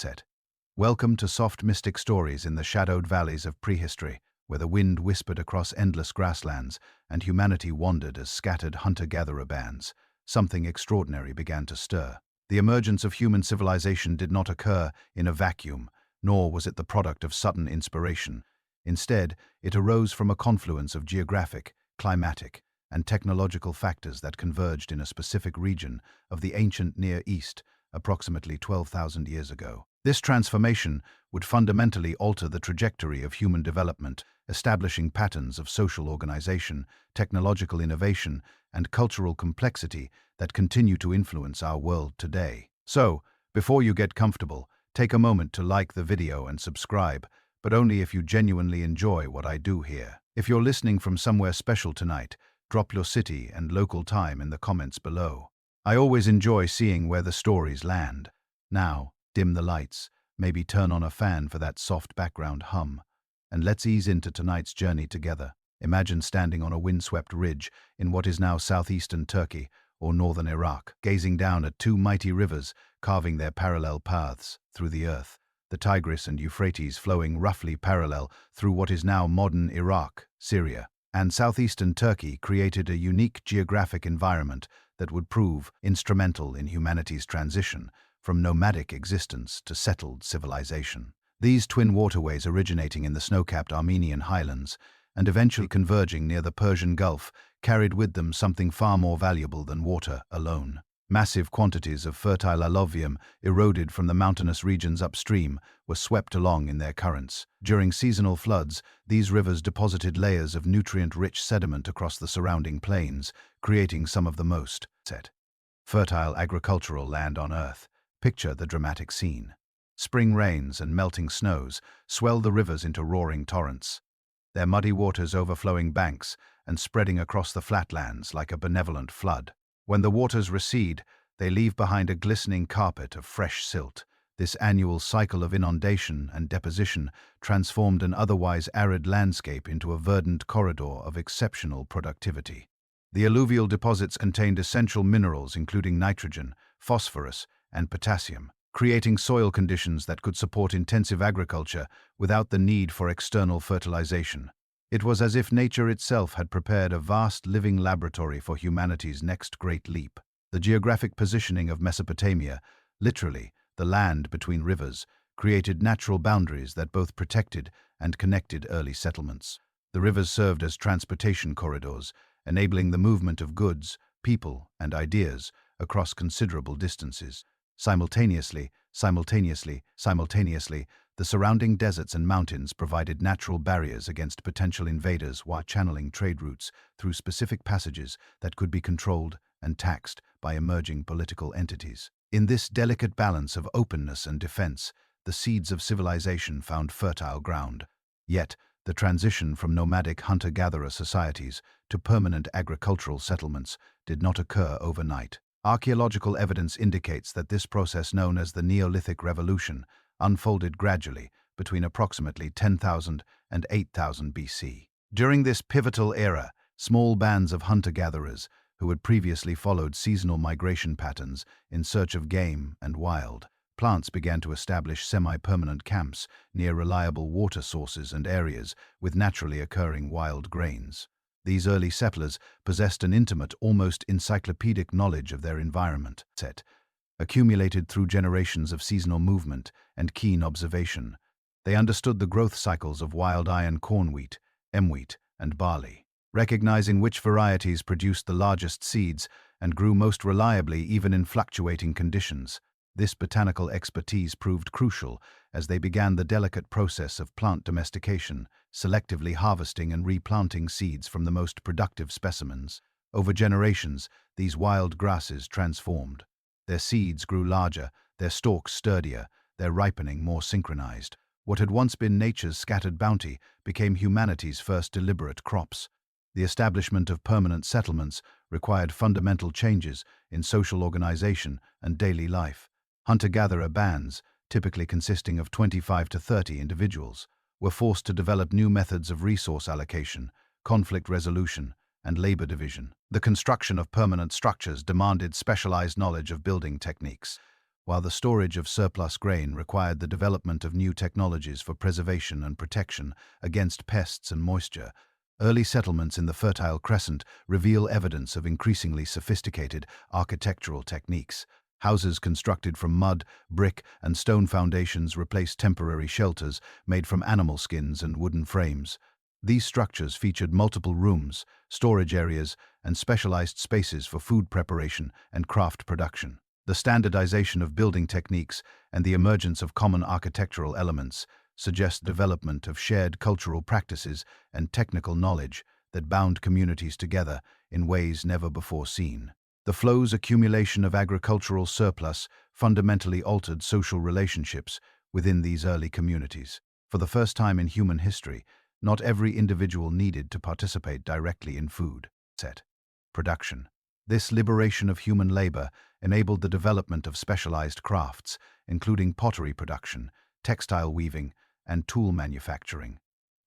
Set. Welcome to soft mystic stories in the shadowed valleys of prehistory, where the wind whispered across endless grasslands and humanity wandered as scattered hunter-gatherer bands. Something extraordinary began to stir. The emergence of human civilization did not occur in a vacuum, nor was it the product of sudden inspiration. Instead, it arose from a confluence of geographic, climatic, and technological factors that converged in a specific region of the ancient Near East, approximately 12,000 years ago. This transformation would fundamentally alter the trajectory of human development, establishing patterns of social organization, technological innovation, and cultural complexity that continue to influence our world today. So, before you get comfortable, take a moment to like the video and subscribe, but only if you genuinely enjoy what I do here. If you're listening from somewhere special tonight, drop your city and local time in the comments below. I always enjoy seeing where the stories land. Now, dim the lights, maybe turn on a fan for that soft background hum, and let's ease into tonight's journey together. Imagine standing on a windswept ridge in what is now southeastern Turkey or northern Iraq, gazing down at two mighty rivers carving their parallel paths through the earth, the Tigris and Euphrates flowing roughly parallel through what is now modern Iraq, Syria, and southeastern Turkey created a unique geographic environment that would prove instrumental in humanity's transition from nomadic existence to settled civilization. These twin waterways originating in the snow-capped Armenian highlands and eventually converging near the Persian Gulf carried with them something far more valuable than water alone. Massive quantities of fertile alluvium eroded from the mountainous regions upstream were swept along in their currents. During seasonal floods, these rivers deposited layers of nutrient-rich sediment across the surrounding plains, creating some of the most fertile agricultural land on Earth. Picture the dramatic scene. Spring rains and melting snows swell the rivers into roaring torrents, their muddy waters overflowing banks and spreading across the flatlands like a benevolent flood. When the waters recede, they leave behind a glistening carpet of fresh silt. This annual cycle of inundation and deposition transformed an otherwise arid landscape into a verdant corridor of exceptional productivity. The alluvial deposits contained essential minerals including nitrogen, phosphorus, and potassium, creating soil conditions that could support intensive agriculture without the need for external fertilization. It was as if nature itself had prepared a vast living laboratory for humanity's next great leap. The geographic positioning of Mesopotamia, literally the land between rivers, created natural boundaries that both protected and connected early settlements. The rivers served as transportation corridors, enabling the movement of goods, people, and ideas across considerable distances. Simultaneously, the surrounding deserts and mountains provided natural barriers against potential invaders while channeling trade routes through specific passages that could be controlled and taxed by emerging political entities. In this delicate balance of openness and defense, the seeds of civilization found fertile ground. Yet, the transition from nomadic hunter-gatherer societies to permanent agricultural settlements did not occur overnight. Archaeological evidence indicates that this process, known as the Neolithic Revolution, unfolded gradually between approximately 10,000 and 8,000 BC. During this pivotal era, small bands of hunter-gatherers, who had previously followed seasonal migration patterns in search of game and wild plants, began to establish semi-permanent camps near reliable water sources and areas with naturally occurring wild grains. These early settlers possessed an intimate, almost encyclopedic knowledge of their environment, accumulated through generations of seasonal movement and keen observation. They understood the growth cycles of wild iron corn wheat, wheat, and barley, recognizing which varieties produced the largest seeds and grew most reliably even in fluctuating conditions. This botanical expertise proved crucial as they began the delicate process of plant domestication, selectively harvesting and replanting seeds from the most productive specimens. Over generations, these wild grasses transformed. Their seeds grew larger, their stalks sturdier, their ripening more synchronized. What had once been nature's scattered bounty became humanity's first deliberate crops. The establishment of permanent settlements required fundamental changes in social organization and daily life. Hunter-gatherer bands, typically consisting of 25 to 30 individuals, were forced to develop new methods of resource allocation, conflict resolution, and labor division. The construction of permanent structures demanded specialized knowledge of building techniques, while the storage of surplus grain required the development of new technologies for preservation and protection against pests and moisture. Early settlements in the Fertile Crescent reveal evidence of increasingly sophisticated architectural techniques. Houses constructed from mud, brick, and stone foundations replaced temporary shelters made from animal skins and wooden frames. These structures featured multiple rooms, storage areas, and specialized spaces for food preparation and craft production. The standardization of building techniques and the emergence of common architectural elements suggest development of shared cultural practices and technical knowledge that bound communities together in ways never before seen. The flow's accumulation of agricultural surplus fundamentally altered social relationships within these early communities. For the first time in human history, not every individual needed to participate directly in food production. This liberation of human labor enabled the development of specialized crafts, including pottery production, textile weaving, and tool manufacturing.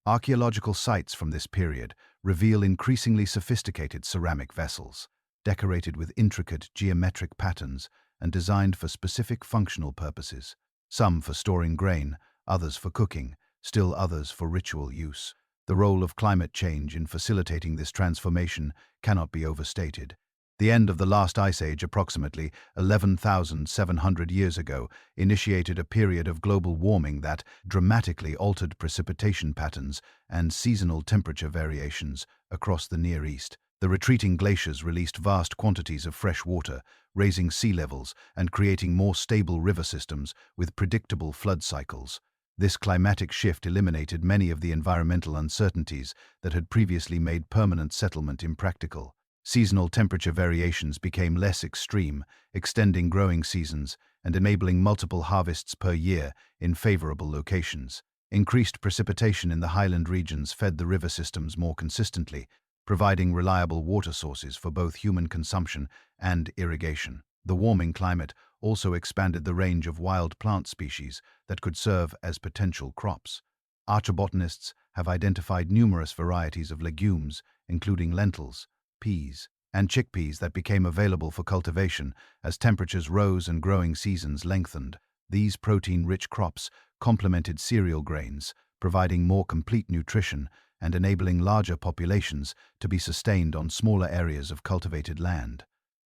Archaeological sites from this period reveal increasingly sophisticated ceramic vessels, decorated with intricate geometric patterns and designed for specific functional purposes, some for storing grain, others for cooking, still others for ritual use. The role of climate change in facilitating this transformation cannot be overstated. The end of the last ice age, approximately 11,700 years ago, initiated a period of global warming that dramatically altered precipitation patterns and seasonal temperature variations across the Near East. The retreating glaciers released vast quantities of fresh water, raising sea levels and creating more stable river systems with predictable flood cycles. This climatic shift eliminated many of the environmental uncertainties that had previously made permanent settlement impractical. Seasonal temperature variations became less extreme, extending growing seasons and enabling multiple harvests per year in favorable locations. Increased precipitation in the highland regions fed the river systems more consistently, providing reliable water sources for both human consumption and irrigation. The warming climate also expanded the range of wild plant species that could serve as potential crops. Archaeobotanists have identified numerous varieties of legumes, including lentils, peas, and chickpeas that became available for cultivation as temperatures rose and growing seasons lengthened. These protein-rich crops complemented cereal grains, providing more complete nutrition and enabling larger populations to be sustained on smaller areas of cultivated land.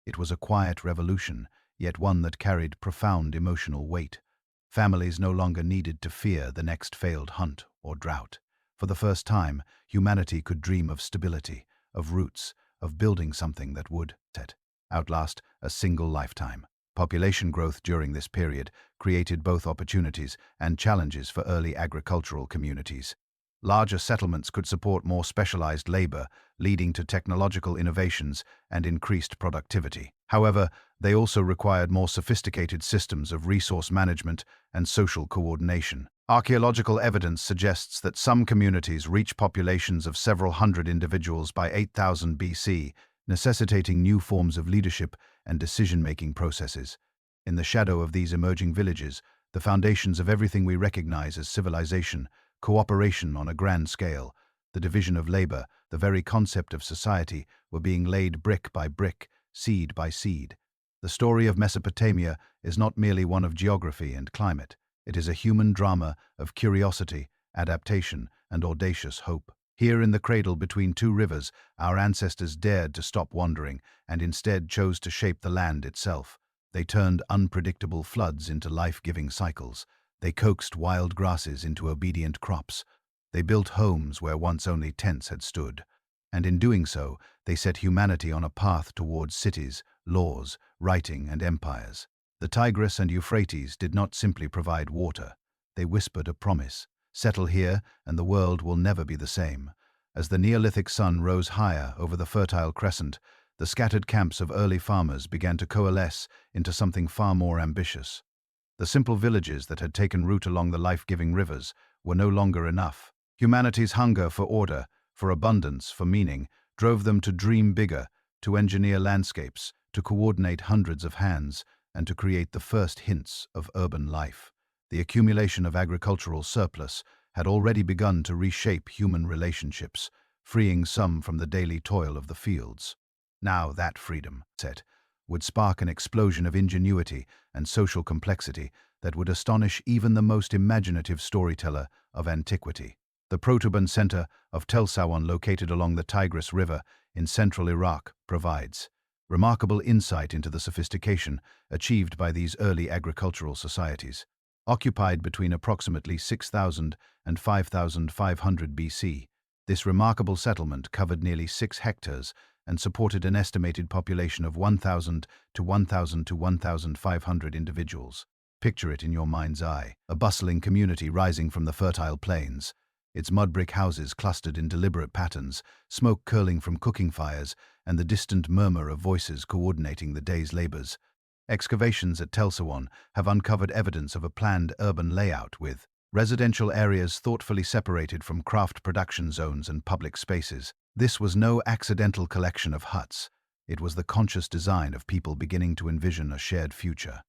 It was a quiet revolution, yet one that carried profound emotional weight. Families no longer needed to fear the next failed hunt or drought. For the first time, humanity could dream of stability, of roots, of building something that would outlast a single lifetime. Population growth during this period created both opportunities and challenges for early agricultural communities. Larger settlements could support more specialized labor, leading to technological innovations and increased productivity. However, they also required more sophisticated systems of resource management and social coordination. Archaeological evidence suggests that some communities reach populations of several hundred individuals by 8000 BC, necessitating new forms of leadership and decision-making processes. In the shadow of these emerging villages, the foundations of everything we recognize as civilization, cooperation on a grand scale, the division of labor, the very concept of society, were being laid brick by brick, seed by seed. The story of Mesopotamia is not merely one of geography and climate. It is a human drama of curiosity, adaptation, and audacious hope. Here in the cradle between two rivers, our ancestors dared to stop wandering and instead chose to shape the land itself. They turned unpredictable floods into life-giving cycles. They coaxed wild grasses into obedient crops. They built homes where once only tents had stood. And in doing so, they set humanity on a path towards cities, laws, writing, and empires. The Tigris and Euphrates did not simply provide water. They whispered a promise: settle here, and the world will never be the same. As the Neolithic sun rose higher over the Fertile Crescent, the scattered camps of early farmers began to coalesce into something far more ambitious. The simple villages that had taken root along the life-giving rivers were no longer enough. Humanity's hunger for order, for abundance, for meaning, drove them to dream bigger, to engineer landscapes, to coordinate hundreds of hands, and to create the first hints of urban life. The accumulation of agricultural surplus had already begun to reshape human relationships, freeing some from the daily toil of the fields. Now that freedom would spark an explosion of ingenuity and social complexity that would astonish even the most imaginative storyteller of antiquity. The Protoban center of Tel Sawan, located along the Tigris River in central Iraq, provides remarkable insight into the sophistication achieved by these early agricultural societies. Occupied between approximately 6,000 and 5,500 BC, this remarkable settlement covered nearly 6 hectares and supported an estimated population of 1,000 to 1,500 individuals. Picture it in your mind's eye, a bustling community rising from the fertile plains, its mud-brick houses clustered in deliberate patterns, smoke curling from cooking fires, and the distant murmur of voices coordinating the day's labors. Excavations at Tel Sawan have uncovered evidence of a planned urban layout with residential areas thoughtfully separated from craft production zones and public spaces. This was no accidental collection of huts. It was the conscious design of people beginning to envision a shared future.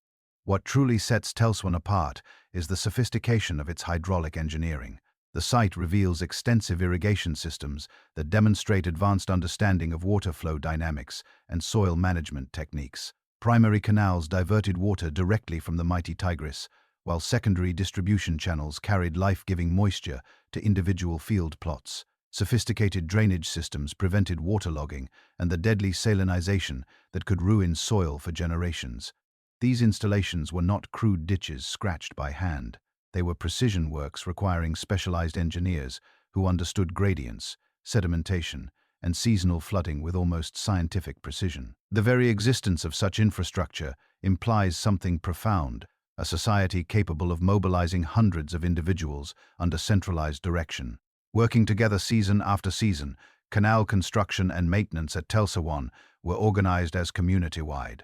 What truly sets Tel Sawan apart is the sophistication of its hydraulic engineering. The site reveals extensive irrigation systems that demonstrate advanced understanding of water flow dynamics and soil management techniques. Primary canals diverted water directly from the mighty Tigris, while secondary distribution channels carried life-giving moisture to individual field plots. Sophisticated drainage systems prevented waterlogging and the deadly salinization that could ruin soil for generations. These installations were not crude ditches scratched by hand. They were precision works requiring specialized engineers who understood gradients, sedimentation, and seasonal flooding with almost scientific precision. The very existence of such infrastructure implies something profound, a society capable of mobilizing hundreds of individuals under centralized direction. Working together season after season, canal construction and maintenance at Tel Sawan were organized as community-wide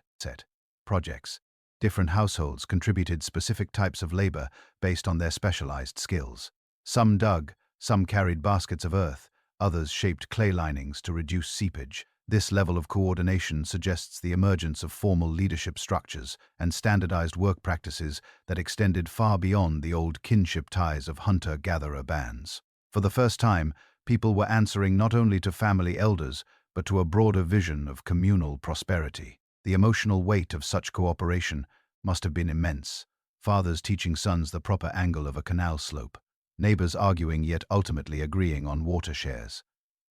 projects. Different households contributed specific types of labor based on their specialized skills. Some dug, some carried baskets of earth, others shaped clay linings to reduce seepage. This level of coordination suggests the emergence of formal leadership structures and standardized work practices that extended far beyond the old kinship ties of hunter-gatherer bands. For the first time, people were answering not only to family elders, but to a broader vision of communal prosperity. The emotional weight of such cooperation must have been immense. Fathers teaching sons the proper angle of a canal slope, neighbors arguing yet ultimately agreeing on water shares,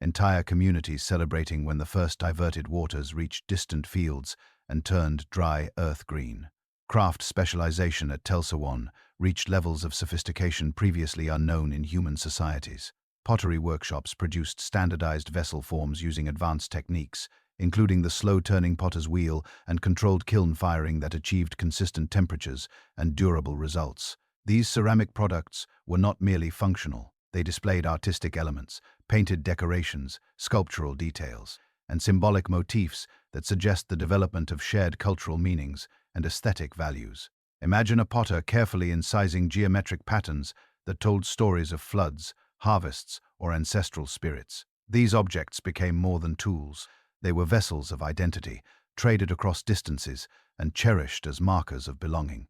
entire communities celebrating when the first diverted waters reached distant fields and turned dry earth green. Craft specialization at Tel Sawan reached levels of sophistication previously unknown in human societies. Pottery workshops produced standardized vessel forms using advanced techniques, including the slow-turning potter's wheel and controlled kiln firing that achieved consistent temperatures and durable results. These ceramic products were not merely functional. They displayed artistic elements, painted decorations, sculptural details, and symbolic motifs that suggest the development of shared cultural meanings and aesthetic values. Imagine a potter carefully incising geometric patterns that told stories of floods, harvests, or ancestral spirits. These objects became more than tools. They were vessels of identity, traded across distances, and cherished as markers of belonging.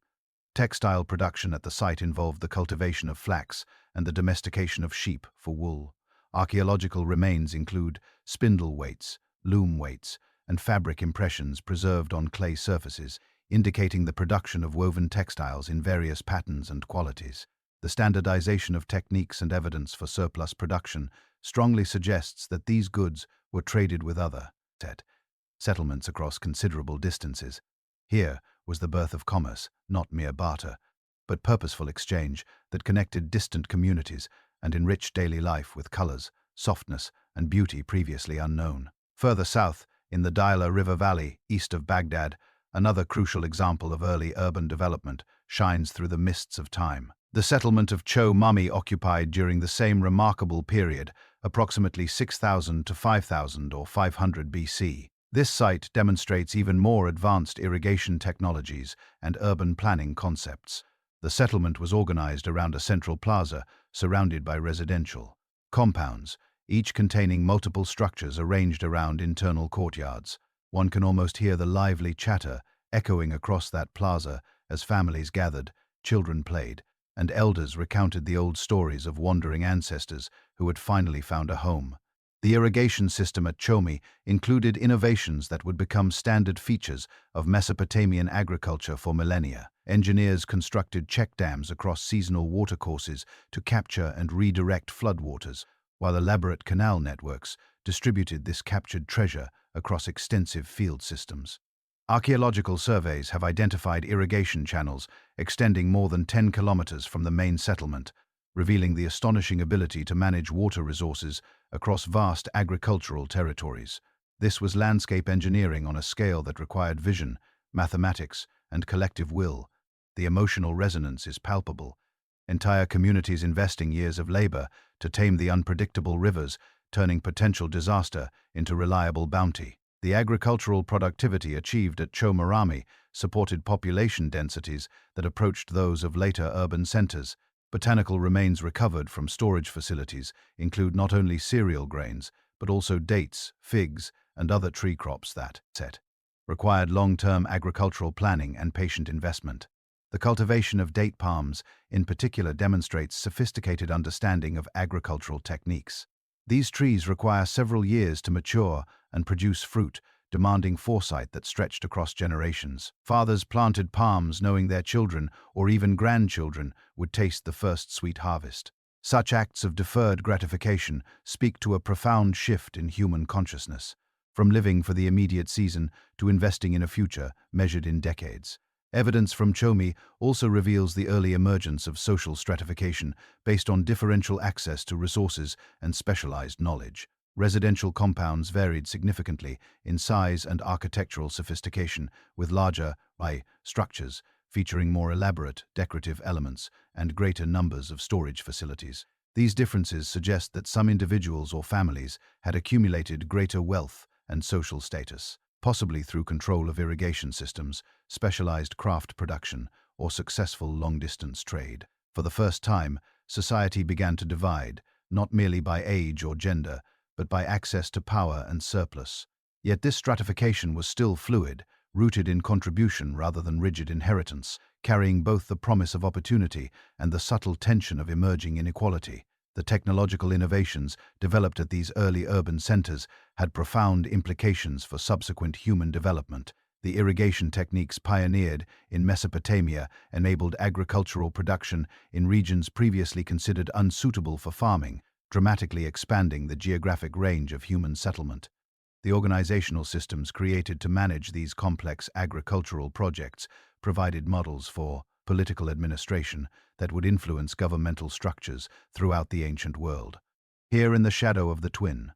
Textile production at the site involved the cultivation of flax and the domestication of sheep for wool. Archaeological remains include spindle weights, loom weights, and fabric impressions preserved on clay surfaces, indicating the production of woven textiles in various patterns and qualities. The standardization of techniques and evidence for surplus production strongly suggests that these goods were traded with other settlements across considerable distances. Here was the birth of commerce, not mere barter, but purposeful exchange that connected distant communities and enriched daily life with colors, softness, and beauty previously unknown. Further south, in the Dila River Valley, east of Baghdad, another crucial example of early urban development shines through the mists of time. The settlement of Cho Mami occupied during the same remarkable period, approximately 6,000 to 5,000 or 500 BC. This site demonstrates even more advanced irrigation technologies and urban planning concepts. The settlement was organized around a central plaza surrounded by residential compounds, each containing multiple structures arranged around internal courtyards. One can almost hear the lively chatter echoing across that plaza as families gathered, children played, and elders recounted the old stories of wandering ancestors who had finally found a home. The irrigation system at Chomi included innovations that would become standard features of Mesopotamian agriculture for millennia. Engineers constructed check dams across seasonal watercourses to capture and redirect floodwaters, while elaborate canal networks distributed this captured treasure across extensive field systems. Archaeological surveys have identified irrigation channels extending more than 10 kilometers from the main settlement, revealing the astonishing ability to manage water resources across vast agricultural territories. This was landscape engineering on a scale that required vision, mathematics, and collective will. The emotional resonance is palpable. Entire communities investing years of labor to tame the unpredictable rivers, turning potential disaster into reliable bounty. The agricultural productivity achieved at Chomarami supported population densities that approached those of later urban centers. Botanical remains recovered from storage facilities include not only cereal grains, but also dates, figs, and other tree crops that required long-term agricultural planning and patient investment. The cultivation of date palms, in particular, demonstrates sophisticated understanding of agricultural techniques. These trees require several years to mature and produce fruit, demanding foresight that stretched across generations. Fathers planted palms knowing their children, or even grandchildren, would taste the first sweet harvest. Such acts of deferred gratification speak to a profound shift in human consciousness, from living for the immediate season to investing in a future measured in decades. Evidence from Chomi also reveals the early emergence of social stratification based on differential access to resources and specialized knowledge. Residential compounds varied significantly in size and architectural sophistication, with larger structures featuring more elaborate decorative elements and greater numbers of storage facilities. These differences suggest that some individuals or families had accumulated greater wealth and social status, possibly through control of irrigation systems, specialized craft production, or successful long-distance trade. For the first time, society began to divide, not merely by age or gender, but by access to power and surplus. Yet this stratification was still fluid, rooted in contribution rather than rigid inheritance, carrying both the promise of opportunity and the subtle tension of emerging inequality. The technological innovations developed at these early urban centers had profound implications for subsequent human development. The irrigation techniques pioneered in Mesopotamia enabled agricultural production in regions previously considered unsuitable for farming, dramatically expanding the geographic range of human settlement. The organizational systems created to manage these complex agricultural projects provided models for political administration that would influence governmental structures throughout the ancient world. Here in the shadow of the twin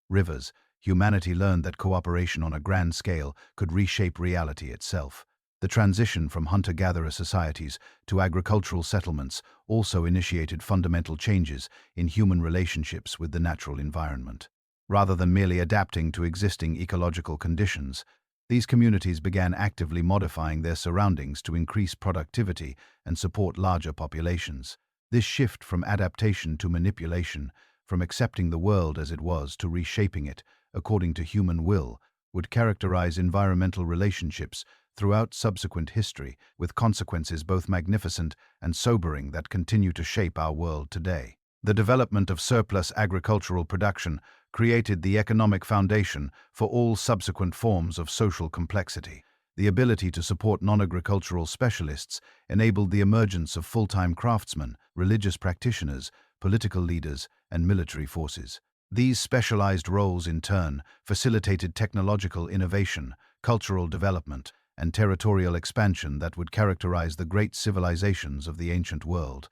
rivers, humanity learned that cooperation on a grand scale could reshape reality itself. The transition from hunter-gatherer societies to agricultural settlements also initiated fundamental changes in human relationships with the natural environment. Rather than merely adapting to existing ecological conditions, these communities began actively modifying their surroundings to increase productivity and support larger populations. This shift from adaptation to manipulation, from accepting the world as it was to reshaping it according to human will, would characterize environmental relationships throughout subsequent history, with consequences both magnificent and sobering that continue to shape our world today. The development of surplus agricultural production created the economic foundation for all subsequent forms of social complexity. The ability to support non-agricultural specialists enabled the emergence of full-time craftsmen, religious practitioners, political leaders, and military forces. These specialized roles, in turn, facilitated technological innovation, cultural development, and territorial expansion that would characterize the great civilizations of the ancient world.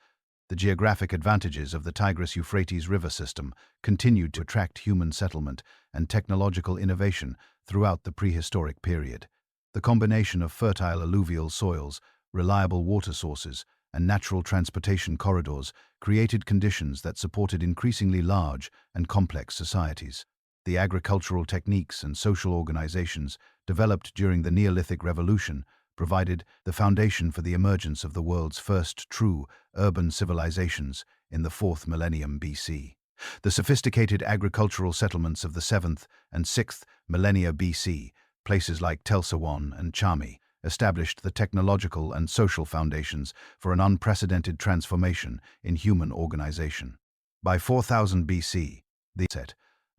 The geographic advantages of the Tigris-Euphrates river system continued to attract human settlement and technological innovation throughout the prehistoric period. The combination of fertile alluvial soils, reliable water sources, and natural transportation corridors created conditions that supported increasingly large and complex societies. The agricultural techniques and social organizations developed during the Neolithic Revolution provided the foundation for the emergence of the world's first true urban civilizations in the 4th millennium BC. The sophisticated agricultural settlements of the 7th and 6th millennia BC, places like Telsawon and Chami, established the technological and social foundations for an unprecedented transformation in human organization. By 4000 BC, the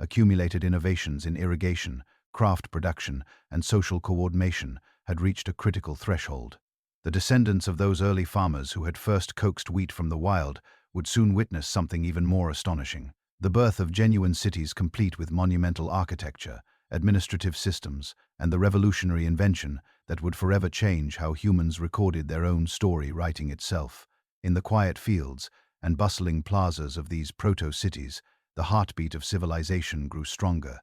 accumulated innovations in irrigation, craft production, and social coordination had reached a critical threshold. The descendants of those early farmers who had first coaxed wheat from the wild would soon witness something even more astonishing: the birth of genuine cities complete with monumental architecture, administrative systems, and the revolutionary invention that would forever change how humans recorded their own story, writing itself. In the quiet fields and bustling plazas of these proto-cities, the heartbeat of civilization grew stronger.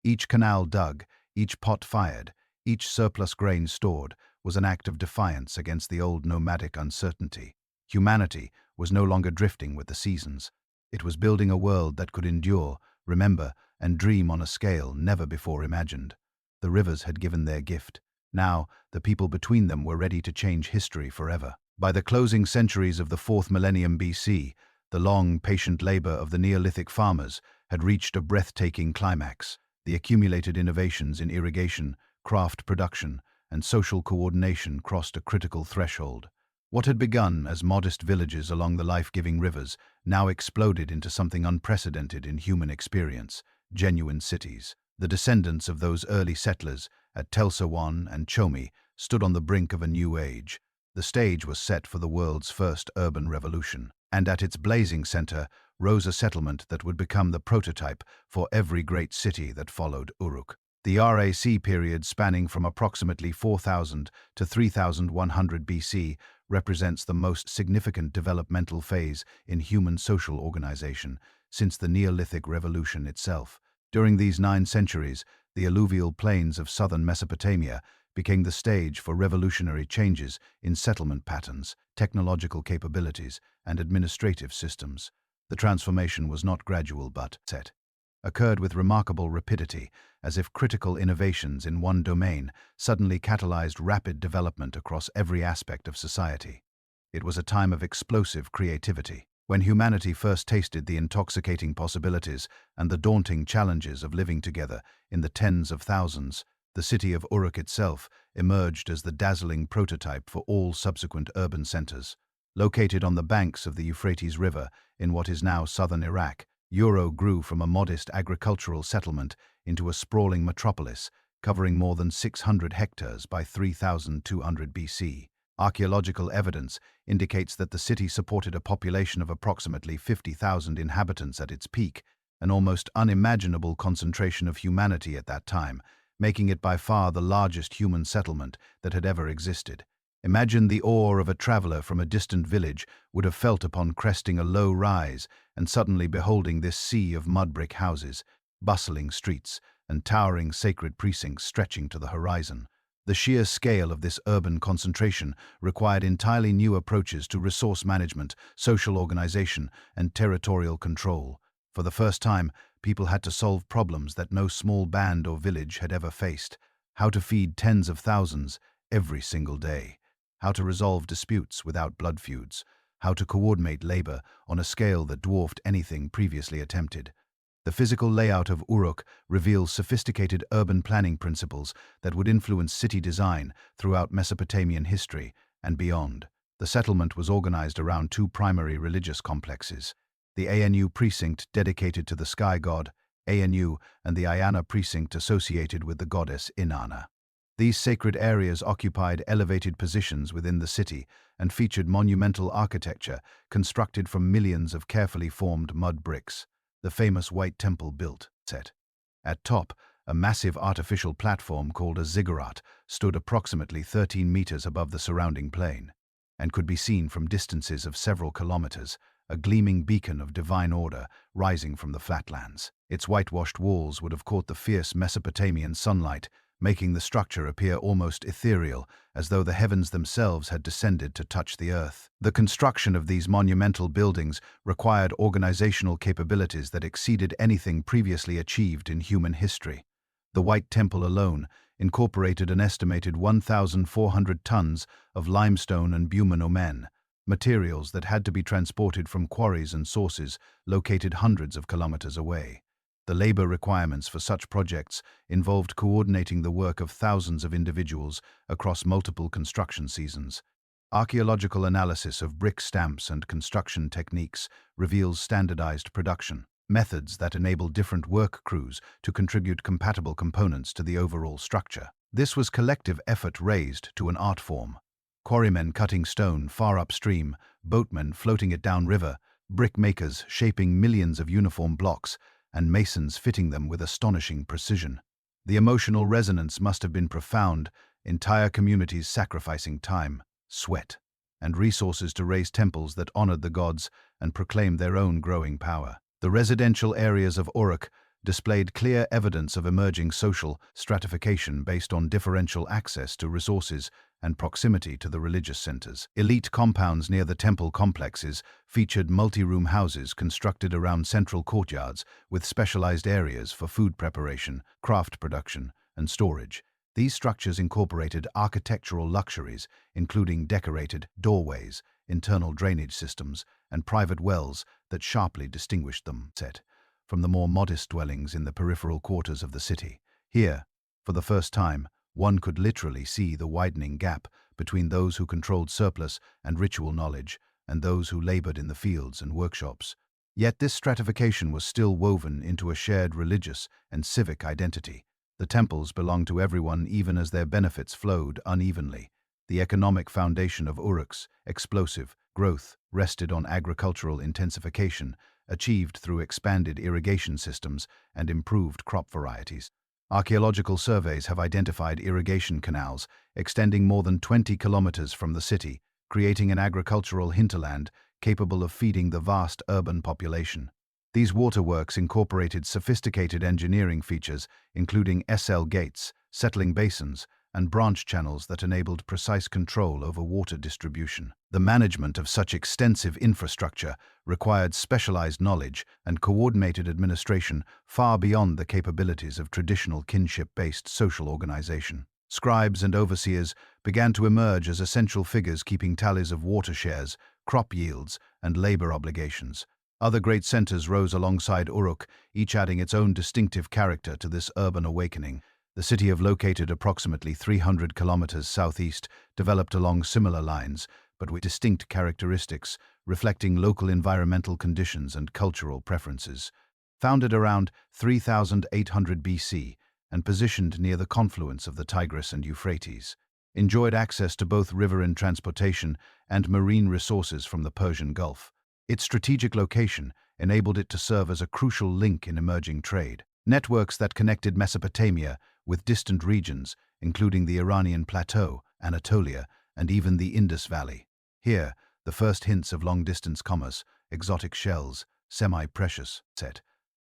Each canal dug, each pot fired, each surplus grain stored was an act of defiance against the old nomadic uncertainty. Humanity was no longer drifting with the seasons. It was building a world that could endure, remember, and dream on a scale never before imagined. The rivers had given their gift. Now, the people between them were ready to change history forever. By the closing centuries of the 4th millennium BC, the long, patient labor of the Neolithic farmers had reached a breathtaking climax. The accumulated innovations in irrigation, craft production, and social coordination crossed a critical threshold. What had begun as modest villages along the life-giving rivers now exploded into something unprecedented in human experience: genuine cities. The descendants of those early settlers at Telsawan and Chomi stood on the brink of a new age. The stage was set for the world's first urban revolution, and at its blazing center rose a settlement that would become the prototype for every great city that followed: Uruk. The RAC period, spanning from approximately 4000 to 3100 BC, represents the most significant developmental phase in human social organization since the Neolithic Revolution itself. During these 9 centuries, the alluvial plains of southern Mesopotamia became the stage for revolutionary changes in settlement patterns, technological capabilities, and administrative systems. The transformation was not gradual but occurred with remarkable rapidity, as if critical innovations in one domain suddenly catalyzed rapid development across every aspect of society. It was a time of explosive creativity, when humanity first tasted the intoxicating possibilities and the daunting challenges of living together in the tens of thousands. The city of Uruk itself emerged as the dazzling prototype for all subsequent urban centers. Located on the banks of the Euphrates River in what is now southern Iraq, Uruk grew from a modest agricultural settlement into a sprawling metropolis, covering more than 600 hectares by 3200 BC. Archaeological evidence indicates that the city supported a population of approximately 50,000 inhabitants at its peak, an almost unimaginable concentration of humanity at that time, making it by far the largest human settlement that had ever existed. Imagine the awe of a traveler from a distant village would have felt upon cresting a low rise and suddenly beholding this sea of mud brick houses, bustling streets, and towering sacred precincts stretching to the horizon. The sheer scale of this urban concentration required entirely new approaches to resource management, social organization, and territorial control. For the first time, people had to solve problems that no small band or village had ever faced: how to feed tens of thousands every single day, how to resolve disputes without blood feuds, how to coordinate labor on a scale that dwarfed anything previously attempted. The physical layout of Uruk reveals sophisticated urban planning principles that would influence city design throughout Mesopotamian history and beyond. The settlement was organized around 2 primary religious complexes: the Anu precinct dedicated to the sky god, Anu, and the Ayana precinct associated with the goddess Inanna. These sacred areas occupied elevated positions within the city and featured monumental architecture constructed from millions of carefully formed mud bricks. The famous White Temple built at top, a massive artificial platform called a ziggurat stood approximately 13 meters above the surrounding plain and could be seen from distances of several kilometers, a gleaming beacon of divine order rising from the flatlands. Its whitewashed walls would have caught the fierce Mesopotamian sunlight, making the structure appear almost ethereal, as though the heavens themselves had descended to touch the earth. The construction of these monumental buildings required organizational capabilities that exceeded anything previously achieved in human history. The White Temple alone incorporated an estimated 1,400 tons of limestone and bitumen, materials that had to be transported from quarries and sources located hundreds of kilometers away. The labor requirements for such projects involved coordinating the work of thousands of individuals across multiple construction seasons. Archaeological analysis of brick stamps and construction techniques reveals standardized production methods that enable different work crews to contribute compatible components to the overall structure. This was collective effort raised to an art form. Quarrymen cutting stone far upstream, boatmen floating it downriver, brickmakers shaping millions of uniform blocks, and masons fitting them with astonishing precision. The emotional resonance must have been profound, entire communities sacrificing time, sweat, and resources to raise temples that honored the gods and proclaimed their own growing power. The residential areas of Uruk displayed clear evidence of emerging social stratification based on differential access to resources and proximity to the religious centers. Elite compounds near the temple complexes featured multi-room houses constructed around central courtyards with specialized areas for food preparation, craft production, and storage. These structures incorporated architectural luxuries, including decorated doorways, internal drainage systems, and private wells that sharply distinguished them from the more modest dwellings in the peripheral quarters of the city. Here, for the first time, one could literally see the widening gap between those who controlled surplus and ritual knowledge and those who labored in the fields and workshops. Yet this stratification was still woven into a shared religious and civic identity. The temples belonged to everyone even as their benefits flowed unevenly. The economic foundation of Uruk's explosive growth rested on agricultural intensification, achieved through expanded irrigation systems and improved crop varieties. Archaeological surveys have identified irrigation canals extending more than 20 kilometers from the city, creating an agricultural hinterland capable of feeding the vast urban population. These waterworks incorporated sophisticated engineering features, including SL gates, settling basins, and branch channels that enabled precise control over water distribution. The management of such extensive infrastructure required specialized knowledge and coordinated administration far beyond the capabilities of traditional kinship-based social organization. Scribes and overseers began to emerge as essential figures keeping tallies of water shares, crop yields, and labor obligations. Other great centers rose alongside Uruk, each adding its own distinctive character to this urban awakening. The city, located approximately 300 kilometers southeast, developed along similar lines, but with distinct characteristics, reflecting local environmental conditions and cultural preferences. Founded around 3800 BC and positioned near the confluence of the Tigris and Euphrates, enjoyed access to both river and transportation and marine resources from the Persian Gulf. Its strategic location enabled it to serve as a crucial link in emerging trade. Networks that connected Mesopotamia with distant regions, including the Iranian Plateau, Anatolia, and even the Indus Valley. Here, the first hints of long-distance commerce, exotic shells, semi-precious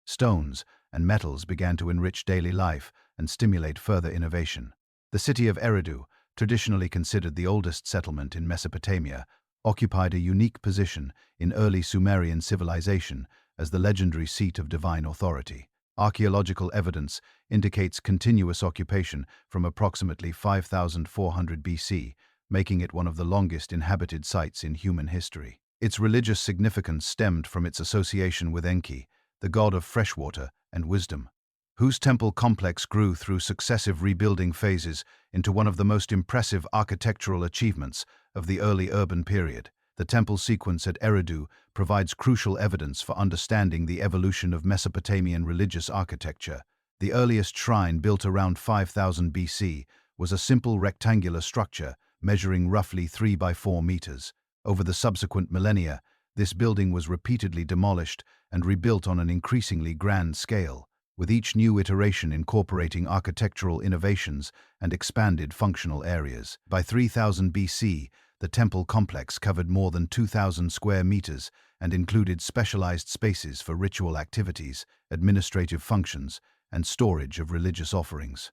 stones, and metals began to enrich daily life and stimulate further innovation. The city of Eridu, traditionally considered the oldest settlement in Mesopotamia, occupied a unique position in early Sumerian civilization as the legendary seat of divine authority. Archaeological evidence indicates continuous occupation from approximately 5400 BC, making it one of the longest inhabited sites in human history. Its religious significance stemmed from its association with Enki, the god of freshwater and wisdom, whose temple complex grew through successive rebuilding phases into one of the most impressive architectural achievements of the early urban period. The temple sequence at Eridu provides crucial evidence for understanding the evolution of Mesopotamian religious architecture. The earliest shrine, built around 5000 BC, was a simple rectangular structure measuring roughly 3 by 4 meters. Over the subsequent millennia, this building was repeatedly demolished and rebuilt on an increasingly grand scale, with each new iteration incorporating architectural innovations and expanded functional areas. By 3000 BC, the temple complex covered more than 2,000 square meters and included specialized spaces for ritual activities, administrative functions, and storage of religious offerings.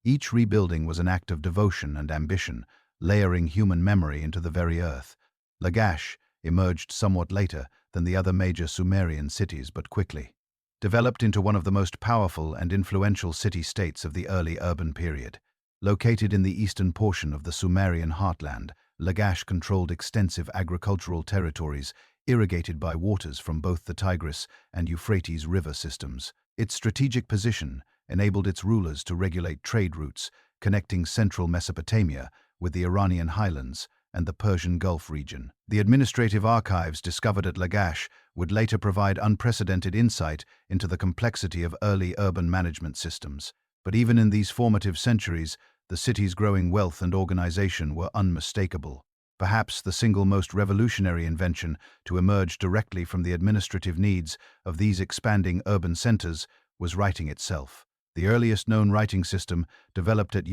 Each rebuilding was an act of devotion and ambition, layering human memory into the very earth. Lagash emerged somewhat later than the other major Sumerian cities, but quickly developed into one of the most powerful and influential city-states of the early urban period. Located in the eastern portion of the Sumerian heartland, Lagash controlled extensive agricultural territories irrigated by waters from both the Tigris and Euphrates river systems. Its strategic position enabled its rulers to regulate trade routes connecting central Mesopotamia with the Iranian highlands and the Persian Gulf region. The administrative archives discovered at Lagash would later provide unprecedented insight into the complexity of early urban management systems. But even in these formative centuries, the city's growing wealth and organization were unmistakable. Perhaps the single most revolutionary invention to emerge directly from the administrative needs of these expanding urban centers was writing itself. The earliest known writing system, developed at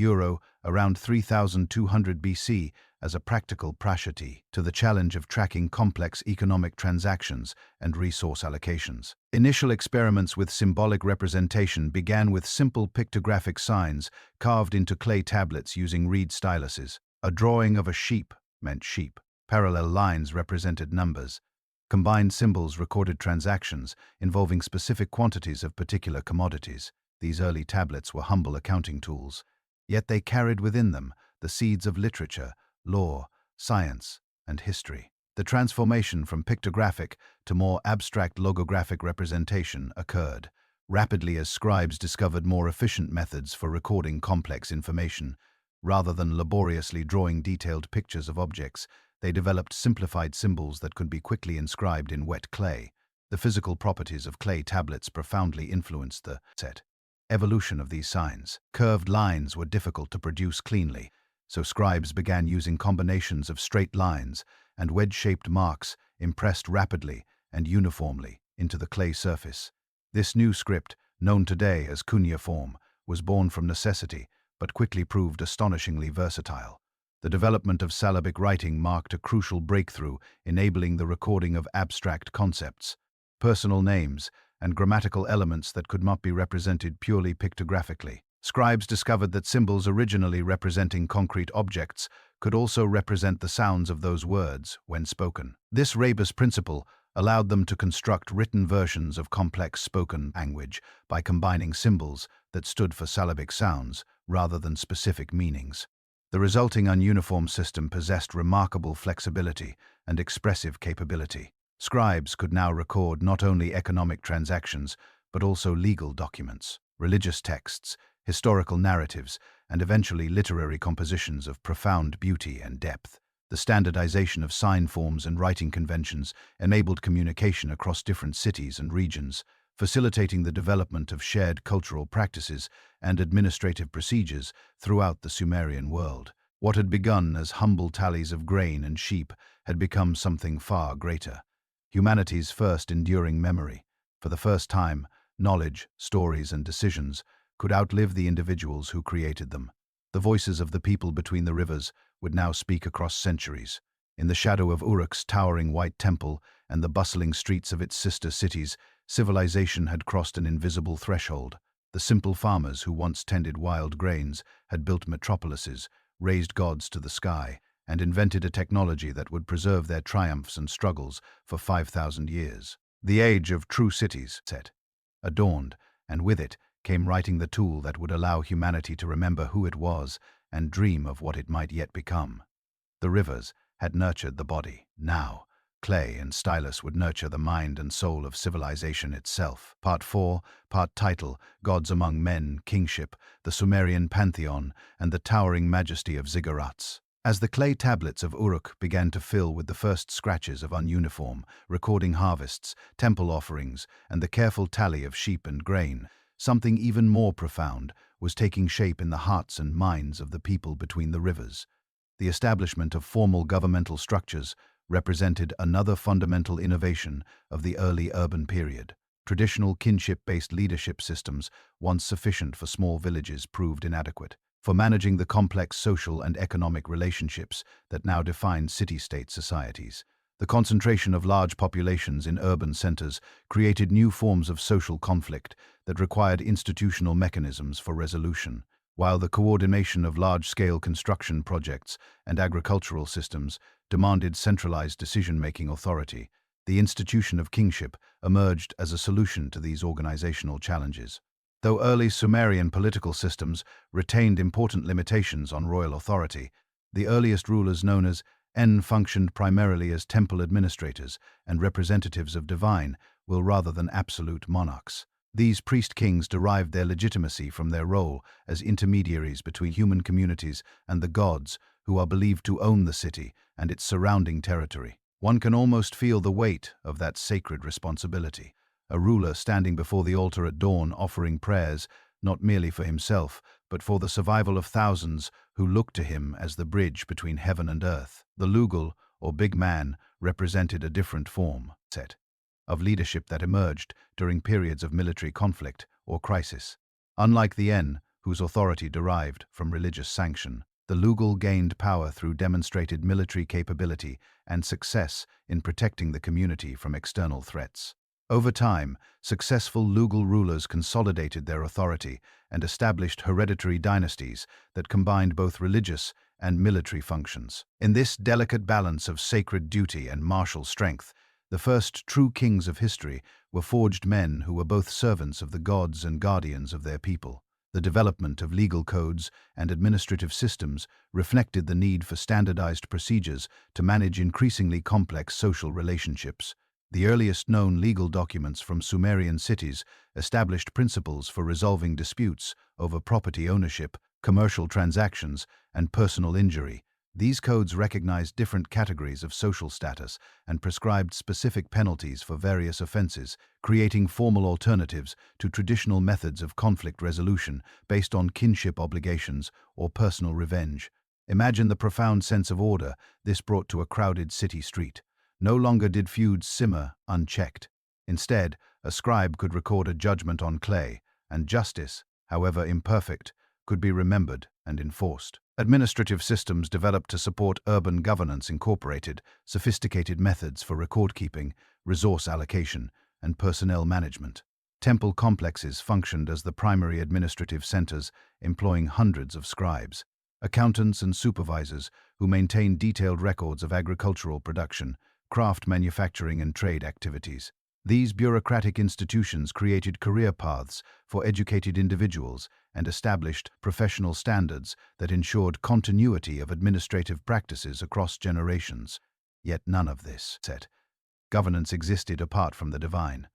around 3200 BC as a practical prashati to the challenge of tracking complex economic transactions and resource allocations. Initial experiments with symbolic representation began with simple pictographic signs carved into clay tablets using reed styluses. A drawing of a sheep meant sheep. Parallel lines represented numbers. Combined symbols recorded transactions involving specific quantities of particular commodities. These early tablets were humble accounting tools, yet they carried within them the seeds of literature, law, science, and history. The transformation from pictographic to more abstract logographic representation occurred rapidly as scribes discovered more efficient methods for recording complex information. Rather than laboriously drawing detailed pictures of objects, they developed simplified symbols that could be quickly inscribed in wet clay. The physical properties of clay tablets profoundly influenced the evolution of these signs. Curved lines were difficult to produce cleanly, so scribes began using combinations of straight lines and wedge-shaped marks impressed rapidly and uniformly into the clay surface. This new script, known today as cuneiform, was born from necessity but quickly proved astonishingly versatile. The development of syllabic writing marked a crucial breakthrough, enabling the recording of abstract concepts, personal names, and grammatical elements that could not be represented purely pictographically. Scribes discovered that symbols originally representing concrete objects could also represent the sounds of those words when spoken. This rebus principle allowed them to construct written versions of complex spoken language by combining symbols that stood for syllabic sounds rather than specific meanings. The resulting ununiform system possessed remarkable flexibility and expressive capability. Scribes could now record not only economic transactions, but also legal documents, religious texts, historical narratives, and eventually literary compositions of profound beauty and depth. The standardization of sign forms and writing conventions enabled communication across different cities and regions, facilitating the development of shared cultural practices and administrative procedures throughout the Sumerian world. What had begun as humble tallies of grain and sheep had become something far greater. Humanity's first enduring memory. For the first time, knowledge, stories, and decisions could outlive the individuals who created them. The voices of the people between the rivers would now speak across centuries. In the shadow of Uruk's towering white temple and the bustling streets of its sister cities, civilization had crossed an invisible threshold. The simple farmers who once tended wild grains had built metropolises, raised gods to the sky, and invented a technology that would preserve their triumphs and struggles for 5,000 years. The age of true cities adorned, and with it came writing the tool that would allow humanity to remember who it was and dream of what it might yet become. The rivers had nurtured the body. Now, clay and stylus would nurture the mind and soul of civilization itself. Part 4, part title, Gods Among Men, Kingship, the Sumerian Pantheon, and the Towering Majesty of Ziggurats. As the clay tablets of Uruk began to fill with the first scratches of ununiform, recording harvests, temple offerings, and the careful tally of sheep and grain, something even more profound was taking shape in the hearts and minds of the people between the rivers. The establishment of formal governmental structures represented another fundamental innovation of the early urban period. Traditional kinship-based leadership systems, once sufficient for small villages, proved inadequate for managing the complex social and economic relationships that now define city-state societies. The concentration of large populations in urban centers created new forms of social conflict that required institutional mechanisms for resolution. While the coordination of large-scale construction projects and agricultural systems demanded centralized decision-making authority, the institution of kingship emerged as a solution to these organizational challenges. Though early Sumerian political systems retained important limitations on royal authority, the earliest rulers, known as functioned primarily as temple administrators and representatives of divine will rather than absolute monarchs. These priest-kings derived their legitimacy from their role as intermediaries between human communities and the gods, who are believed to own the city and its surrounding territory. One can almost feel the weight of that sacred responsibility. A ruler standing before the altar at dawn offering prayers, not merely for himself, but for the survival of thousands who looked to him as the bridge between heaven and earth. The Lugal, or big man, represented a different form set of leadership that emerged during periods of military conflict or crisis. Unlike the En, whose authority derived from religious sanction, the Lugal gained power through demonstrated military capability and success in protecting the community from external threats. Over time, successful Lugal rulers consolidated their authority and established hereditary dynasties that combined both religious and military functions. In this delicate balance of sacred duty and martial strength, the first true kings of history were forged men who were both servants of the gods and guardians of their people. The development of legal codes and administrative systems reflected the need for standardized procedures to manage increasingly complex social relationships. The earliest known legal documents from Sumerian cities established principles for resolving disputes over property ownership, commercial transactions, and personal injury. These codes recognized different categories of social status and prescribed specific penalties for various offenses, creating formal alternatives to traditional methods of conflict resolution based on kinship obligations or personal revenge. Imagine the profound sense of order this brought to a crowded city street. No longer did feuds simmer unchecked. Instead, a scribe could record a judgment on clay, and justice, however imperfect, could be remembered and enforced. Administrative systems developed to support urban governance incorporated sophisticated methods for record-keeping, resource allocation, and personnel management. Temple complexes functioned as the primary administrative centers, employing hundreds of scribes, accountants, and supervisors who maintained detailed records of agricultural production, craft manufacturing, and trade activities. These bureaucratic institutions created career paths for educated individuals and established professional standards that ensured continuity of administrative practices across generations. Yet none of this governance existed apart from the divine.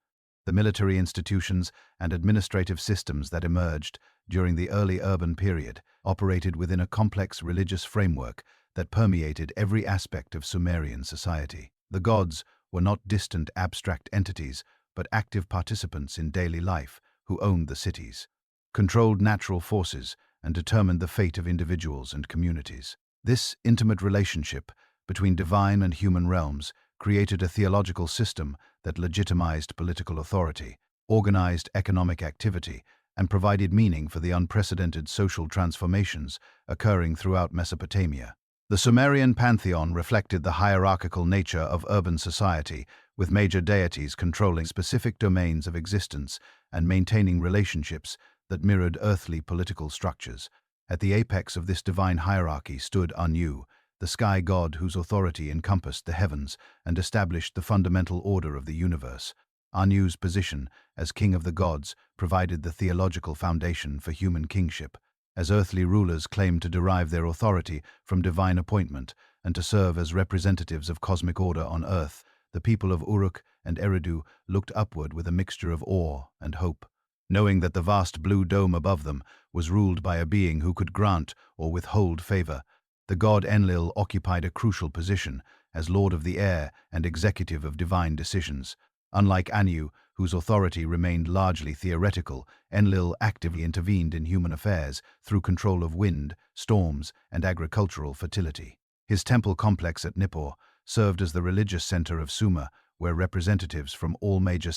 The military institutions and administrative systems that emerged during the early urban period operated within a complex religious framework that permeated every aspect of Sumerian society. The gods were not distant abstract entities, but active participants in daily life who owned the cities, controlled natural forces, and determined the fate of individuals and communities. This intimate relationship between divine and human realms created a theological system that legitimized political authority, organized economic activity, and provided meaning for the unprecedented social transformations occurring throughout Mesopotamia. The Sumerian pantheon reflected the hierarchical nature of urban society, with major deities controlling specific domains of existence and maintaining relationships that mirrored earthly political structures. At the apex of this divine hierarchy stood Anu, the sky god whose authority encompassed the heavens and established the fundamental order of the universe. Anu's position as king of the gods provided the theological foundation for human kingship, as earthly rulers claimed to derive their authority from divine appointment and to serve as representatives of cosmic order on earth. The people of Uruk and Eridu looked upward with a mixture of awe and hope, knowing that the vast blue dome above them was ruled by a being who could grant or withhold favor. The god Enlil occupied a crucial position as lord of the air and executive of divine decisions. Unlike Anu, whose authority remained largely theoretical, Enlil actively intervened in human affairs through control of wind, storms, and agricultural fertility. His temple complex at Nippur served as the religious center of Sumer, where representatives from all major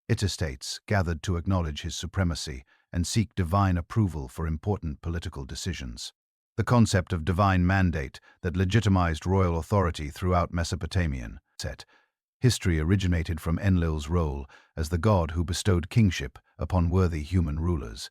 estates gathered to acknowledge his supremacy and seek divine approval for important political decisions. The concept of divine mandate that legitimized royal authority throughout Mesopotamian history originated from Enlil's role as the god who bestowed kingship upon worthy human rulers.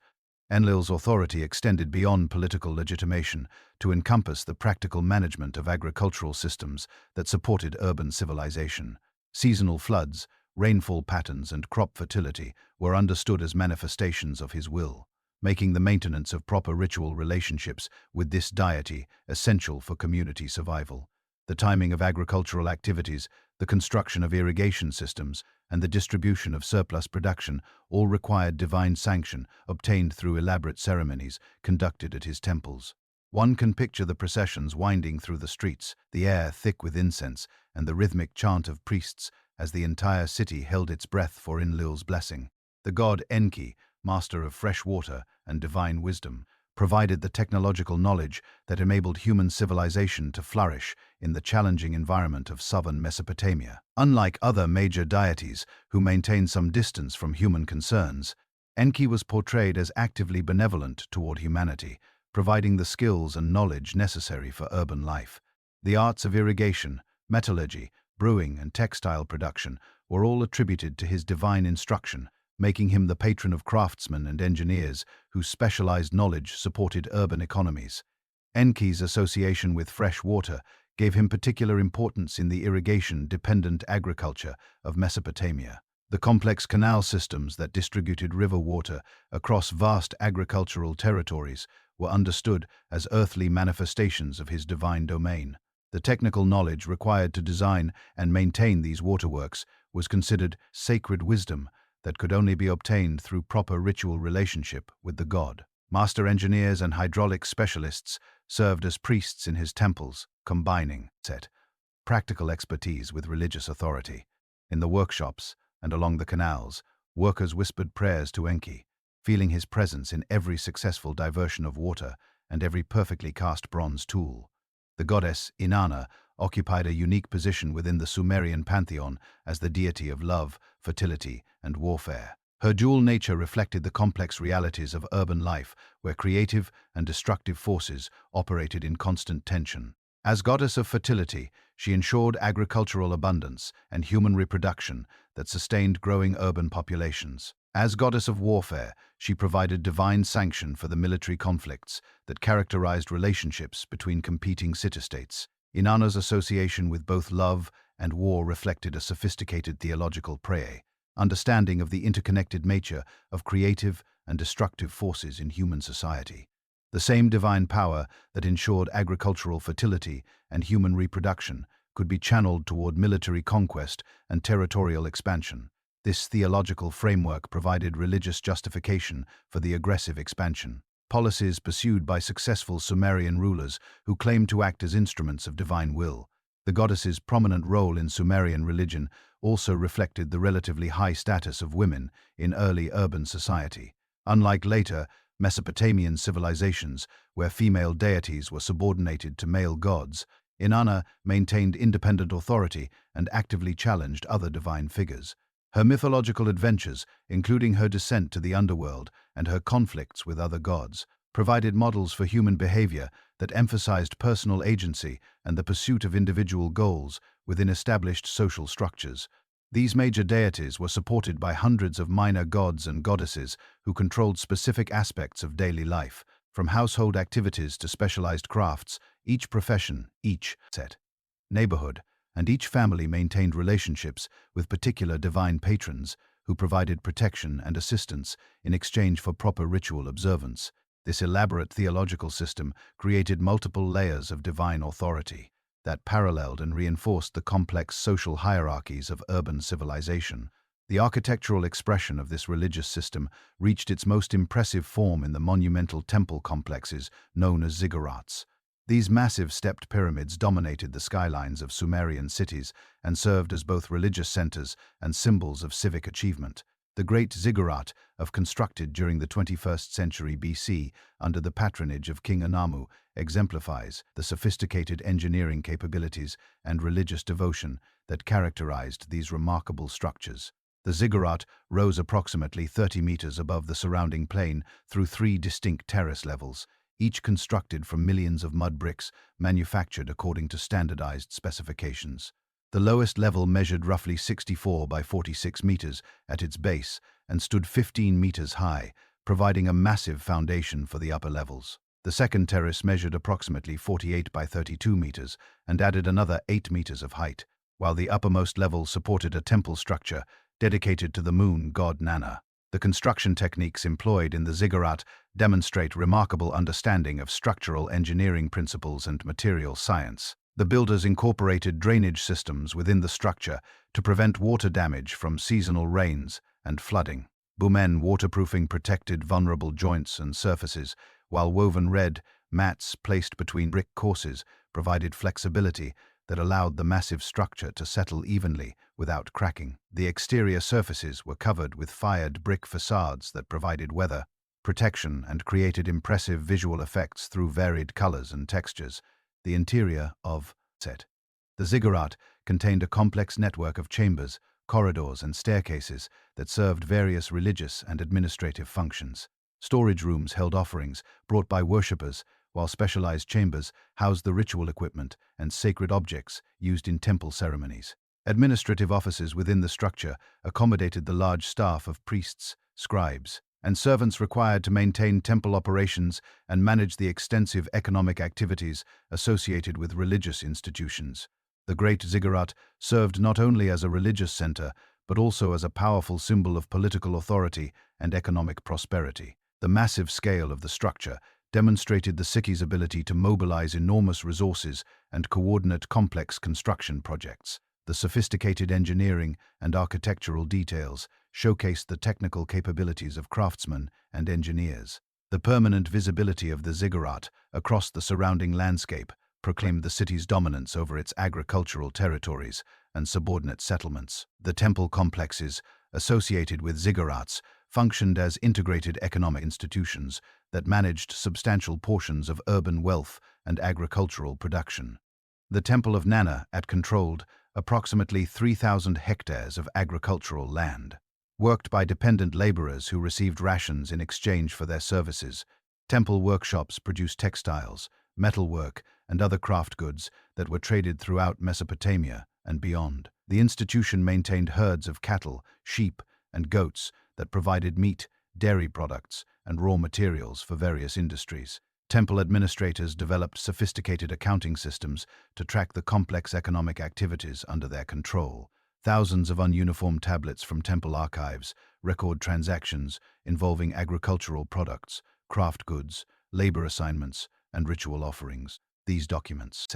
Enlil's authority extended beyond political legitimation to encompass the practical management of agricultural systems that supported urban civilization. Seasonal floods, rainfall patterns, and crop fertility were understood as manifestations of his will, making the maintenance of proper ritual relationships with this deity essential for community survival. The timing of agricultural activities, the construction of irrigation systems, and the distribution of surplus production all required divine sanction obtained through elaborate ceremonies conducted at his temples. One can picture the processions winding through the streets, the air thick with incense, and the rhythmic chant of priests as the entire city held its breath for Enlil's blessing. The god Enki, master of fresh water and divine wisdom, provided the technological knowledge that enabled human civilization to flourish in the challenging environment of southern Mesopotamia. Unlike other major deities who maintained some distance from human concerns, Enki was portrayed as actively benevolent toward humanity, providing the skills and knowledge necessary for urban life. The arts of irrigation, metallurgy, brewing, and textile production were all attributed to his divine instruction, making him the patron of craftsmen and engineers whose specialized knowledge supported urban economies. Enki's association with fresh water gave him particular importance in the irrigation-dependent agriculture of Mesopotamia. The complex canal systems that distributed river water across vast agricultural territories were understood as earthly manifestations of his divine domain. The technical knowledge required to design and maintain these waterworks was considered sacred wisdom that could only be obtained through proper ritual relationship with the god. Master engineers and hydraulic specialists served as priests in his temples, combining practical expertise with religious authority. In the workshops and along the canals, workers whispered prayers to Enki, feeling his presence in every successful diversion of water and every perfectly cast bronze tool. The goddess Inanna occupied a unique position within the Sumerian pantheon as the deity of love, fertility, and warfare. Her dual nature reflected the complex realities of urban life, where creative and destructive forces operated in constant tension. As goddess of fertility, she ensured agricultural abundance and human reproduction that sustained growing urban populations. As goddess of warfare, she provided divine sanction for the military conflicts that characterized relationships between competing city-states. Inanna's association with both love and war reflected a sophisticated theological understanding of the interconnected nature of creative and destructive forces in human society. The same divine power that ensured agricultural fertility and human reproduction could be channeled toward military conquest and territorial expansion. This theological framework provided religious justification for the aggressive expansion. Policies pursued by successful Sumerian rulers who claimed to act as instruments of divine will. The goddess's prominent role in Sumerian religion also reflected the relatively high status of women in early urban society. Unlike later Mesopotamian civilizations, where female deities were subordinated to male gods, Inanna maintained independent authority and actively challenged other divine figures. Her mythological adventures, including her descent to the underworld and her conflicts with other gods, provided models for human behavior that emphasized personal agency and the pursuit of individual goals within established social structures. These major deities were supported by hundreds of minor gods and goddesses who controlled specific aspects of daily life, from household activities to specialized crafts. Each profession, each neighborhood, and each family maintained relationships with particular divine patrons who provided protection and assistance in exchange for proper ritual observance. This elaborate theological system created multiple layers of divine authority that paralleled and reinforced the complex social hierarchies of urban civilization. The architectural expression of this religious system reached its most impressive form in the monumental temple complexes known as ziggurats. These massive stepped pyramids dominated the skylines of Sumerian cities and served as both religious centers and symbols of civic achievement. The Great Ziggurat, constructed during the 21st century BC under the patronage of King Anamu, exemplifies the sophisticated engineering capabilities and religious devotion that characterized these remarkable structures. The ziggurat rose approximately 30 meters above the surrounding plain through 3 distinct terrace levels, each constructed from millions of mud bricks manufactured according to standardized specifications. The lowest level measured roughly 64 by 46 meters at its base and stood 15 meters high, providing a massive foundation for the upper levels. The second terrace measured approximately 48 by 32 meters and added another 8 meters of height, while the uppermost level supported a temple structure dedicated to the moon god Nana. The construction techniques employed in the ziggurat demonstrate remarkable understanding of structural engineering principles and material science. The builders incorporated drainage systems within the structure to prevent water damage from seasonal rains and flooding. Boumen waterproofing protected vulnerable joints and surfaces, while woven red, Mats placed between brick courses provided flexibility that allowed the massive structure to settle evenly without cracking. The exterior surfaces were covered with fired brick facades that provided weather protection and created impressive visual effects through varied colors and textures. The interior of set. The ziggurat contained a complex network of chambers, corridors, and staircases that served various religious and administrative functions. Storage rooms held offerings brought by worshippers, while specialized chambers housed the ritual equipment and sacred objects used in temple ceremonies. Administrative offices within the structure accommodated the large staff of priests, scribes, and servants required to maintain temple operations and manage the extensive economic activities associated with religious institutions. The Great Ziggurat served not only as a religious center, but also as a powerful symbol of political authority and economic prosperity. The massive scale of the structure demonstrated the city's ability to mobilize enormous resources and coordinate complex construction projects. The sophisticated engineering and architectural details showcased the technical capabilities of craftsmen and engineers. The permanent visibility of the ziggurat across the surrounding landscape proclaimed the city's dominance over its agricultural territories and subordinate settlements. The temple complexes associated with ziggurats functioned as integrated economic institutions that managed substantial portions of urban wealth and agricultural production. The Temple of Nana controlled approximately 3,000 hectares of agricultural land, worked by dependent laborers who received rations in exchange for their services. Temple workshops produced textiles, metalwork, and other craft goods that were traded throughout Mesopotamia and beyond. The institution maintained herds of cattle, sheep, and goats that provided meat, dairy products, and raw materials for various industries. Temple administrators developed sophisticated accounting systems to track the complex economic activities under their control. Thousands of ununiform tablets from temple archives record transactions involving agricultural products, craft goods, labor assignments, and ritual offerings. These documents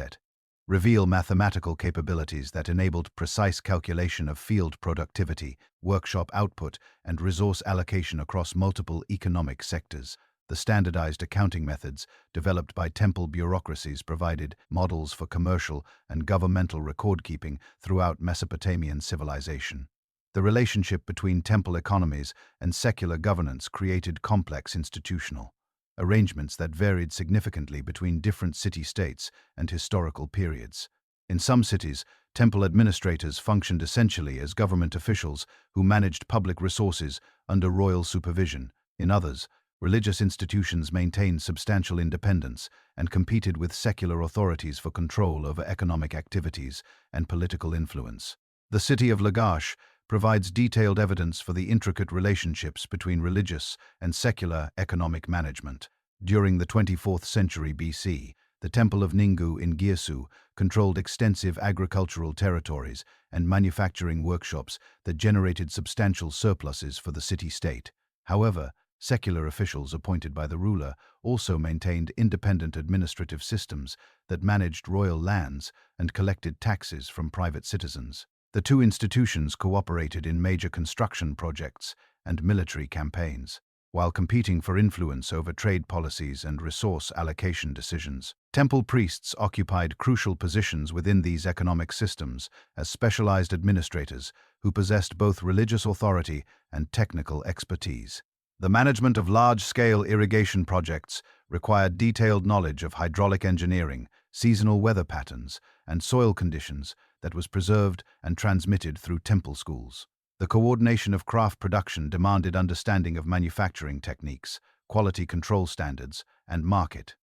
reveal mathematical capabilities that enabled precise calculation of field productivity, workshop output, and resource allocation across multiple economic sectors. The standardized accounting methods developed by temple bureaucracies provided models for commercial and governmental record-keeping throughout Mesopotamian civilization. The relationship between temple economies and secular governance created complex institutional arrangements that varied significantly between different city-states and historical periods. In some cities, temple administrators functioned essentially as government officials who managed public resources under royal supervision. In others, religious institutions maintained substantial independence and competed with secular authorities for control over economic activities and political influence. The city of Lagash provides detailed evidence for the intricate relationships between religious and secular economic management. During the 24th century BC, the Temple of Ningu in Girsu controlled extensive agricultural territories and manufacturing workshops that generated substantial surpluses for the city-state. However, secular officials appointed by the ruler also maintained independent administrative systems that managed royal lands and collected taxes from private citizens. The two institutions cooperated in major construction projects and military campaigns, while competing for influence over trade policies and resource allocation decisions. Temple priests occupied crucial positions within these economic systems as specialized administrators who possessed both religious authority and technical expertise. The management of large-scale irrigation projects required detailed knowledge of hydraulic engineering, seasonal weather patterns, and soil conditions that was preserved and transmitted through temple schools. The coordination of craft production demanded understanding of manufacturing techniques, quality control standards, and market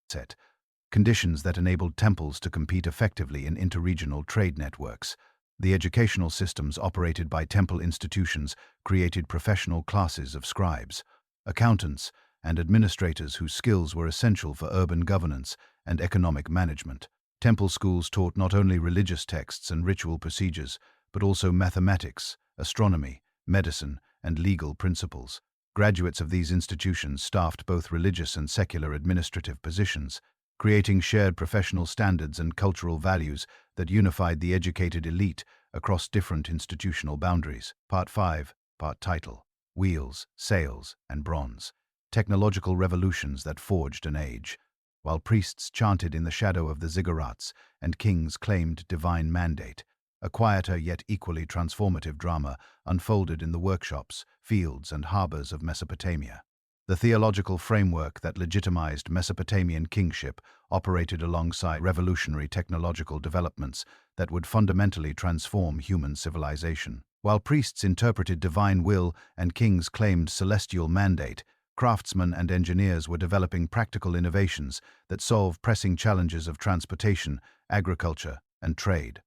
conditions that enabled temples to compete effectively in interregional trade networks. The educational systems operated by temple institutions created professional classes of scribes, accountants, and administrators whose skills were essential for urban governance and economic management. Temple schools taught not only religious texts and ritual procedures, but also mathematics, astronomy, medicine, and legal principles. Graduates of these institutions staffed both religious and secular administrative positions, creating shared professional standards and cultural values that unified the educated elite across different institutional boundaries. Part 5, Part Title: Wheels, Sails, and Bronze. Technological revolutions that forged an age. while priests chanted in the shadow of the ziggurats and kings claimed divine mandate. A quieter yet equally transformative drama unfolded in the workshops, fields, and harbors of Mesopotamia. The theological framework that legitimized Mesopotamian kingship operated alongside revolutionary technological developments that would fundamentally transform human civilization. While priests interpreted divine will and kings claimed celestial mandate, craftsmen and engineers were developing practical innovations that solve pressing challenges of transportation, agriculture, and trade.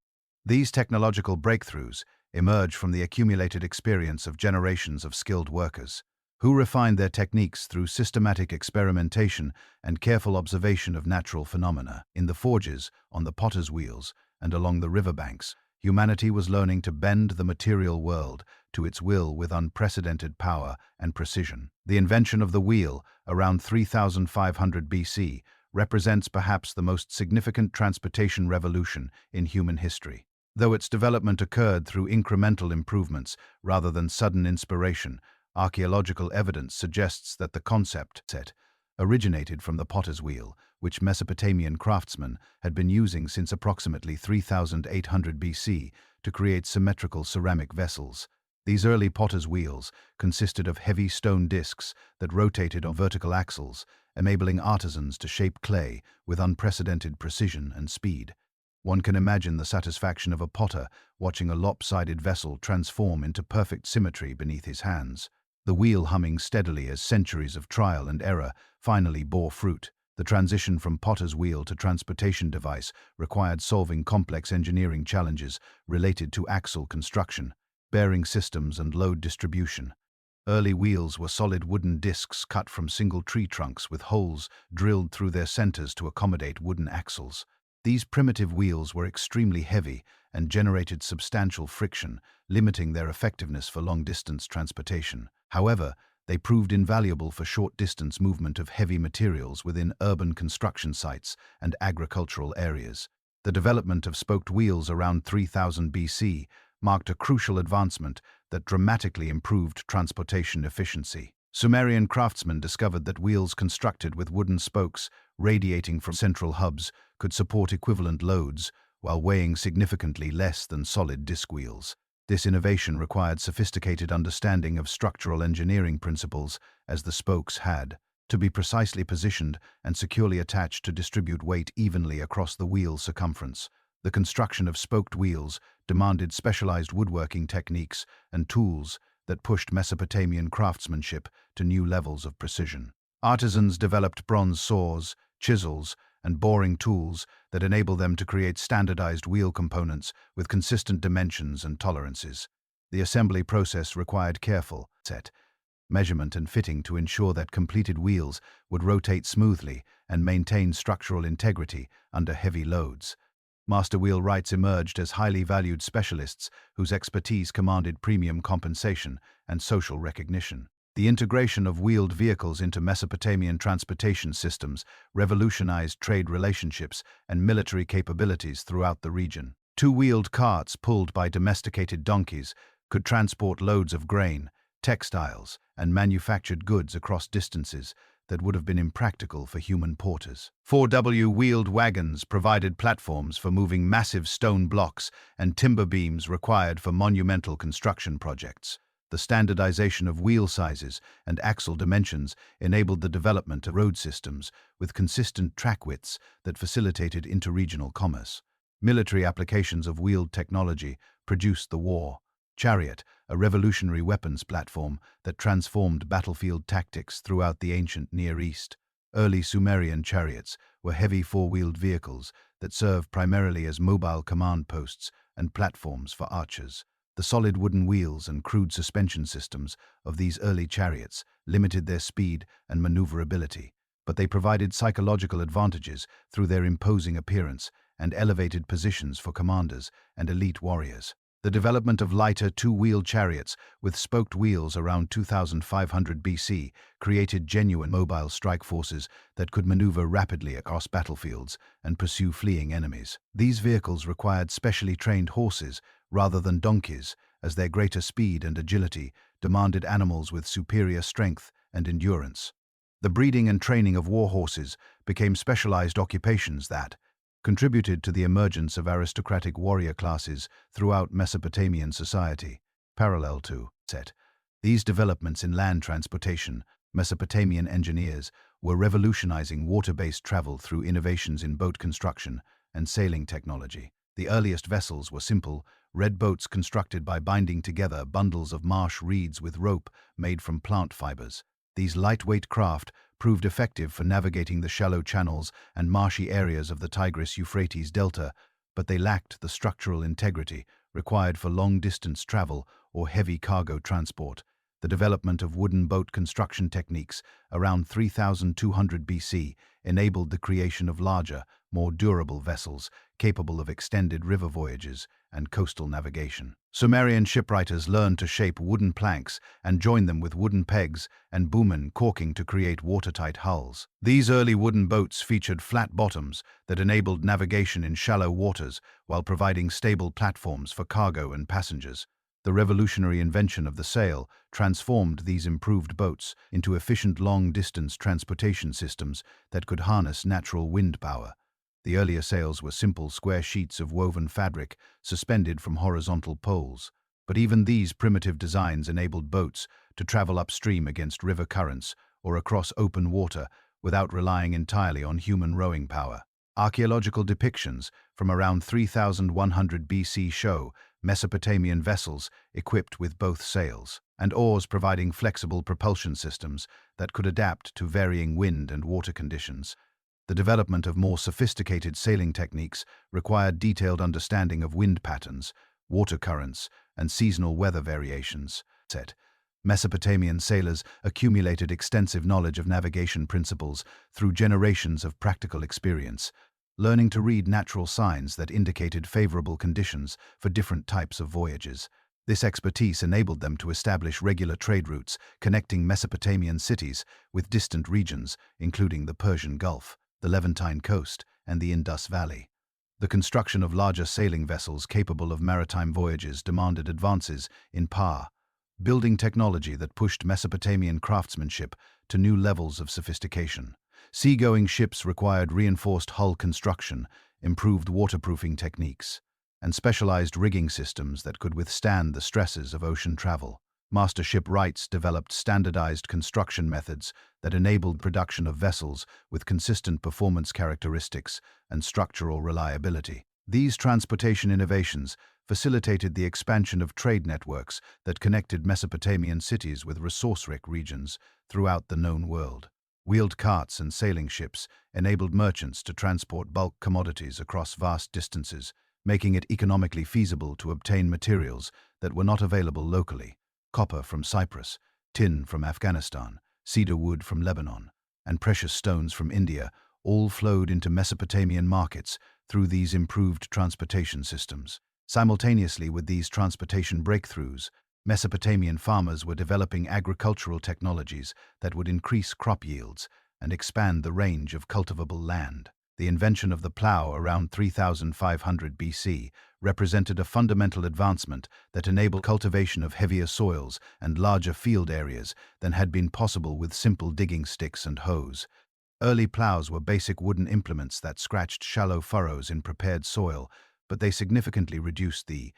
These technological breakthroughs emerge from the accumulated experience of generations of skilled workers, who refined their techniques through systematic experimentation and careful observation of natural phenomena. In the forges, on the potter's wheels, and along the riverbanks, humanity was learning to bend the material world to its will with unprecedented power and precision. The invention of the wheel, around 3500 BC, represents perhaps the most significant transportation revolution in human history. Though its development occurred through incremental improvements rather than sudden inspiration, archaeological evidence suggests that the concept set originated from the potter's wheel, which Mesopotamian craftsmen had been using since approximately 3800 BC to create symmetrical ceramic vessels. These early potter's wheels consisted of heavy stone discs that rotated on vertical axles, enabling artisans to shape clay with unprecedented precision and speed. One can imagine the satisfaction of a potter watching a lopsided vessel transform into perfect symmetry beneath his hands. The wheel humming steadily as centuries of trial and error finally bore fruit. The transition from potter's wheel to transportation device required solving complex engineering challenges related to axle construction, bearing systems, and load distribution. Early wheels were solid wooden discs cut from single tree trunks with holes drilled through their centers to accommodate wooden axles. These primitive wheels were extremely heavy and generated substantial friction, limiting their effectiveness for long-distance transportation. However, they proved invaluable for short-distance movement of heavy materials within urban construction sites and agricultural areas. The development of spoked wheels around 3000 BC marked a crucial advancement that dramatically improved transportation efficiency. Sumerian craftsmen discovered that wheels constructed with wooden spokes radiating from central hubs could support equivalent loads while weighing significantly less than solid disc wheels. This innovation required sophisticated understanding of structural engineering principles, as the spokes had to be precisely positioned and securely attached to distribute weight evenly across the wheel circumference. The construction of spoked wheels demanded specialized woodworking techniques and tools that pushed Mesopotamian craftsmanship to new levels of precision. Artisans developed bronze saws, chisels, and boring tools that enable them to create standardized wheel components with consistent dimensions and tolerances. The assembly process required careful measurement and fitting to ensure that completed wheels would rotate smoothly and maintain structural integrity under heavy loads. Master wheelwrights emerged as highly valued specialists whose expertise commanded premium compensation and social recognition. The integration of wheeled vehicles into Mesopotamian transportation systems revolutionized trade relationships and military capabilities throughout the region. Two-wheeled carts pulled by domesticated donkeys could transport loads of grain, textiles, and manufactured goods across distances that would have been impractical for human porters. 4W-wheeled wagons provided platforms for moving massive stone blocks and timber beams required for monumental construction projects. The standardization of wheel sizes and axle dimensions enabled the development of road systems with consistent track widths that facilitated interregional commerce. Military applications of wheeled technology produced the war chariot, a revolutionary weapons platform that transformed battlefield tactics throughout the ancient Near East. Early Sumerian chariots were heavy four-wheeled vehicles that served primarily as mobile command posts and platforms for archers. The solid wooden wheels and crude suspension systems of these early chariots limited their speed and maneuverability, but they provided psychological advantages through their imposing appearance and elevated positions for commanders and elite warriors. The development of lighter two-wheeled chariots with spoked wheels around 2500 BC created genuine mobile strike forces that could maneuver rapidly across battlefields and pursue fleeing enemies. These vehicles required specially trained horses rather than donkeys, as their greater speed and agility demanded animals with superior strength and endurance. The breeding and training of war horses became specialized occupations that contributed to the emergence of aristocratic warrior classes throughout Mesopotamian society, parallel to set. These developments in land transportation, Mesopotamian engineers were revolutionizing water-based travel through innovations in boat construction and sailing technology. The earliest vessels were simple, red boats constructed by binding together bundles of marsh reeds with rope made from plant fibers. These lightweight craft proved effective for navigating the shallow channels and marshy areas of the Tigris-Euphrates delta, but they lacked the structural integrity required for long-distance travel or heavy cargo transport. The development of wooden boat construction techniques around 3200 BC enabled the creation of larger, more durable vessels capable of extended river voyages and coastal navigation. Sumerian shipwriters learned to shape wooden planks and join them with wooden pegs and boomen caulking to create watertight hulls. These early wooden boats featured flat bottoms that enabled navigation in shallow waters while providing stable platforms for cargo and passengers. The revolutionary invention of the sail transformed these improved boats into efficient long-distance transportation systems that could harness natural wind power. The earlier sails were simple square sheets of woven fabric suspended from horizontal poles, but even these primitive designs enabled boats to travel upstream against river currents or across open water without relying entirely on human rowing power. Archaeological depictions from around 3100 BC show Mesopotamian vessels equipped with both sails and oars, providing flexible propulsion systems that could adapt to varying wind and water conditions. The development of more sophisticated sailing techniques required detailed understanding of wind patterns, water currents, and seasonal weather variations. Mesopotamian sailors accumulated extensive knowledge of navigation principles through generations of practical experience, learning to read natural signs that indicated favorable conditions for different types of voyages. This expertise enabled them to establish regular trade routes connecting Mesopotamian cities with distant regions, including the Persian Gulf, the Levantine coast, and the Indus Valley. The construction of larger sailing vessels capable of maritime voyages demanded advances in power, building technology that pushed Mesopotamian craftsmanship to new levels of sophistication. Seagoing ships required reinforced hull construction, improved waterproofing techniques, and specialized rigging systems that could withstand the stresses of ocean travel. Master shipwrights developed standardized construction methods that enabled production of vessels with consistent performance characteristics and structural reliability. These transportation innovations facilitated the expansion of trade networks that connected Mesopotamian cities with resource-rich regions throughout the known world. Wheeled carts and sailing ships enabled merchants to transport bulk commodities across vast distances, making it economically feasible to obtain materials that were not available locally. Copper from Cyprus, tin from Afghanistan, cedar wood from Lebanon, and precious stones from India all flowed into Mesopotamian markets through these improved transportation systems. Simultaneously with these transportation breakthroughs, Mesopotamian farmers were developing agricultural technologies that would increase crop yields and expand the range of cultivable land. The invention of the plow around 3500 BC represented a fundamental advancement that enabled cultivation of heavier soils and larger field areas than had been possible with simple digging sticks and hoes. Early plows were basic wooden implements that scratched shallow furrows in prepared soil, but they significantly reduced the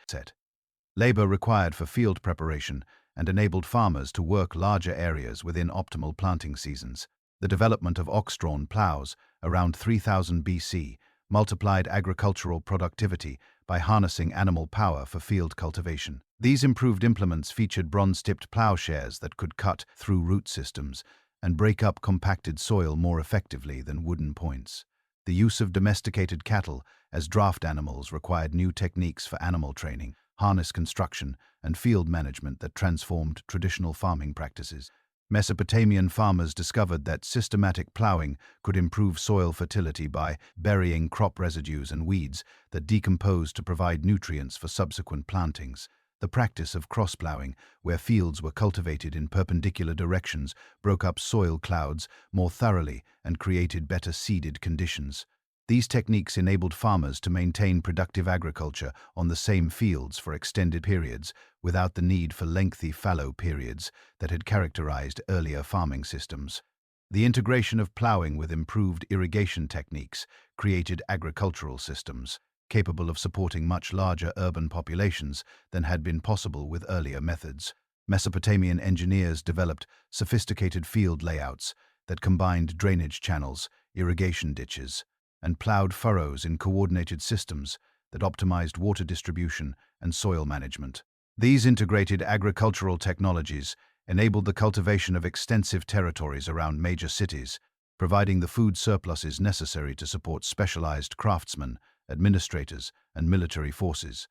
labor required for field preparation and enabled farmers to work larger areas within optimal planting seasons. The development of ox-drawn plows around 3000 BC multiplied agricultural productivity by harnessing animal power for field cultivation. These improved implements featured bronze-tipped plowshares that could cut through root systems and break up compacted soil more effectively than wooden points. The use of domesticated cattle as draft animals required new techniques for animal training, harness construction, and field management that transformed traditional farming practices. Mesopotamian farmers discovered that systematic plowing could improve soil fertility by burying crop residues and weeds that decomposed to provide nutrients for subsequent plantings. The practice of cross-plowing, where fields were cultivated in perpendicular directions, broke up soil clouds more thoroughly and created better seeded conditions. These techniques enabled farmers to maintain productive agriculture on the same fields for extended periods without the need for lengthy fallow periods that had characterized earlier farming systems. The integration of plowing with improved irrigation techniques created agricultural systems capable of supporting much larger urban populations than had been possible with earlier methods. Mesopotamian engineers developed sophisticated field layouts that combined drainage channels, irrigation ditches, and plowed furrows in coordinated systems that optimized water distribution and soil management. These integrated agricultural technologies enabled the cultivation of extensive territories around major cities, providing the food surpluses necessary to support specialized craftsmen, administrators, and military forces.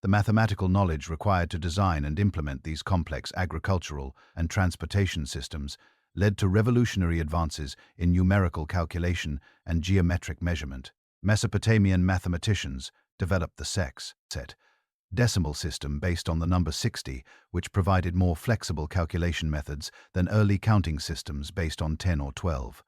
The mathematical knowledge required to design and implement these complex agricultural and transportation systems led to revolutionary advances in numerical calculation and geometric measurement. Mesopotamian mathematicians developed the set decimal system based on the number 60, which provided more flexible calculation methods than early counting systems based on 10 or 12.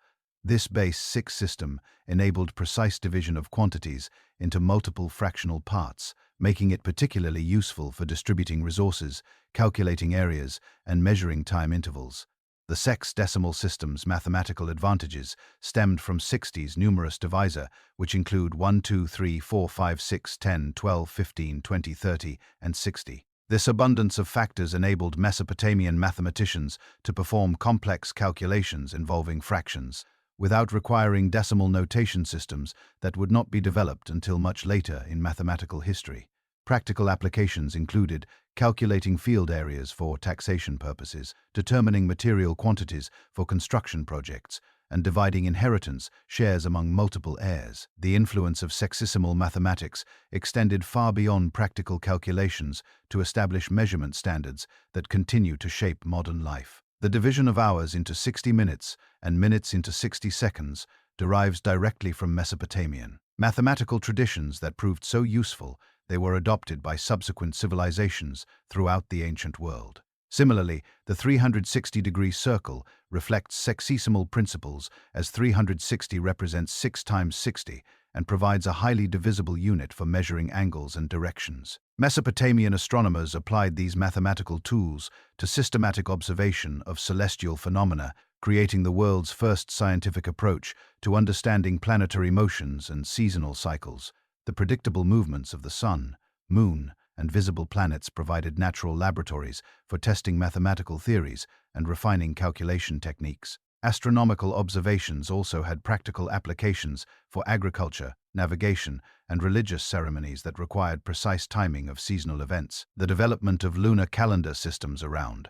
This base 6 system enabled precise division of quantities into multiple fractional parts, making it particularly useful for distributing resources, calculating areas, and measuring time intervals. The sexdecimal system's mathematical advantages stemmed from 60's numerous divisor, which include 1, 2, 3, 4, 5, 6, 10, 12, 15, 20, 30, and 60. This abundance of factors enabled Mesopotamian mathematicians to perform complex calculations involving fractions, without requiring decimal notation systems that would not be developed until much later in mathematical history. Practical applications included calculating field areas for taxation purposes, determining material quantities for construction projects, and dividing inheritance shares among multiple heirs. The influence of sexagesimal mathematics extended far beyond practical calculations to establish measurement standards that continue to shape modern life. The division of hours into 60 minutes and minutes into 60 seconds derives directly from Mesopotamian mathematical traditions that proved so useful they were adopted by subsequent civilizations throughout the ancient world. Similarly, the 360-degree circle reflects sexagesimal principles, as 360 represents 6 times 60 and provides a highly divisible unit for measuring angles and directions. Mesopotamian astronomers applied these mathematical tools to systematic observation of celestial phenomena, creating the world's first scientific approach to understanding planetary motions and seasonal cycles. The predictable movements of the sun, moon, and visible planets provided natural laboratories for testing mathematical theories and refining calculation techniques. Astronomical observations also had practical applications for agriculture, navigation, and religious ceremonies that required precise timing of seasonal events. The development of lunar calendar systems around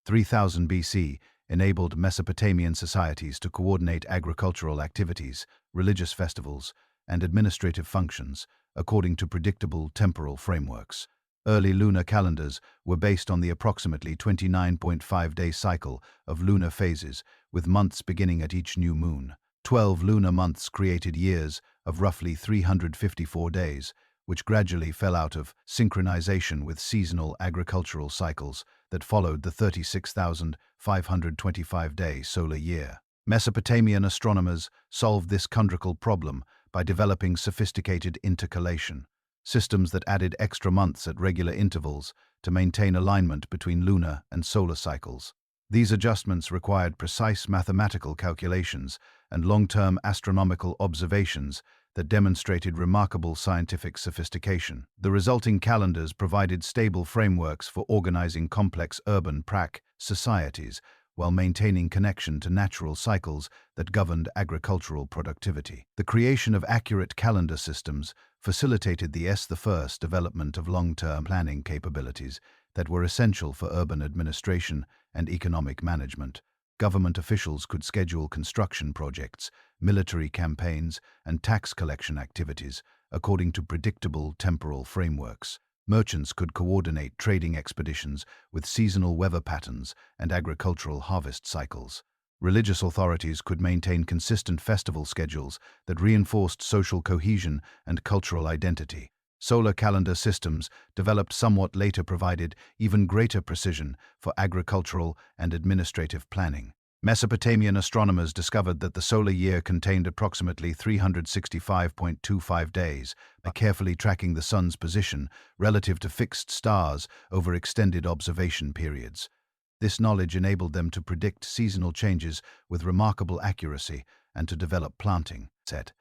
3000 BC enabled Mesopotamian societies to coordinate agricultural activities, religious festivals, and administrative functions according to predictable temporal frameworks. Early lunar calendars were based on the approximately 29.5-day cycle of lunar phases, with months beginning at each new moon. 12 lunar months created years of roughly 354 days, which gradually fell out of synchronization with seasonal agricultural cycles that followed the 36,525-day solar year. Mesopotamian astronomers solved this chondrical problem by developing sophisticated intercalation systems that added extra months at regular intervals to maintain alignment between lunar and solar cycles. These adjustments required precise mathematical calculations and long-term astronomical observations that demonstrated remarkable scientific sophistication. The resulting calendars provided stable frameworks for organizing complex urban societies while maintaining connection to natural cycles that governed agricultural productivity. The creation of accurate calendar systems facilitated the first development of long-term planning capabilities that were essential for urban administration and economic management. Government officials could schedule construction projects, military campaigns, and tax collection activities according to predictable temporal frameworks. Merchants could coordinate trading expeditions with seasonal weather patterns and agricultural harvest cycles. Religious authorities could maintain consistent festival schedules that reinforced social cohesion and cultural identity. Solar calendar systems, developed somewhat later, provided even greater precision for agricultural and administrative planning. Mesopotamian astronomers discovered that the solar year contained approximately 365.25 days, by carefully tracking the sun's position relative to fixed stars over extended observation periods. This knowledge enabled them to predict seasonal changes with remarkable accuracy and to develop planting set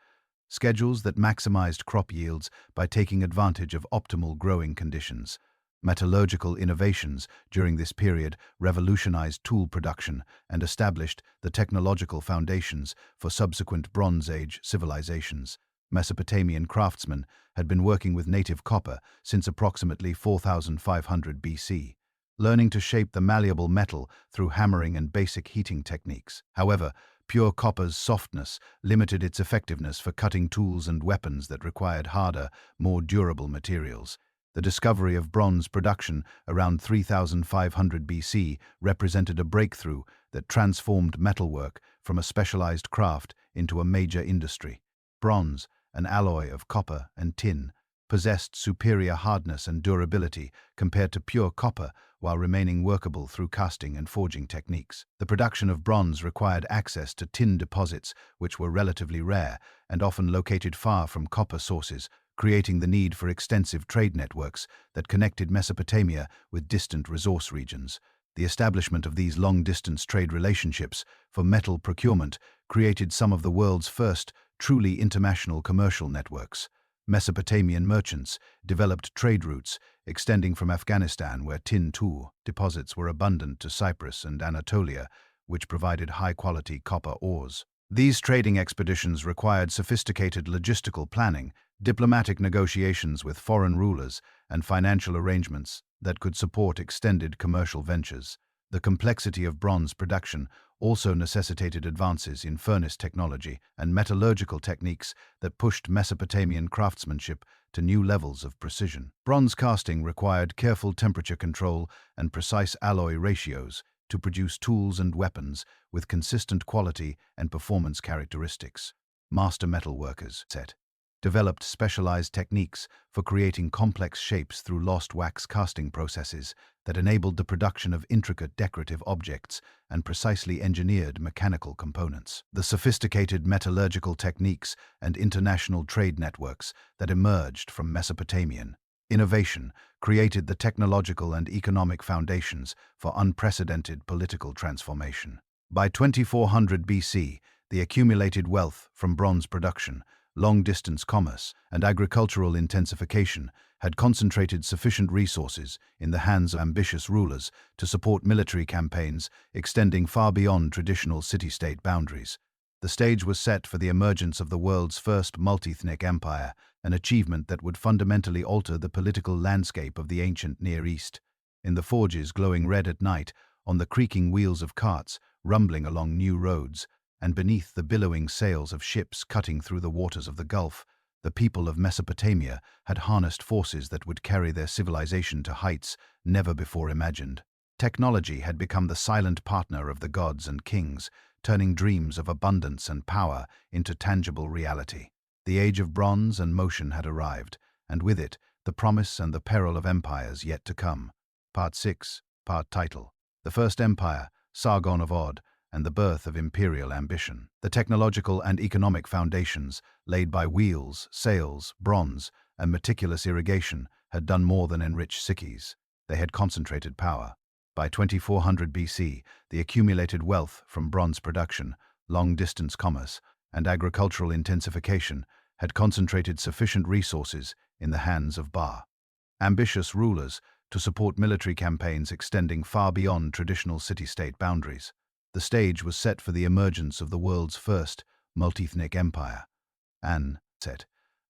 schedules that maximized crop yields by taking advantage of optimal growing conditions. Metallurgical innovations during this period revolutionized tool production and established the technological foundations for subsequent Bronze Age civilizations. Mesopotamian craftsmen had been working with native copper since approximately 4500 BC, learning to shape the malleable metal through hammering and basic heating techniques. However, pure copper's softness limited its effectiveness for cutting tools and weapons that required harder, more durable materials. The discovery of bronze production around 3500 BC represented a breakthrough that transformed metalwork from a specialized craft into a major industry. Bronze, an alloy of copper and tin, possessed superior hardness and durability compared to pure copper while remaining workable through casting and forging techniques. The production of bronze required access to tin deposits, which were relatively rare and often located far from copper sources, creating the need for extensive trade networks that connected Mesopotamia with distant resource regions. The establishment of these long-distance trade relationships for metal procurement created some of the world's first truly international commercial networks. Mesopotamian merchants developed trade routes extending from Afghanistan, where tin deposits were abundant, to Cyprus and Anatolia, which provided high-quality copper ores. These trading expeditions required sophisticated logistical planning, diplomatic negotiations with foreign rulers, and financial arrangements that could support extended commercial ventures. The complexity of bronze production also necessitated advances in furnace technology and metallurgical techniques that pushed Mesopotamian craftsmanship to new levels of precision. Bronze casting required careful temperature control and precise alloy ratios to produce tools and weapons with consistent quality and performance characteristics. Master metalworkers developed specialized techniques for creating complex shapes through lost wax casting processes that enabled the production of intricate decorative objects and precisely engineered mechanical components. The sophisticated metallurgical techniques and international trade networks that emerged from Mesopotamian innovation created the technological and economic foundations for unprecedented political transformation. By 2400 BC, the accumulated wealth from bronze production, long-distance commerce, and agricultural intensification had concentrated sufficient resources in the hands of ambitious rulers to support military campaigns extending far beyond traditional city-state boundaries. The stage was set for the emergence of the world's first multi-ethnic empire, an achievement that would fundamentally alter the political landscape of the ancient Near East. In the forges glowing red at night, on the creaking wheels of carts rumbling along new roads, and beneath the billowing sails of ships cutting through the waters of the Gulf, the people of Mesopotamia had harnessed forces that would carry their civilization to heights never before imagined. Technology had become the silent partner of the gods and kings, turning dreams of abundance and power into tangible reality. The age of bronze and motion had arrived, and with it, the promise and the peril of empires yet to come. Part 6, Part Title: The First Empire, Sargon of Od, and the Birth of Imperial Ambition. The technological and economic foundations, laid by wheels, sails, bronze, and meticulous irrigation, had done more than enrich cities. They had concentrated power. By 2400 BC, the accumulated wealth from bronze production, long-distance commerce, and agricultural intensification had concentrated sufficient resources in the hands of ambitious rulers to support military campaigns extending far beyond traditional city-state boundaries. The stage was set for the emergence of the world's first multi-ethnic empire, an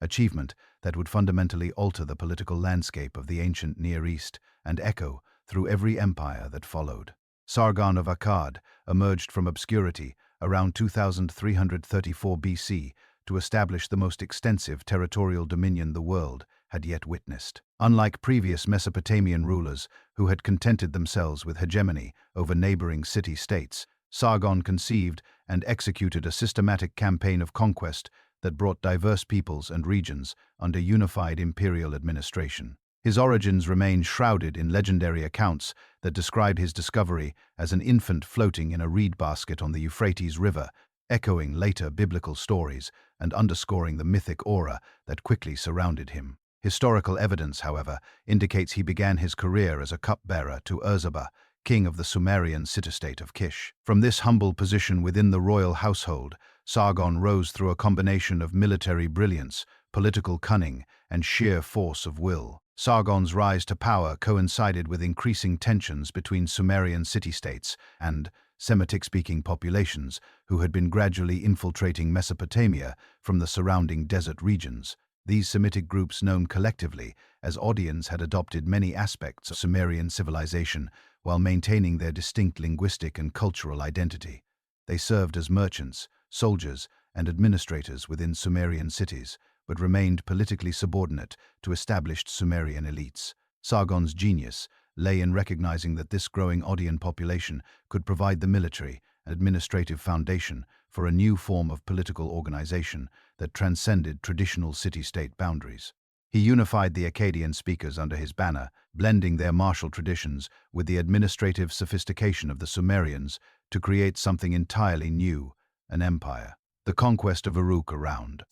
achievement that would fundamentally alter the political landscape of the ancient Near East and echo through every empire that followed. Sargon of Akkad emerged from obscurity around 2334 BC to establish the most extensive territorial dominion the world had yet witnessed. Unlike previous Mesopotamian rulers who had contented themselves with hegemony over neighboring city-states, Sargon conceived and executed a systematic campaign of conquest that brought diverse peoples and regions under unified imperial administration. His origins remain shrouded in legendary accounts that describe his discovery as an infant floating in a reed basket on the Euphrates River, echoing later biblical stories and underscoring the mythic aura that quickly surrounded him. Historical evidence, however, indicates he began his career as a cupbearer to Urzaba, king of the Sumerian city-state of Kish. From this humble position within the royal household, Sargon rose through a combination of military brilliance, political cunning, and sheer force of will. Sargon's rise to power coincided with increasing tensions between Sumerian city-states and Semitic-speaking populations who had been gradually infiltrating Mesopotamia from the surrounding desert regions. These Semitic groups, known collectively as Odeons, had adopted many aspects of Sumerian civilization while maintaining their distinct linguistic and cultural identity. They served as merchants, soldiers, and administrators within Sumerian cities, but remained politically subordinate to established Sumerian elites. Sargon's genius lay in recognizing that this growing Odeon population could provide the military and administrative foundation for a new form of political organization that transcended traditional city-state boundaries. He unified the Akkadian speakers under his banner, blending their martial traditions with the administrative sophistication of the Sumerians to create something entirely new, an empire. The conquest of Uruk around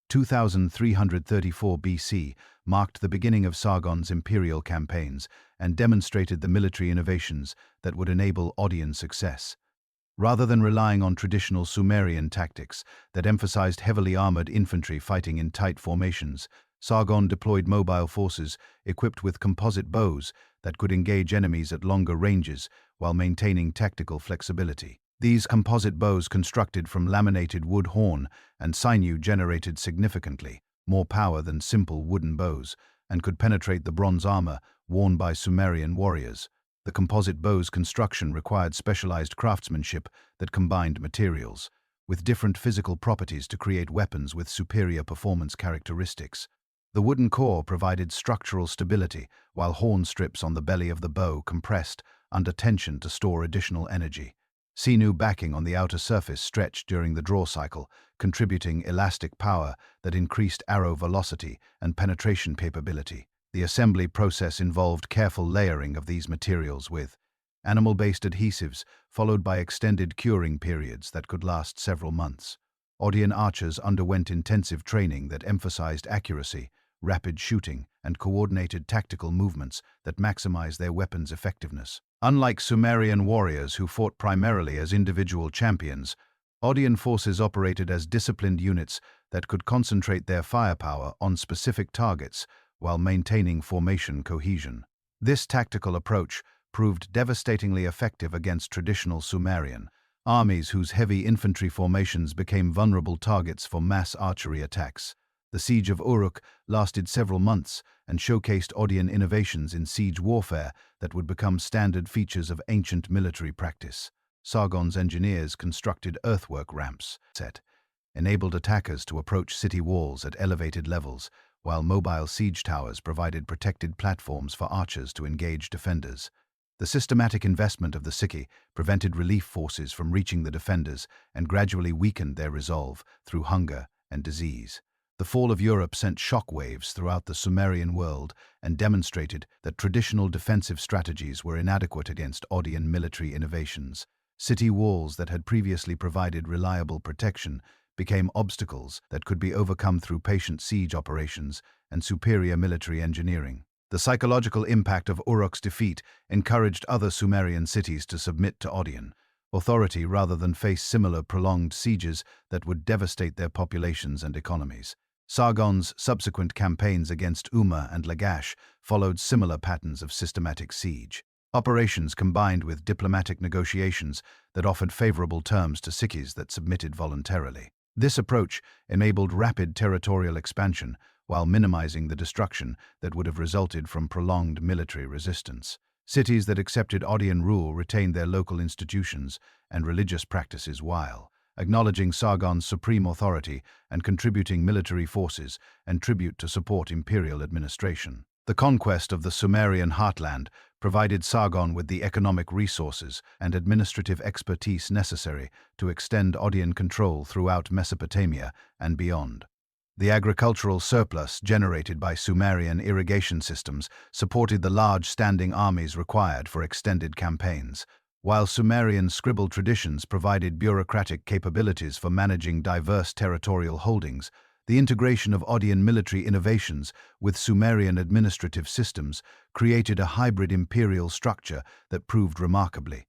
2334 BC marked the beginning of Sargon's imperial campaigns and demonstrated the military innovations that would enable Odeon success. Rather than relying on traditional Sumerian tactics that emphasized heavily armored infantry fighting in tight formations, Sargon deployed mobile forces equipped with composite bows that could engage enemies at longer ranges while maintaining tactical flexibility. These composite bows, constructed from laminated wood horn and sinew, generated significantly more power than simple wooden bows and could penetrate the bronze armor worn by Sumerian warriors. The composite bow's construction required specialized craftsmanship that combined materials with different physical properties to create weapons with superior performance characteristics. The wooden core provided structural stability, while horn strips on the belly of the bow compressed under tension to store additional energy. Sinew backing on the outer surface stretched during the draw cycle, contributing elastic power that increased arrow velocity and penetration capability. The assembly process involved careful layering of these materials with animal-based adhesives, followed by extended curing periods that could last several months. Odeon archers underwent intensive training that emphasized accuracy, rapid shooting, and coordinated tactical movements that maximized their weapons' effectiveness. Unlike Sumerian warriors who fought primarily as individual champions, Odeon forces operated as disciplined units that could concentrate their firepower on specific targets while maintaining formation cohesion. This tactical approach proved devastatingly effective against traditional Sumerian armies whose heavy infantry formations became vulnerable targets for mass archery attacks. The siege of Uruk lasted several months and showcased Odeon innovations in siege warfare that would become standard features of ancient military practice. Sargon's engineers constructed earthwork ramps that enabled attackers to approach city walls at elevated levels, while mobile siege towers provided protected platforms for archers to engage defenders. The systematic investment of the city prevented relief forces from reaching the defenders and gradually weakened their resolve through hunger and disease. The fall of Europe sent shockwaves throughout the Sumerian world and demonstrated that traditional defensive strategies were inadequate against Odeon military innovations. City walls that had previously provided reliable protection became obstacles that could be overcome through patient siege operations and superior military engineering. The psychological impact of Uruk's defeat encouraged other Sumerian cities to submit to Odeon authority rather than face similar prolonged sieges that would devastate their populations and economies. Sargon's subsequent campaigns against Umma and Lagash followed similar patterns of systematic siege operations combined with diplomatic negotiations that offered favorable terms to cities that submitted voluntarily. This approach enabled rapid territorial expansion while minimizing the destruction that would have resulted from prolonged military resistance. Cities that accepted Odeon rule retained their local institutions and religious practices while acknowledging Sargon's supreme authority and contributing military forces and tribute to support imperial administration. The conquest of the Sumerian heartland provided Sargon with the economic resources and administrative expertise necessary to extend Odeon control throughout Mesopotamia and beyond. The agricultural surplus generated by Sumerian irrigation systems supported the large standing armies required for extended campaigns, while Sumerian scribal traditions provided bureaucratic capabilities for managing diverse territorial holdings. The integration of Odeon military innovations with Sumerian administrative systems created a hybrid imperial structure that proved remarkably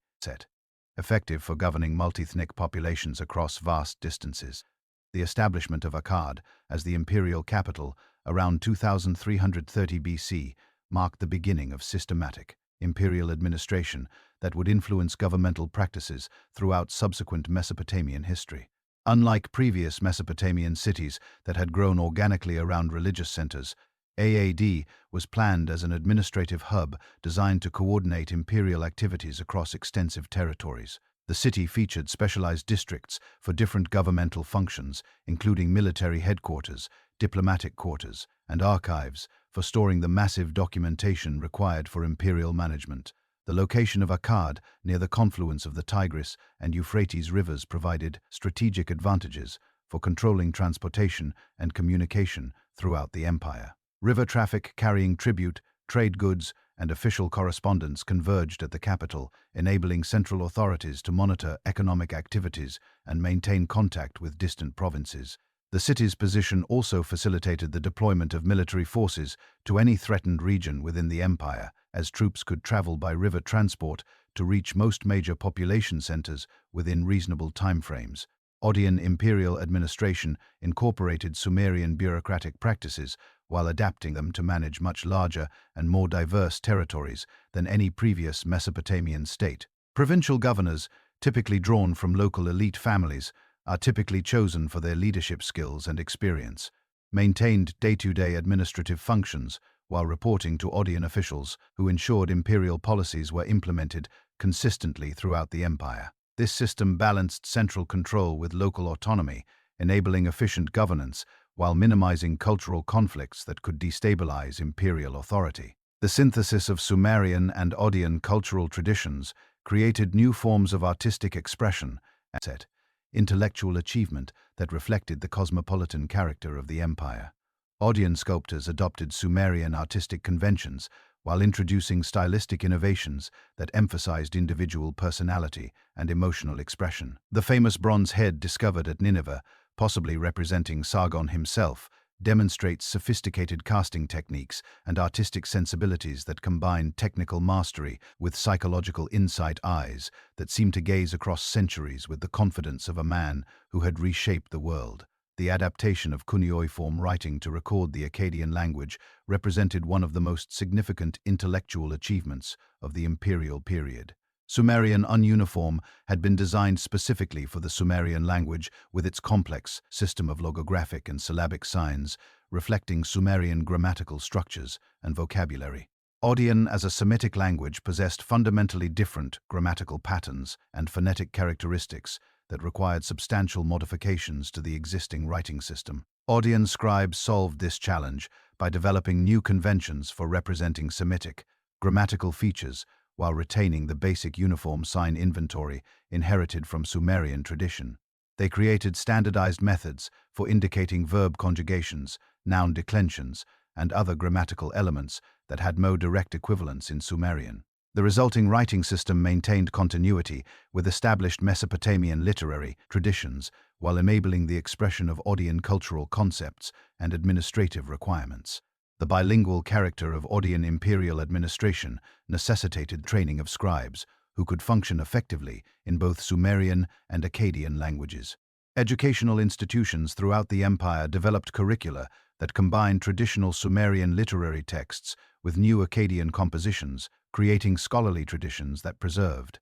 effective for governing multi-ethnic populations across vast distances. The establishment of Akkad as the imperial capital around 2330 BC marked the beginning of systematic imperial administration that would influence governmental practices throughout subsequent Mesopotamian history. Unlike previous Mesopotamian cities that had grown organically around religious centers, AAD was planned as an administrative hub designed to coordinate imperial activities across extensive territories. The city featured specialized districts for different governmental functions, including military headquarters, diplomatic quarters, and archives for storing the massive documentation required for imperial management. The location of Akkad, near the confluence of the Tigris and Euphrates rivers, provided strategic advantages for controlling transportation and communication throughout the empire. River traffic carrying tribute, trade goods, and official correspondence converged at the capital, enabling central authorities to monitor economic activities and maintain contact with distant provinces. The city's position also facilitated the deployment of military forces to any threatened region within the empire, as troops could travel by river transport to reach most major population centers within reasonable timeframes. Odeon imperial administration incorporated Sumerian bureaucratic practices while adapting them to manage much larger and more diverse territories than any previous Mesopotamian state. Provincial governors, typically drawn from local elite families, are typically chosen for their leadership skills and experience, maintained day-to-day administrative functions while reporting to Odeon officials who ensured imperial policies were implemented consistently throughout the empire. This system balanced central control with local autonomy, enabling efficient governance while minimizing cultural conflicts that could destabilize imperial authority. The synthesis of Sumerian and Odeon cultural traditions created new forms of artistic expression and intellectual achievement that reflected the cosmopolitan character of the empire. Odeon sculptors adopted Sumerian artistic conventions while introducing stylistic innovations that emphasized individual personality and emotional expression. The famous bronze head discovered at Nineveh, possibly representing Sargon himself, demonstrates sophisticated casting techniques and artistic sensibilities that combine technical mastery with psychological insight, eyes that seem to gaze across centuries with the confidence of a man who had reshaped the world. The adaptation of cuneiform writing to record the Akkadian language represented one of the most significant intellectual achievements of the imperial period. Sumerian ununiform had been designed specifically for the Sumerian language with its complex system of logographic and syllabic signs, reflecting Sumerian grammatical structures and vocabulary. Odeon as a Semitic language possessed fundamentally different grammatical patterns and phonetic characteristics that required substantial modifications to the existing writing system. Odeon scribes solved this challenge by developing new conventions for representing Semitic grammatical features while retaining the basic uniform sign inventory inherited from Sumerian tradition. They created standardized methods for indicating verb conjugations, noun declensions, and other grammatical elements that had no direct equivalents in Sumerian. The resulting writing system maintained continuity with established Mesopotamian literary traditions while enabling the expression of Odeon cultural concepts and administrative requirements. The bilingual character of Odeon imperial administration necessitated training of scribes who could function effectively in both Sumerian and Akkadian languages. Educational institutions throughout the empire developed curricula that combined traditional Sumerian literary texts with new Akkadian compositions, creating scholarly traditions that preserved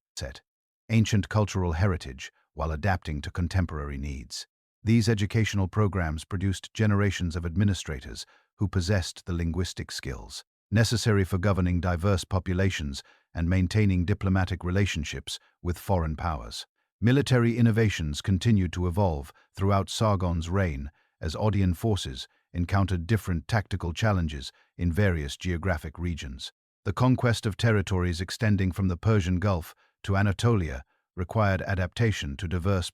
ancient cultural heritage while adapting to contemporary needs. These educational programs produced generations of administrators who possessed the linguistic skills necessary for governing diverse populations and maintaining diplomatic relationships with foreign powers. Military innovations continued to evolve throughout Sargon's reign as Odeon forces encountered different tactical challenges in various geographic regions. The conquest of territories extending from the Persian Gulf to Anatolia required adaptation to diverse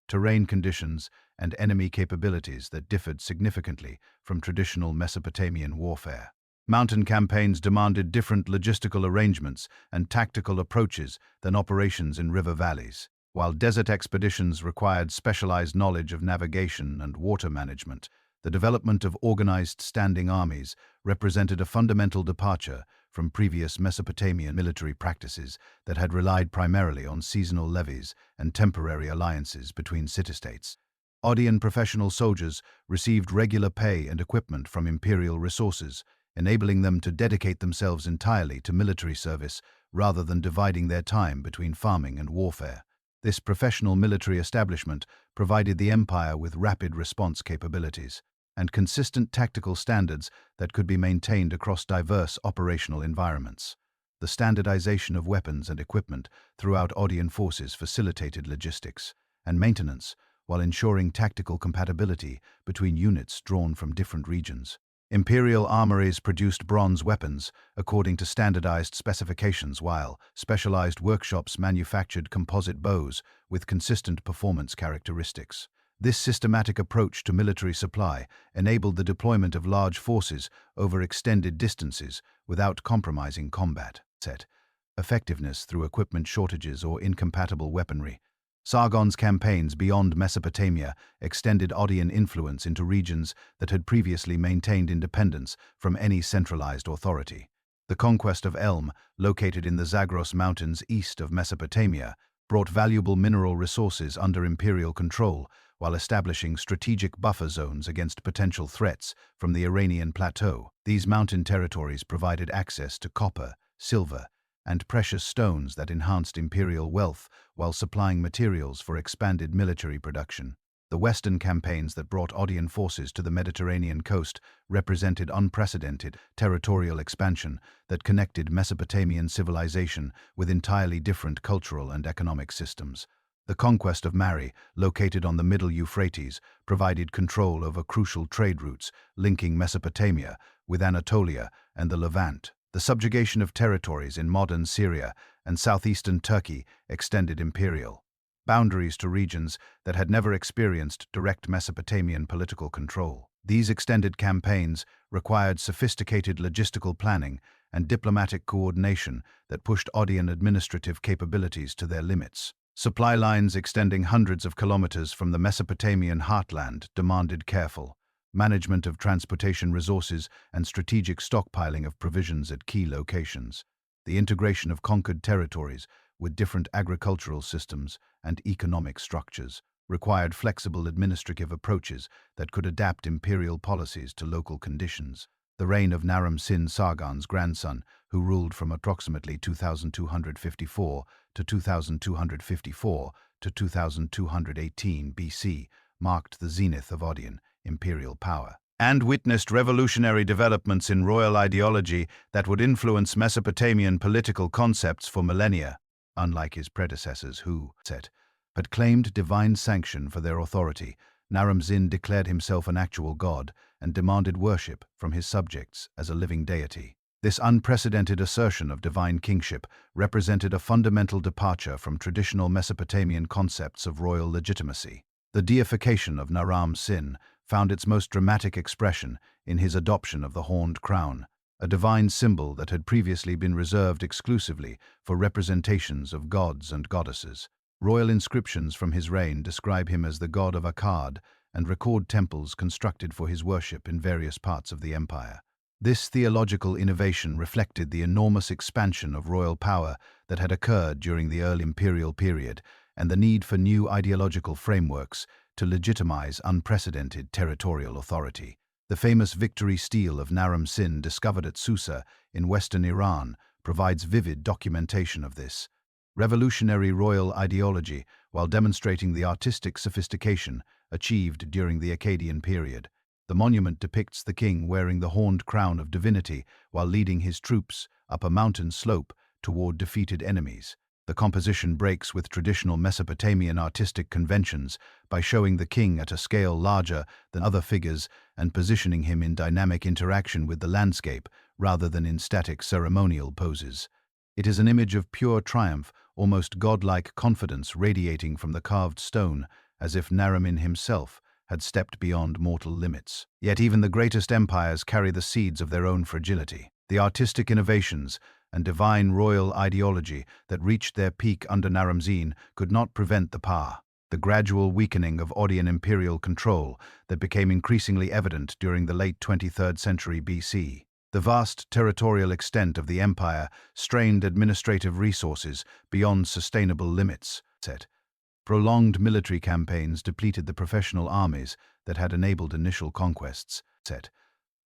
terrain conditions and enemy capabilities that differed significantly from traditional Mesopotamian warfare. Mountain campaigns demanded different logistical arrangements and tactical approaches than operations in river valleys, while desert expeditions required specialized knowledge of navigation and water management. The development of organized standing armies represented a fundamental departure from previous Mesopotamian military practices that had relied primarily on seasonal levies and temporary alliances between city-states. Odeon professional soldiers received regular pay and equipment from imperial resources, enabling them to dedicate themselves entirely to military service rather than dividing their time between farming and warfare. This professional military establishment provided the empire with rapid response capabilities and consistent tactical standards that could be maintained across diverse operational environments. The standardization of weapons and equipment throughout Odeon forces facilitated logistics and maintenance while ensuring tactical compatibility between units drawn from different regions. Imperial armories produced bronze weapons according to standardized specifications, while specialized workshops manufactured composite bows with consistent performance characteristics. This systematic approach to military supply enabled the deployment of large forces over extended distances without compromising combat effectiveness through equipment shortages or incompatible weaponry. Sargon's campaigns beyond Mesopotamia extended Odeon influence into regions that had previously maintained independence from any centralized authority. The conquest of Elm, located in the Zagros Mountains east of Mesopotamia, brought valuable mineral resources under imperial control while establishing strategic buffer zones against potential threats from the Iranian plateau. These mountain territories provided access to copper, silver, and precious stones that enhanced imperial wealth while supplying materials for expanded military production. The Western campaigns that brought Odeon forces to the Mediterranean coast represented unprecedented territorial expansion that connected Mesopotamian civilization with entirely different cultural and economic systems. The conquest of Mari, located on the Middle Euphrates, provided control over crucial trade routes linking Mesopotamia with Anatolia and the Levant. The subjugation of territories in modern Syria and southeastern Turkey extended imperial boundaries to regions that had never experienced direct Mesopotamian political control. These extended campaigns required sophisticated logistical planning and diplomatic coordination that pushed Odeon administrative capabilities to their limits. Supply lines extending hundreds of kilometers from the Mesopotamian heartland demanded careful management of transportation resources and strategic stockpiling of provisions at key locations. The integration of conquered territories with different agricultural systems and economic structures required flexible administrative approaches that could adapt imperial policies to local conditions. The reign of Naram-Sin Sargon's grandson, who ruled from approximately 2254 to 2254 to 2218 BC, marked the zenith of Odeon imperial power, and witnessed revolutionary developments in royal ideology that would influence Mesopotamian political concepts for millennia. Unlike his predecessors who had claimed divine sanction for their authority, Naram-Sin declared himself an actual god and demanded worship from his subjects as a living deity. This unprecedented assertion of divine kingship represented a fundamental departure from traditional Mesopotamian concepts of royal legitimacy. The deification of Naram-Sin found its most dramatic expression in his adoption of the horned crown, a divine symbol that had previously been reserved exclusively for representations of gods and goddesses. Royal inscriptions from his reign describe him as the god of Akkad and record temples constructed for his worship in various parts of the empire. This theological innovation reflected the enormous expansion of royal power that had occurred during the early imperial period and the need for new ideological frameworks to legitimize unprecedented territorial authority. The famous victory stele of Naram-Sin, discovered at Susa in western Iran, provides vivid documentation of this revolutionary royal ideology while demonstrating the artistic sophistication achieved during the Akkadian period. The monument depicts the king wearing the horned crown of divinity while leading his troops up a mountain slope toward defeated enemies. The composition breaks with traditional Mesopotamian artistic conventions by showing the king at a scale larger than other figures and positioning him in dynamic interaction with the landscape rather than in static ceremonial poses. It is an image of pure triumph, almost godlike confidence radiating from the carved stone, as if Naramin himself had stepped beyond mortal limits. Yet even the greatest empires carry the seeds of their own fragility. The artistic innovations and divine royal ideology that reached their peak under Naram-Sin could not prevent the power the gradual weakening of Ottoman imperial control that became increasingly evident during the late 23rd century BC. The vast territorial extent of the empire strained administrative resources beyond sustainable limits. Prolonged military campaigns depleted the professional armies that had enabled initial conquests.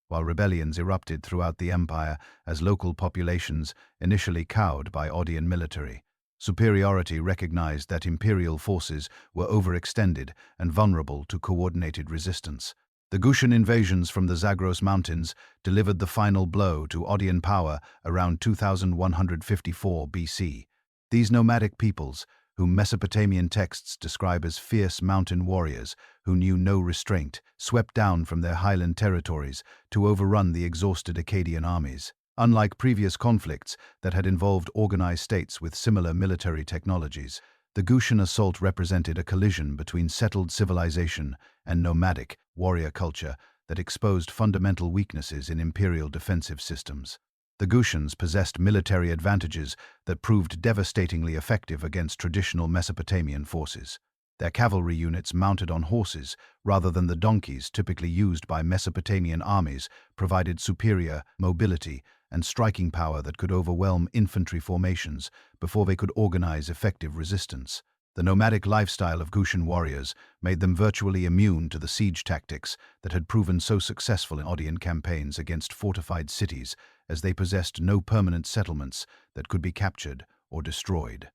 While rebellions erupted throughout the empire as local populations, initially cowed by Ottoman military superiority, recognized that imperial forces were overextended and vulnerable to coordinated resistance. The Gutian invasions from the Zagros Mountains delivered the final blow to Ottoman power around 2154 BC. These nomadic peoples, whom Mesopotamian texts describe as fierce mountain warriors who knew no restraint, swept down from their highland territories to overrun the exhausted Akkadian armies. Unlike previous conflicts that had involved organized states with similar military technologies, the Gutian assault represented a collision between settled civilization and nomadic warrior culture that exposed fundamental weaknesses in imperial defensive systems. The Gutians possessed military advantages that proved devastatingly effective against traditional Mesopotamian forces. Their cavalry units mounted on horses rather than the donkeys typically used by Mesopotamian armies provided superior mobility and striking power that could overwhelm infantry formations before they could organize effective resistance. The nomadic lifestyle of Gutian warriors made them virtually immune to the siege tactics that had proven so successful in Ottoman campaigns against fortified cities, as they possessed no permanent settlements that could be captured or destroyed.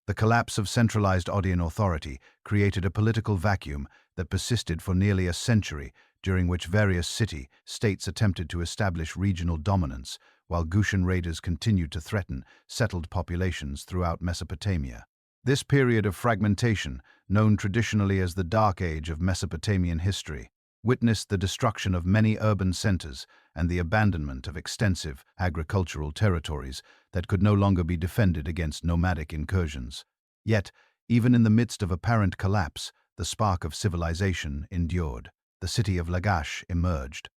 The collapse of centralized Ottoman authority created a political vacuum that persisted for nearly a century, during which various city-states attempted to establish regional dominance, while Gutian raiders continued to threaten settled populations throughout Mesopotamia. This period of fragmentation, known traditionally as the Dark Age of Mesopotamian history, witnessed the destruction of many urban centers and the abandonment of extensive agricultural territories that could no longer be defended against nomadic incursions. Yet, even in the midst of apparent collapse, the spark of civilization endured. The city of Lagash emerged,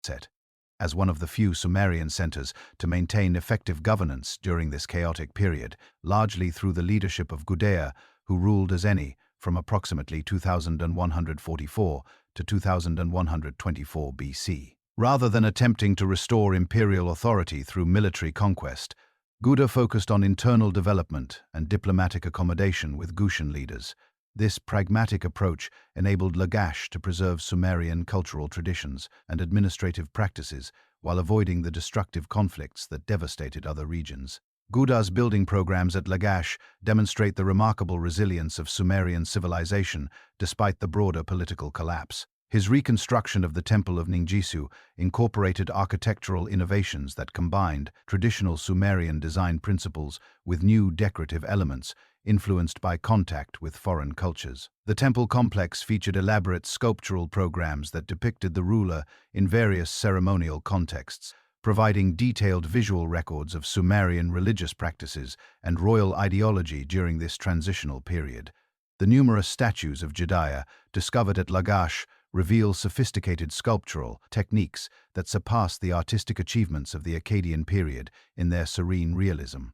as one of the few Sumerian centers to maintain effective governance during this chaotic period, largely through the leadership of Gudea, who ruled as Eni from approximately 2144 to 2124 BC. Rather than attempting to restore imperial authority through military conquest, Gudea focused on internal development and diplomatic accommodation with Gutian leaders. This pragmatic approach enabled Lagash to preserve Sumerian cultural traditions and administrative practices while avoiding the destructive conflicts that devastated other regions. Guda's building programs at Lagash demonstrate the remarkable resilience of Sumerian civilization despite the broader political collapse. His reconstruction of the Temple of Ningisu incorporated architectural innovations that combined traditional Sumerian design principles with new decorative elements influenced by contact with foreign cultures. The temple complex featured elaborate sculptural programs that depicted the ruler in various ceremonial contexts, providing detailed visual records of Sumerian religious practices and royal ideology during this transitional period. The numerous statues of Jediah discovered at Lagash reveal sophisticated sculptural techniques that surpass the artistic achievements of the Akkadian period in their serene realism.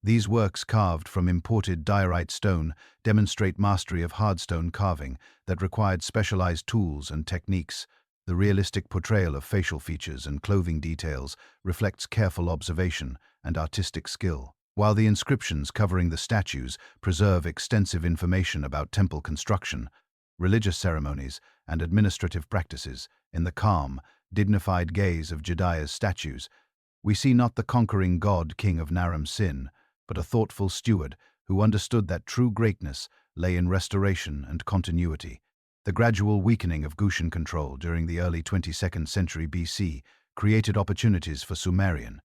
These works, carved from imported diorite stone, demonstrate mastery of hardstone carving that required specialized tools and techniques. The realistic portrayal of facial features and clothing details reflects careful observation and artistic skill, while the inscriptions covering the statues preserve extensive information about temple construction, religious ceremonies, and administrative practices. In the calm, dignified gaze of Jediah's statues, we see not the conquering god king of Naram Sin, but a thoughtful steward who understood that true greatness lay in restoration and continuity. The gradual weakening of Gutian control during the early 22nd century BC created opportunities for Sumerian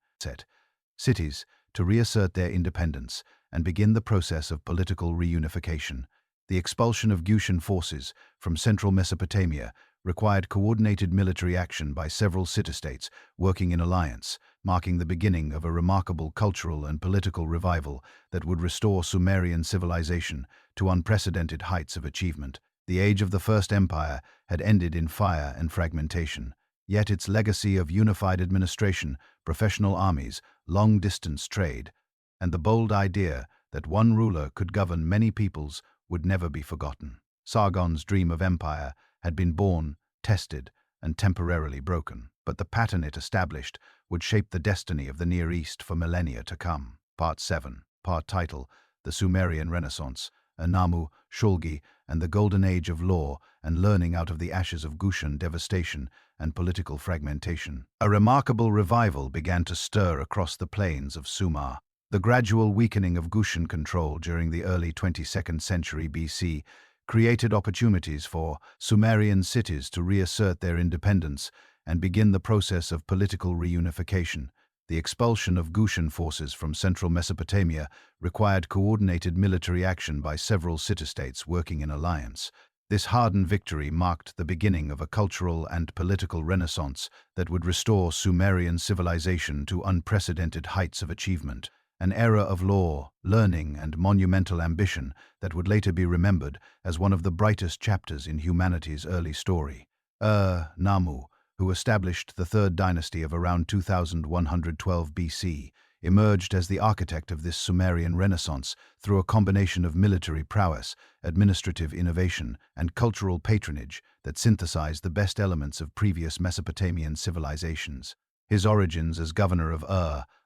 cities to reassert their independence and begin the process of political reunification. The expulsion of Gutian forces from central Mesopotamia required coordinated military action by several city-states working in alliance, marking the beginning of a remarkable cultural and political revival that would restore Sumerian civilization to unprecedented heights of achievement. The age of the First Empire had ended in fire and fragmentation, yet its legacy of unified administration, professional armies, long-distance trade, and the bold idea that one ruler could govern many peoples would never be forgotten. Sargon's dream of empire had been born, tested, and temporarily broken, but the pattern it established would shape the destiny of the Near East for millennia to come. Part 7. Part title: The Sumerian Renaissance, Anamu, Shulgi, and the Golden Age of Law and Learning out of the ashes of Gushan devastation and political fragmentation. A remarkable revival began to stir across the plains of Sumer. The gradual weakening of Gushan control during the early 22nd century BC created opportunities for Sumerian cities to reassert their independence and begin the process of political reunification. The expulsion of Gushan forces from central Mesopotamia required coordinated military action by several city-states working in alliance. This hardened victory marked the beginning of a cultural and political renaissance that would restore Sumerian civilization to unprecedented heights of achievement. An era of law, learning, and monumental ambition that would later be remembered as one of the brightest chapters in humanity's early story. Namu, who established the third dynasty of around 2112 BC, emerged as the architect of this Sumerian renaissance through a combination of military prowess, administrative innovation, and cultural patronage that synthesized the best elements of previous Mesopotamian civilizations. His origins as governor of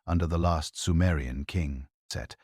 under the last Sumerian king, Set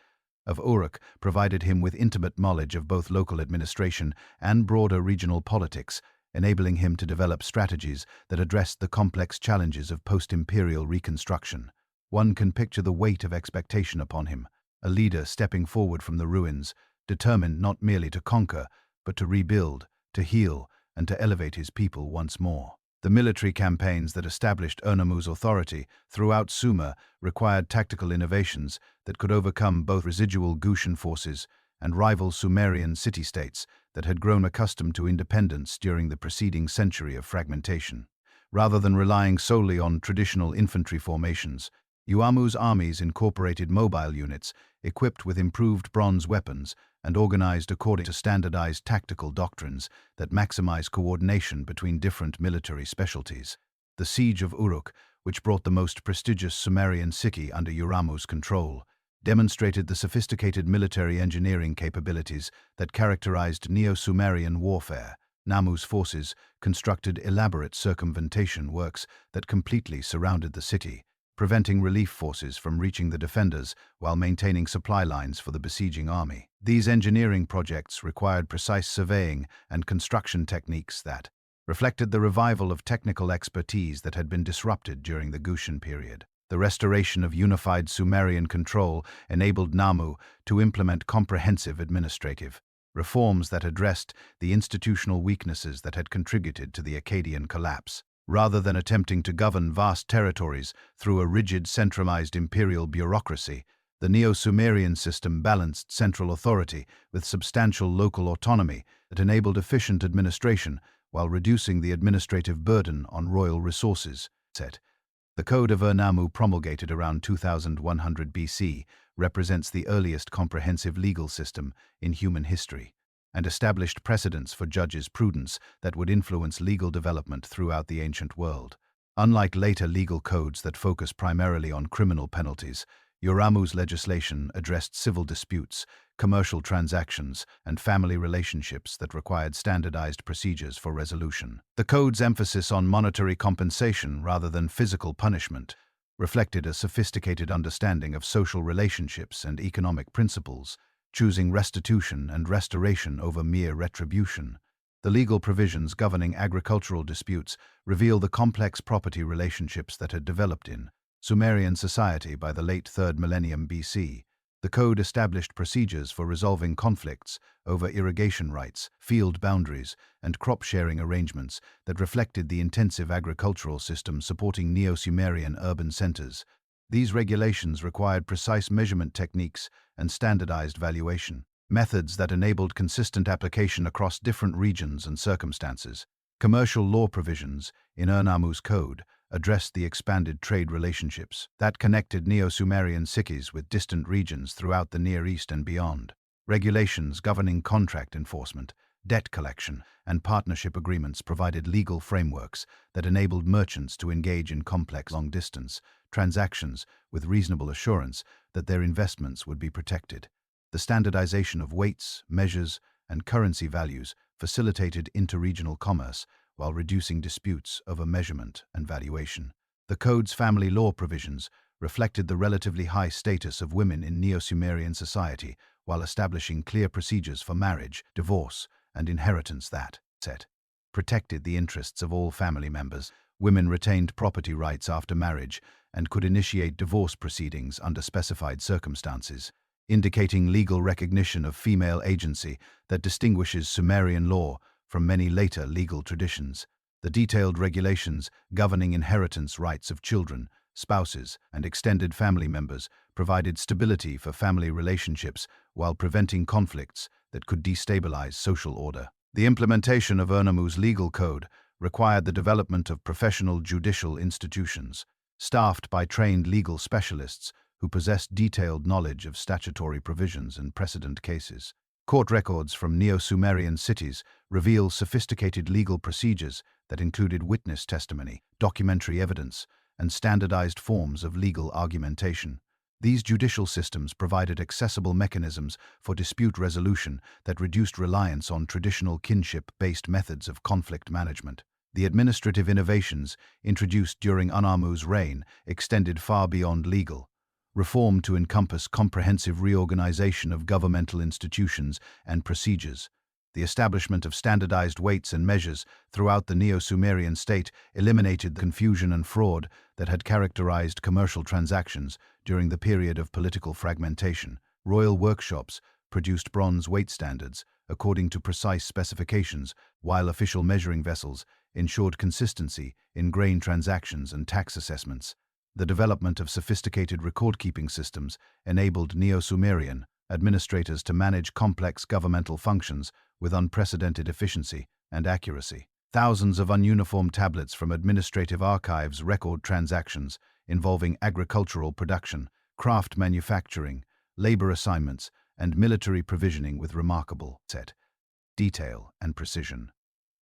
of Uruk, provided him with intimate knowledge of both local administration and broader regional politics, enabling him to develop strategies that addressed the complex challenges of post-imperial reconstruction. One can picture the weight of expectation upon him, a leader stepping forward from the ruins, determined not merely to conquer, but to rebuild, to heal, and to elevate his people once more. The military campaigns that established Namu's authority throughout Sumer required tactical innovations that could overcome both residual Gushan forces and rival Sumerian city-states that had grown accustomed to independence during the preceding century of fragmentation. Rather than relying solely on traditional infantry formations, Uamu's armies incorporated mobile units equipped with improved bronze weapons and organized according to standardized tactical doctrines that maximize coordination between different military specialties. The siege of Uruk, which brought the most prestigious Sumerian city under Uamu's control, demonstrated the sophisticated military engineering capabilities that characterized Neo-Sumerian warfare. Namu's forces constructed elaborate circumvention works that completely surrounded the city, preventing relief forces from reaching the defenders while maintaining supply lines for the besieging army. These engineering projects required precise surveying and construction techniques that reflected the revival of technical expertise that had been disrupted during the Gushan period. The restoration of unified Sumerian control enabled Namu to implement comprehensive administrative reforms that addressed the institutional weaknesses that had contributed to the Akkadian collapse. Rather than attempting to govern vast territories through a rigid, centralized imperial bureaucracy, the Neo-Sumerian system balanced central authority with substantial local autonomy that enabled efficient administration while reducing the administrative burden on royal resources. The Code of Namu, promulgated around 2100 BC, represents the earliest comprehensive legal system in human history, and established precedents for judges' prudence that would influence legal development throughout the ancient world. Unlike later legal codes that focus primarily on criminal penalties, Uamu's legislation addressed civil disputes, commercial transactions, and family relationships that required standardized procedures for resolution. The code's emphasis on monetary compensation rather than physical punishment reflected a sophisticated understanding of social relationships and economic principles, choosing restitution and restoration over mere retribution. The legal provisions governing agricultural disputes reveal the complex property relationships that had developed in Sumerian society by the late 3rd millennium BC. The code established procedures for resolving conflicts over irrigation rights, field boundaries, and crop-sharing arrangements that reflected the intensive agricultural system supporting Neo-Sumerian urban centers. These regulations required precise measurement techniques and standardized valuation, methods that enabled consistent application across different regions and circumstances. Commercial law provisions in Namu's code addressed the expanded trade relationships that connected Neo-Sumerian cities with distant regions throughout the Near East and beyond. Regulations governing contract enforcement, debt collection, and partnership agreements provided legal frameworks that enabled merchants to engage in complex long-distance transactions with reasonable assurance that their investments would be protected. The standardization of weights, measures, and currency values facilitated interregional commerce while reducing disputes over measurement and valuation. The code's family law provisions reflected the relatively high status of women in Neo-Sumerian society while establishing clear procedures for marriage, divorce, and inheritance that protected the interests of all family members. Women retained property rights after marriage and could initiate divorce proceedings under specified circumstances, indicating legal recognition of female agency that distinguishes Sumerian law from many later legal traditions. The detailed regulations governing inheritance rights of children, spouses, and extended family members provided stability for family relationships while preventing conflicts that could destabilize social order. The implementation of Urnamu's legal code required the development of professional judicial institutions, staffed by trained legal specialists who possessed detailed knowledge of statutory provisions and precedent cases. Court records from Neo-Sumerian cities reveal sophisticated legal procedures that included witness testimony, documentary evidence, and standardized forms of legal argumentation. These judicial systems provided accessible mechanisms for dispute resolution that reduced reliance on traditional kinship-based methods of conflict management. The administrative innovations introduced during Urnamu's reign extended far beyond legal reform to encompass comprehensive reorganization of governmental institutions and procedures. The establishment of standardized weights and measures throughout the Neo-Sumerian state eliminated the confusion and fraud that had characterized commercial transactions during the period of political fragmentation. Royal workshops produced bronze weight standards according to precise specifications, while official measuring vessels ensured consistency in grain transactions and tax assessments. The development of sophisticated record-keeping systems enabled Neo-Sumerian administrators to manage complex governmental functions with unprecedented efficiency and accuracy. Thousands of ununiform tablets from administrative archives record transactions involving agricultural production, craft manufacturing, labor assignments, and military provisioning with remarkable detail and precision.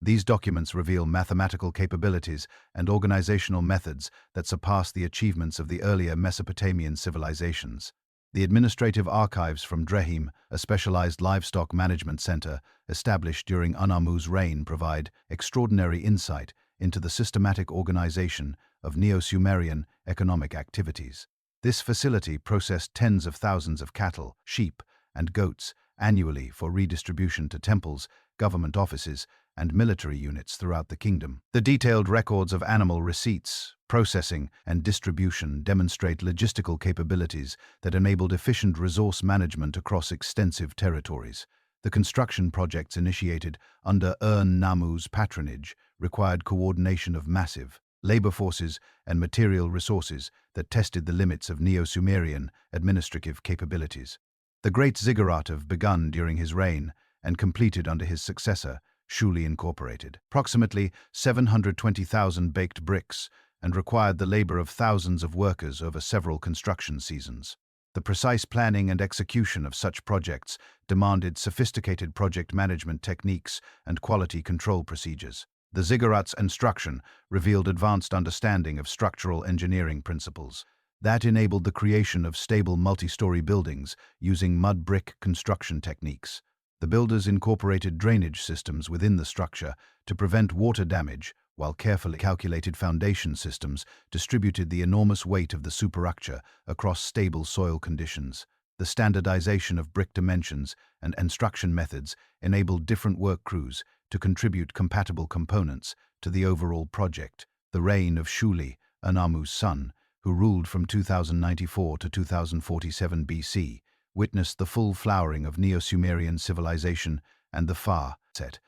These documents reveal mathematical capabilities and organizational methods that surpass the achievements of the earlier Mesopotamian civilizations. The administrative archives from Drehim, a specialized livestock management center established during Urnamu's reign, provide extraordinary insight into the systematic organization of Neo-Sumerian economic activities. This facility processed tens of thousands of cattle, sheep, and goats annually for redistribution to temples, government offices, and military units throughout the kingdom. The detailed records of animal receipts, processing, and distribution demonstrate logistical capabilities that enabled efficient resource management across extensive territories. The construction projects initiated under Urnamu's patronage required coordination of massive labor forces and material resources that tested the limits of Neo-Sumerian administrative capabilities. The Great Ziggurat of Beganv during his reign and completed under his successor, Shuli incorporated approximately 720,000 baked bricks and required the labor of thousands of workers over several construction seasons. The precise planning and execution of such projects demanded sophisticated project management techniques and quality control procedures. The ziggurat's construction revealed advanced understanding of structural engineering principles that enabled the creation of stable multi-story buildings using mud brick construction techniques. The builders incorporated drainage systems within the structure to prevent water damage, while carefully calculated foundation systems distributed the enormous weight of the superstructure across stable soil conditions. The standardization of brick dimensions and construction methods enabled different work crews to contribute compatible components to the overall project. The reign of Shuli, Urnamu's son, who ruled from 2094 to 2047 BC, witnessed the full flowering of Neo-Sumerian civilization and the far-set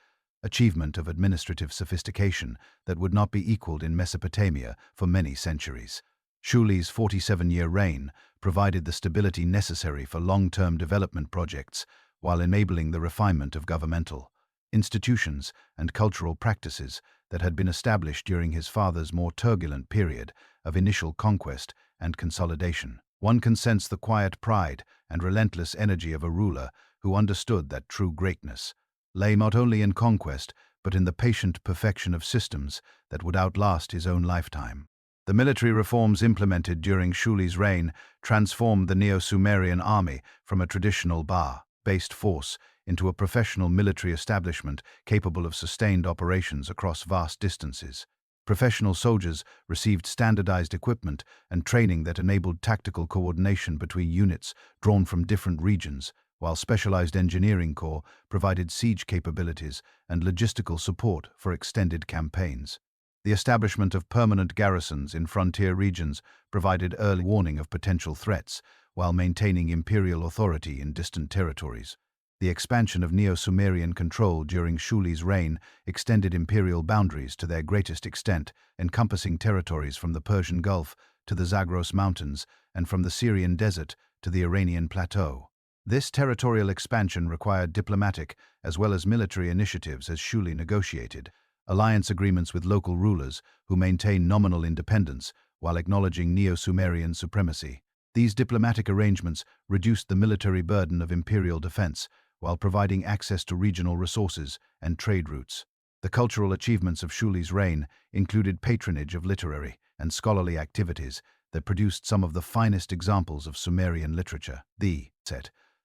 achievement of administrative sophistication that would not be equaled in Mesopotamia for many centuries. Shuli's 47-year reign provided the stability necessary for long-term development projects while enabling the refinement of governmental institutions and cultural practices that had been established during his father's more turbulent period of initial conquest and consolidation. One can sense the quiet pride and relentless energy of a ruler who understood that true greatness lay not only in conquest, but in the patient perfection of systems that would outlast his own lifetime. The military reforms implemented during Shuli's reign transformed the Neo-Sumerian army from a traditional bar-based force into a professional military establishment capable of sustained operations across vast distances. Professional soldiers received standardized equipment and training that enabled tactical coordination between units drawn from different regions, while specialized engineering corps provided siege capabilities and logistical support for extended campaigns. The establishment of permanent garrisons in frontier regions provided early warning of potential threats, while maintaining imperial authority in distant territories. The expansion of Neo-Sumerian control during Shuli's reign extended imperial boundaries to their greatest extent, encompassing territories from the Persian Gulf to the Zagros Mountains and from the Syrian desert to the Iranian plateau. This territorial expansion required diplomatic as well as military initiatives as Shuli negotiated alliance agreements with local rulers who maintained nominal independence while acknowledging Neo-Sumerian supremacy. These diplomatic arrangements reduced the military burden of imperial defense while providing access to regional resources and trade routes. The cultural achievements of Shuli's reign included patronage of literary and scholarly activities that produced some of the finest examples of Sumerian literature. The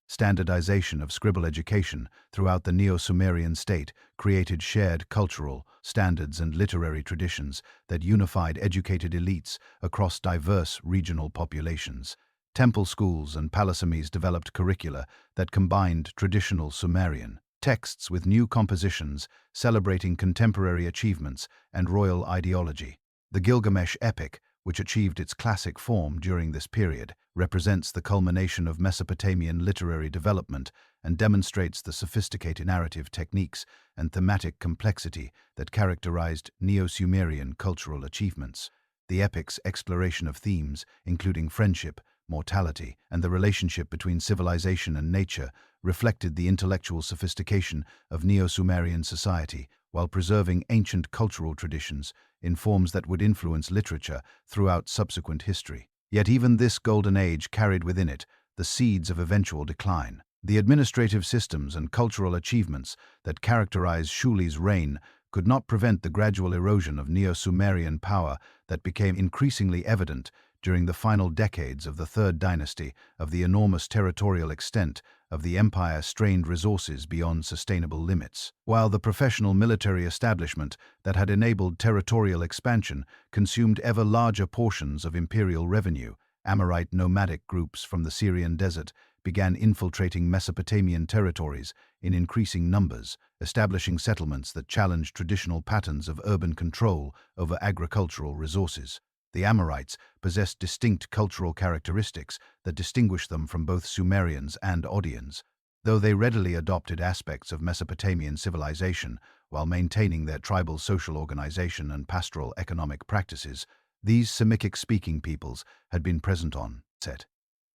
standardization of scribal education throughout the Neo-Sumerian state created shared cultural standards and literary traditions that unified educated elites across diverse regional populations. Temple schools and palacemes developed curricula that combined traditional Sumerian texts with new compositions celebrating contemporary achievements and royal ideology. The Gilgamesh epic, which achieved its classic form during this period, represents the culmination of Mesopotamian literary development and demonstrates the sophisticated narrative techniques and thematic complexity that characterized Neo-Sumerian cultural achievements. The epic's exploration of themes, including friendship, mortality, and the relationship between civilization and nature, reflected the intellectual sophistication of Neo-Sumerian society, while preserving ancient cultural traditions in forms that would influence literature throughout subsequent history. Yet even this golden age carried within it the seeds of eventual decline. The administrative systems and cultural achievements that characterized Shuli's reign could not prevent the gradual erosion of Neo-Sumerian power that became increasingly evident during the final decades of the Third Dynasty. Of the enormous territorial extent of the empire strained resources beyond sustainable limits, while the professional military establishment that had enabled territorial expansion consumed ever larger portions of imperial revenue. Amorite nomadic groups from the Syrian desert began infiltrating Mesopotamian territories in increasing numbers, establishing settlements that challenged traditional patterns of urban control over agricultural resources. The Amorites possessed distinct cultural characteristics that distinguished them from both Sumerians and Odeons. Though they readily adopted aspects of Mesopotamian civilization while maintaining their tribal social organization and pastoral economic practices, these Semitic-speaking peoples had been present on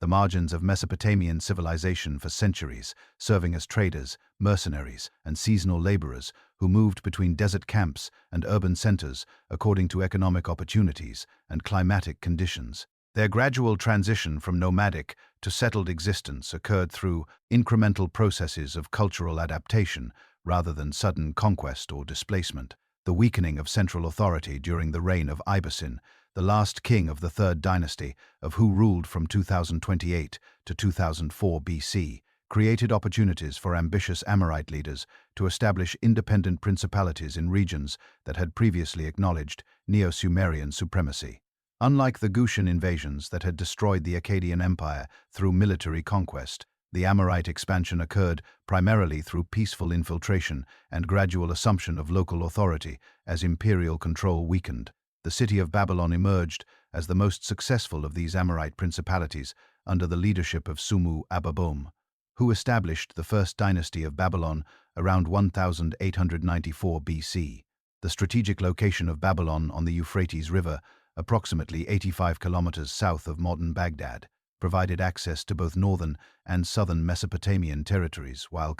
the margins of Mesopotamian civilization for centuries, serving as traders, mercenaries, and seasonal laborers who moved between desert camps and urban centers according to economic opportunities and climatic conditions. Their gradual transition from nomadic to settled existence occurred through incremental processes of cultural adaptation rather than sudden conquest or displacement. The weakening of central authority during the reign of Ibersin, the last king of the Third Dynasty, of who ruled from 2028 to 2004 BC, created opportunities for ambitious Amorite leaders to establish independent principalities in regions that had previously acknowledged Neo-Sumerian supremacy. Unlike the Gutian invasions that had destroyed the Akkadian Empire through military conquest, the Amorite expansion occurred primarily through peaceful infiltration and gradual assumption of local authority as imperial control weakened. The city of Babylon emerged as the most successful of these Amorite principalities under the leadership of Sumu-Ababom, who established the first dynasty of Babylon around 1894 BC. The strategic location of Babylon on the Euphrates River, approximately 85 kilometers south of modern Baghdad, provided access to both northern and southern Mesopotamian territories, while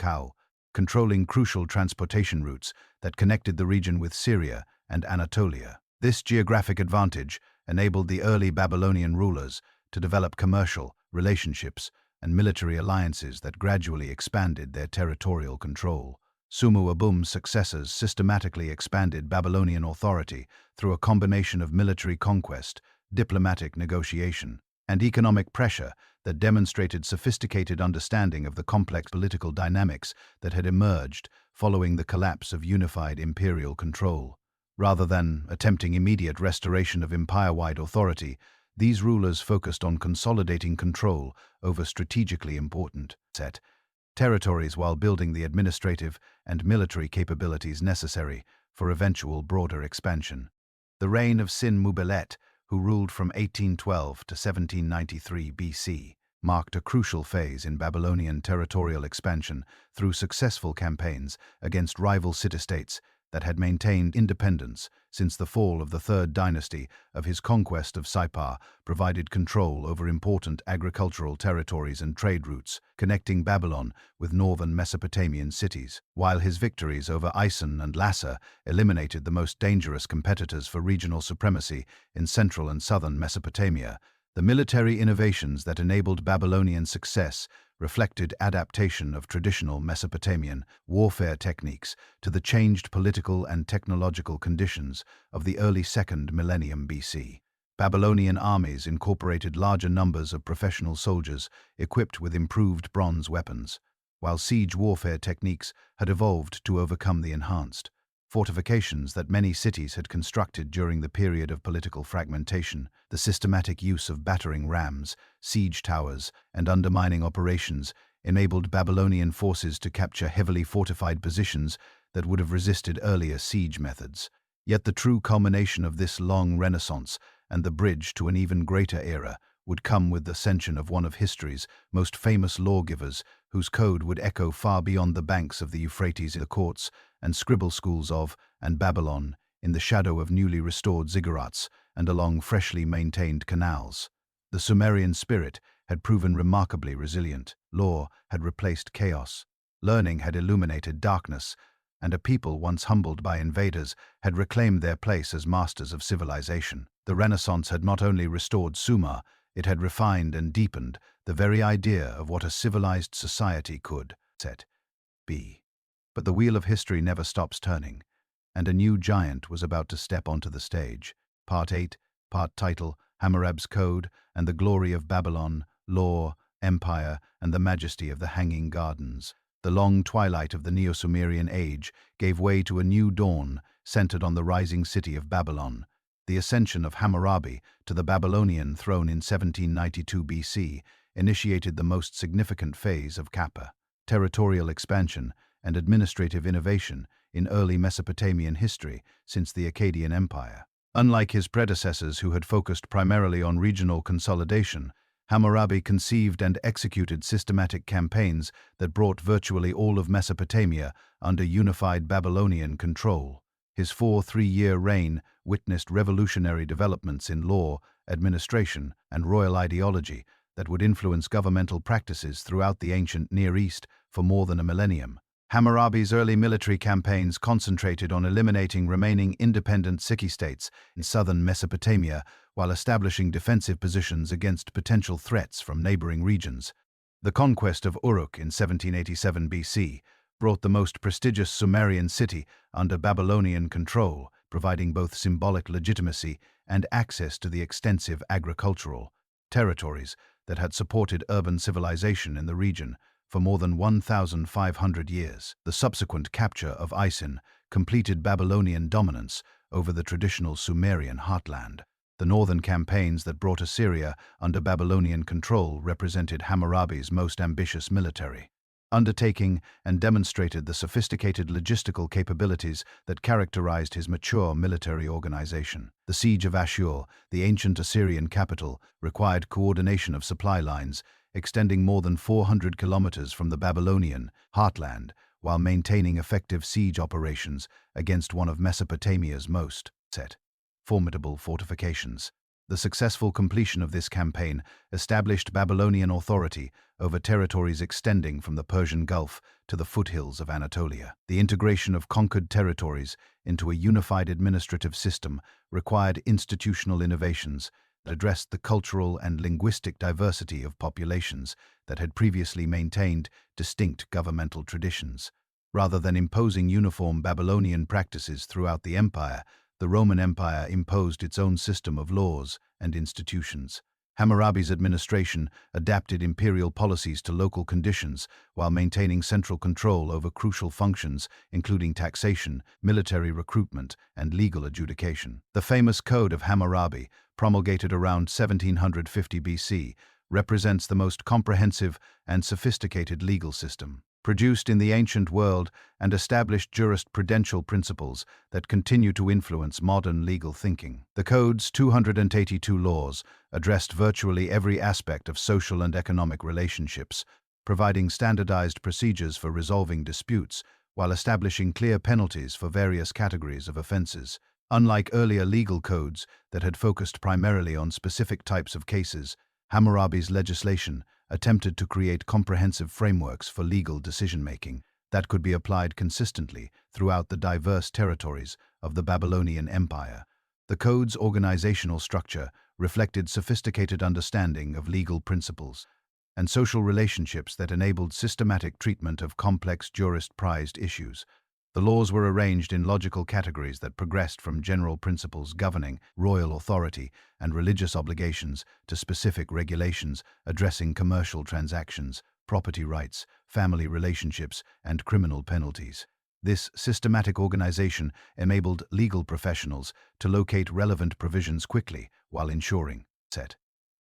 controlling crucial transportation routes that connected the region with Syria and Anatolia. This geographic advantage enabled the early Babylonian rulers to develop commercial relationships and military alliances that gradually expanded their territorial control. Sumu-Abum's successors systematically expanded Babylonian authority through a combination of military conquest, diplomatic negotiation, and economic pressure that demonstrated sophisticated understanding of the complex political dynamics that had emerged following the collapse of unified imperial control. Rather than attempting immediate restoration of empire-wide authority, these rulers focused on consolidating control over strategically important territories while building the administrative and military capabilities necessary for eventual broader expansion. The reign of Sin-Mubilet, who ruled from 1812 to 1793 BC, marked a crucial phase in Babylonian territorial expansion through successful campaigns against rival city-states that had maintained independence since the fall of the Third Dynasty. Of his conquest of Sippar provided control over important agricultural territories and trade routes, connecting Babylon with northern Mesopotamian cities, while his victories over Isin and Lassa eliminated the most dangerous competitors for regional supremacy in central and southern Mesopotamia. The military innovations that enabled Babylonian success reflected adaptation of traditional Mesopotamian warfare techniques to the changed political and technological conditions of the early 2nd millennium BC. Babylonian armies incorporated larger numbers of professional soldiers equipped with improved bronze weapons, while siege warfare techniques had evolved to overcome the enhanced fortifications that many cities had constructed during the period of political fragmentation. The systematic use of battering rams, siege towers, and undermining operations enabled Babylonian forces to capture heavily fortified positions that would have resisted earlier siege methods. Yet the true culmination of this long renaissance and the bridge to an even greater era would come with the ascension of one of history's most famous lawgivers, whose code would echo far beyond the banks of the Euphrates. The courts and scribble schools of and Babylon, in the shadow of newly restored ziggurats and along freshly maintained canals. The Sumerian spirit had proven remarkably resilient. Law had replaced chaos. Learning had illuminated darkness, and a people once humbled by invaders had reclaimed their place as masters of civilization. The Renaissance had not only restored Sumer, it had refined and deepened the very idea of what a civilized society could be. But the wheel of history never stops turning, and a new giant was about to step onto the stage. Part 8, part title, Hammurab's Code and the Glory of Babylon, Law, Empire, and the Majesty of the Hanging Gardens. The long twilight of the Neo-Sumerian age gave way to a new dawn centered on the rising city of Babylon. The ascension of Hammurabi to the Babylonian throne in 1792 BC initiated the most significant phase of territorial expansion and administrative innovation in early Mesopotamian history since the Akkadian Empire. Unlike his predecessors who had focused primarily on regional consolidation, Hammurabi conceived and executed systematic campaigns that brought virtually all of Mesopotamia under unified Babylonian control. His 3-year reign witnessed revolutionary developments in law, administration, and royal ideology that would influence governmental practices throughout the ancient Near East for more than a millennium. Hammurabi's early military campaigns concentrated on eliminating remaining independent city-states in southern Mesopotamia while establishing defensive positions against potential threats from neighboring regions. The conquest of Uruk in 1787 BC brought the most prestigious Sumerian city under Babylonian control, providing both symbolic legitimacy and access to the extensive agricultural territories that had supported urban civilization in the region for more than 1,500 years. The subsequent capture of Isin completed Babylonian dominance over the traditional Sumerian heartland. The northern campaigns that brought Assyria under Babylonian control represented Hammurabi's most ambitious military undertaking and demonstrated the sophisticated logistical capabilities that characterized his mature military organization. The siege of Ashur, the ancient Assyrian capital, required coordination of supply lines extending more than 400 kilometers from the Babylonian heartland, while maintaining effective siege operations against one of Mesopotamia's most formidable fortifications. The successful completion of this campaign established Babylonian authority over territories extending from the Persian Gulf to the foothills of Anatolia. The integration of conquered territories into a unified administrative system required institutional innovations that addressed the cultural and linguistic diversity of populations that had previously maintained distinct governmental traditions. Rather than imposing uniform Babylonian practices throughout the empire, the Roman Empire imposed its own system of laws and institutions. Hammurabi's administration adapted imperial policies to local conditions while maintaining central control over crucial functions, including taxation, military recruitment, and legal adjudication. The famous Code of Hammurabi, promulgated around 1750 BC, represents the most comprehensive and sophisticated legal system produced in the ancient world and established jurisprudential principles that continue to influence modern legal thinking. The Code's 282 laws addressed virtually every aspect of social and economic relationships, providing standardized procedures for resolving disputes while establishing clear penalties for various categories of offenses. Unlike earlier legal codes that had focused primarily on specific types of cases, Hammurabi's legislation attempted to create comprehensive frameworks for legal decision-making that could be applied consistently throughout the diverse territories of the Babylonian Empire. The code's organizational structure reflected sophisticated understanding of legal principles and social relationships that enabled systematic treatment of complex jurisprudence issues. The laws were arranged in logical categories that progressed from general principles governing royal authority and religious obligations to specific regulations addressing commercial transactions, property rights, family relationships, and criminal penalties. This systematic organization enabled legal professionals to locate relevant provisions quickly while ensuring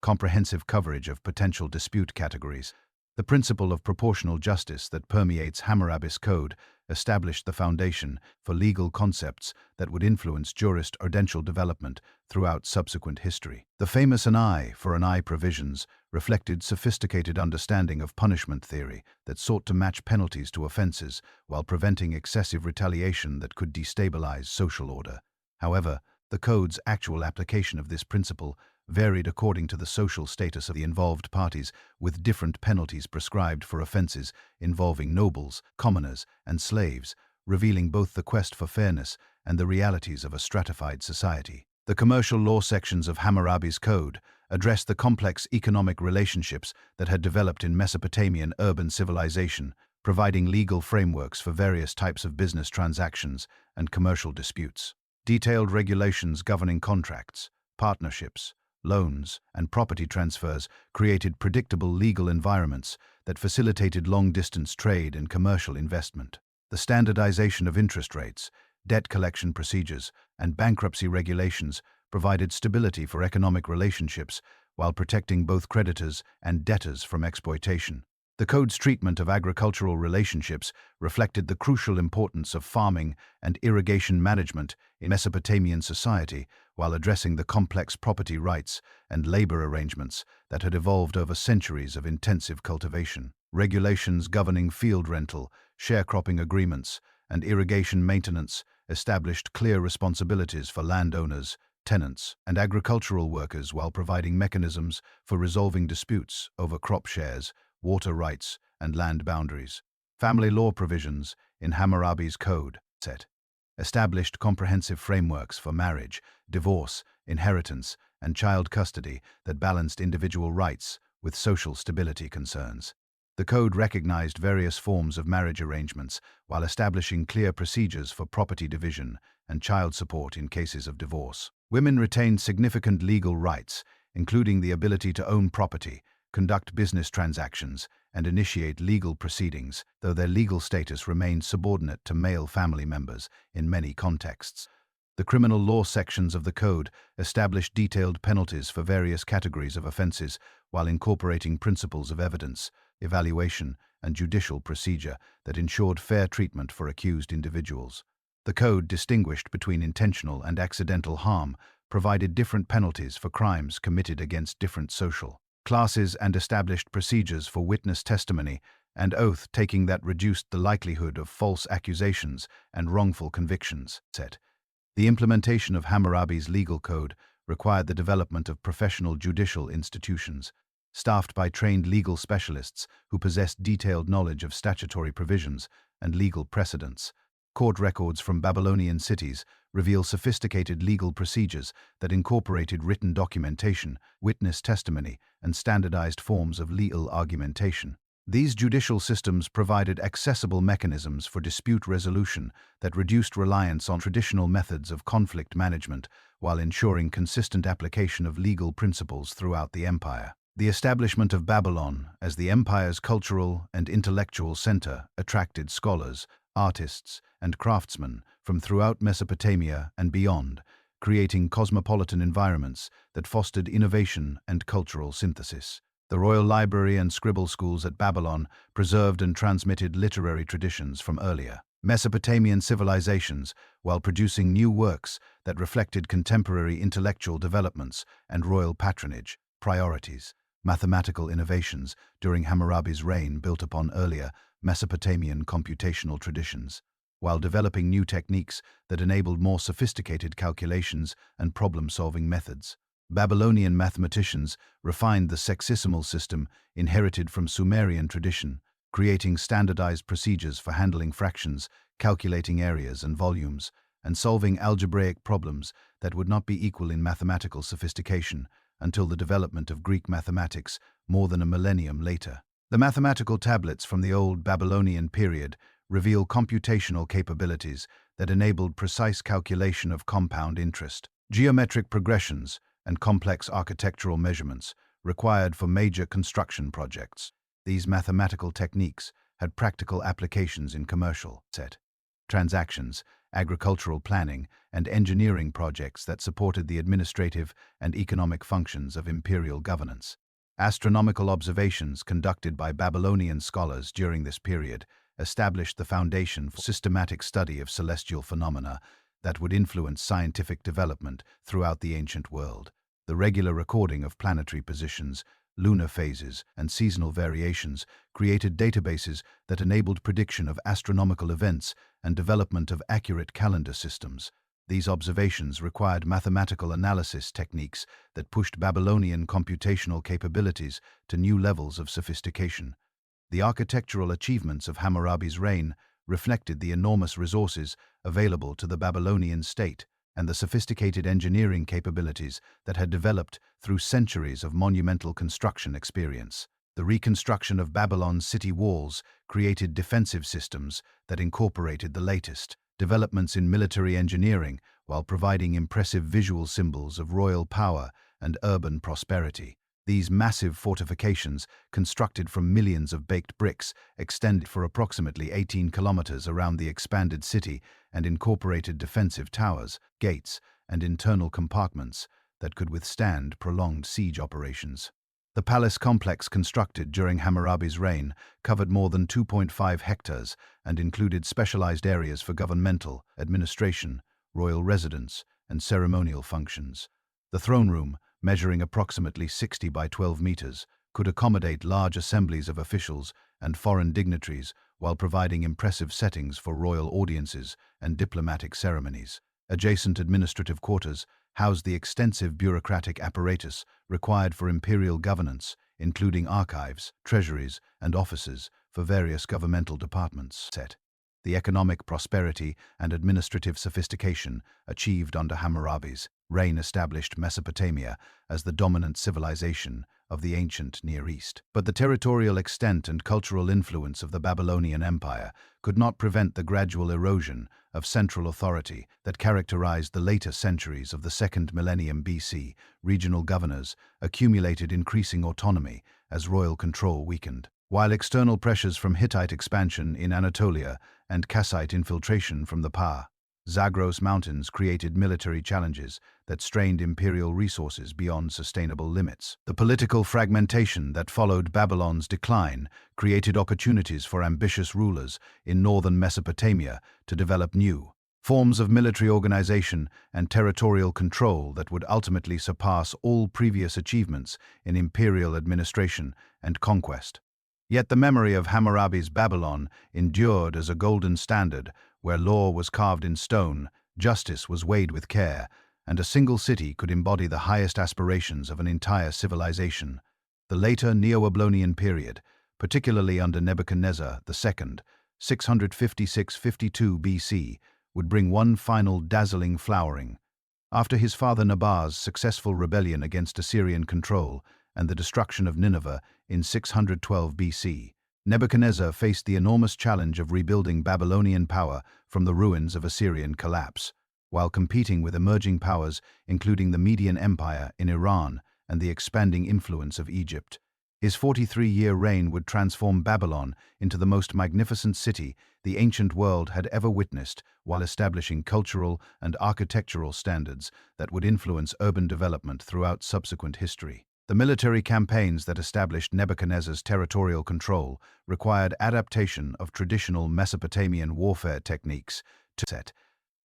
comprehensive coverage of potential dispute categories. The principle of proportional justice that permeates Hammurabi's code established the foundation for legal concepts that would influence jurisprudential development throughout subsequent history. The famous an eye for an eye provisions reflected sophisticated understanding of punishment theory that sought to match penalties to offenses while preventing excessive retaliation that could destabilize social order. However, the code's actual application of this principle varied according to the social status of the involved parties, with different penalties prescribed for offenses involving nobles, commoners, and slaves, revealing both the quest for fairness and the realities of a stratified society. The commercial law sections of Hammurabi's code addressed the complex economic relationships that had developed in Mesopotamian urban civilization, providing legal frameworks for various types of business transactions and commercial disputes. Detailed regulations governing contracts, partnerships, loans, and property transfers created predictable legal environments that facilitated long-distance trade and commercial investment. The standardization of interest rates, debt collection procedures, and bankruptcy regulations provided stability for economic relationships while protecting both creditors and debtors from exploitation. The code's treatment of agricultural relationships reflected the crucial importance of farming and irrigation management in Mesopotamian society, while addressing the complex property rights and labor arrangements that had evolved over centuries of intensive cultivation. Regulations governing field rental, sharecropping agreements, and irrigation maintenance established clear responsibilities for landowners, tenants, and agricultural workers while providing mechanisms for resolving disputes over crop shares, water rights, and land boundaries. Family law provisions in Hammurabi's code established comprehensive frameworks for marriage, divorce, inheritance, and child custody that balanced individual rights with social stability concerns. The code recognized various forms of marriage arrangements while establishing clear procedures for property division and child support in cases of divorce. Women retained significant legal rights, including the ability to own property, conduct business transactions, and initiate legal proceedings, though their legal status remained subordinate to male family members in many contexts. The criminal law sections of the code established detailed penalties for various categories of offenses while incorporating principles of evidence, evaluation, and judicial procedure that ensured fair treatment for accused individuals. The code distinguished between intentional and accidental harm, provided different penalties for crimes committed against different social classes, and established procedures for witness testimony and oath-taking that reduced the likelihood of false accusations and wrongful convictions. The implementation of Hammurabi's legal code required the development of professional judicial institutions, staffed by trained legal specialists who possessed detailed knowledge of statutory provisions and legal precedents. Court records from Babylonian cities reveal sophisticated legal procedures that incorporated written documentation, witness testimony, and standardized forms of legal argumentation. These judicial systems provided accessible mechanisms for dispute resolution that reduced reliance on traditional methods of conflict management while ensuring consistent application of legal principles throughout the empire. The establishment of Babylon as the empire's cultural and intellectual center attracted scholars, artists, and craftsmen from throughout Mesopotamia and beyond, creating cosmopolitan environments that fostered innovation and cultural synthesis. The royal library and scribble schools at Babylon preserved and transmitted literary traditions from earlier Mesopotamian civilizations while producing new works that reflected contemporary intellectual developments and royal patronage priorities. Mathematical innovations during Hammurabi's reign built upon earlier Mesopotamian computational traditions, while developing new techniques that enabled more sophisticated calculations and problem-solving methods. Babylonian mathematicians refined the sexagesimal system inherited from Sumerian tradition, creating standardized procedures for handling fractions, calculating areas and volumes, and solving algebraic problems that would not be equal in mathematical sophistication until the development of Greek mathematics more than a millennium later. The mathematical tablets from the old Babylonian period reveal computational capabilities that enabled precise calculation of compound interest, geometric progressions, and complex architectural measurements required for major construction projects. These mathematical techniques had practical applications in commercial transactions, agricultural planning, and engineering projects that supported the administrative and economic functions of imperial governance. Astronomical observations conducted by Babylonian scholars during this period established the foundation for systematic study of celestial phenomena that would influence scientific development throughout the ancient world. The regular recording of planetary positions, lunar phases, and seasonal variations created databases that enabled prediction of astronomical events and development of accurate calendar systems. These observations required mathematical analysis techniques that pushed Babylonian computational capabilities to new levels of sophistication. The architectural achievements of Hammurabi's reign reflected the enormous resources available to the Babylonian state and the sophisticated engineering capabilities that had developed through centuries of monumental construction experience. The reconstruction of Babylon's city walls created defensive systems that incorporated the latest developments in military engineering while providing impressive visual symbols of royal power and urban prosperity. These massive fortifications, constructed from millions of baked bricks, extended for approximately 18 kilometers around the expanded city and incorporated defensive towers, gates, and internal compartments that could withstand prolonged siege operations. The palace complex constructed during Hammurabi's reign covered more than 2.5 hectares and included specialized areas for governmental, administration, royal residence, and ceremonial functions. The throne room, measuring approximately 60 by 12 meters, could accommodate large assemblies of officials and foreign dignitaries while providing impressive settings for royal audiences and diplomatic ceremonies. Adjacent administrative quarters housed the extensive bureaucratic apparatus required for imperial governance, including archives, treasuries, and offices for various governmental departments. The economic prosperity and administrative sophistication achieved under Hammurabi's reign established Mesopotamia as the dominant civilization of the ancient Near East. But the territorial extent and cultural influence of the Babylonian Empire could not prevent the gradual erosion of central authority that characterized the later centuries of the second millennium BC. Regional governors accumulated increasing autonomy as royal control weakened, while external pressures from Hittite expansion in Anatolia and Kassite infiltration from the Zagros Mountains created military challenges that strained imperial resources beyond sustainable limits. The political fragmentation that followed Babylon's decline created opportunities for ambitious rulers in northern Mesopotamia to develop new forms of military organization and territorial control that would ultimately surpass all previous achievements in imperial administration and conquest. Yet the memory of Hammurabi's Babylon endured as a golden standard where law was carved in stone, justice was weighed with care, and a single city could embody the highest aspirations of an entire civilization. The later Neo-Babylonian period, particularly under Nebuchadnezzar II, 656–52 BC, would bring one final dazzling flowering. After his father Nabar's successful rebellion against Assyrian control and the destruction of Nineveh in 612 BC, Nebuchadnezzar faced the enormous challenge of rebuilding Babylonian power from the ruins of Assyrian collapse, while competing with emerging powers including the Median Empire in Iran and the expanding influence of Egypt. His 43-year reign would transform Babylon into the most magnificent city the ancient world had ever witnessed, while establishing cultural and architectural standards that would influence urban development throughout subsequent history. The military campaigns that established Nebuchadnezzar's territorial control required adaptation of traditional Mesopotamian warfare techniques to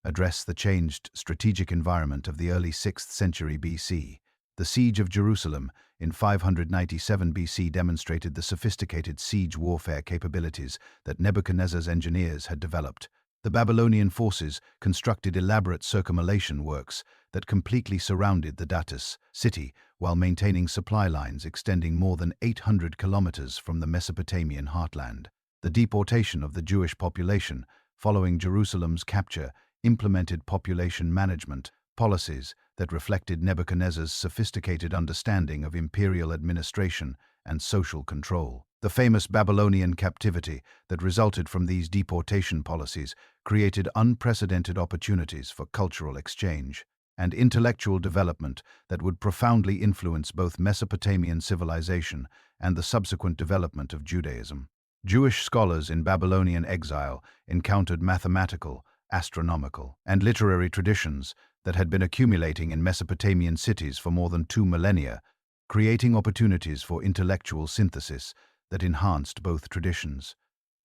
address the changed strategic environment of the early 6th century BC. The Siege of Jerusalem in 597 BC demonstrated the sophisticated siege warfare capabilities that Nebuchadnezzar's engineers had developed. The Babylonian forces constructed elaborate circumvallation works that completely surrounded the Datus city while maintaining supply lines extending more than 800 kilometers from the Mesopotamian heartland. The deportation of the Jewish population following Jerusalem's capture implemented population management policies that reflected Nebuchadnezzar's sophisticated understanding of imperial administration and social control. The famous Babylonian captivity that resulted from these deportation policies created unprecedented opportunities for cultural exchange and intellectual development that would profoundly influence both Mesopotamian civilization and the subsequent development of Judaism. Jewish scholars in Babylonian exile encountered mathematical, astronomical, and literary traditions that had been accumulating in Mesopotamian cities for more than 2 millennia, creating opportunities for intellectual synthesis that enhanced both traditions.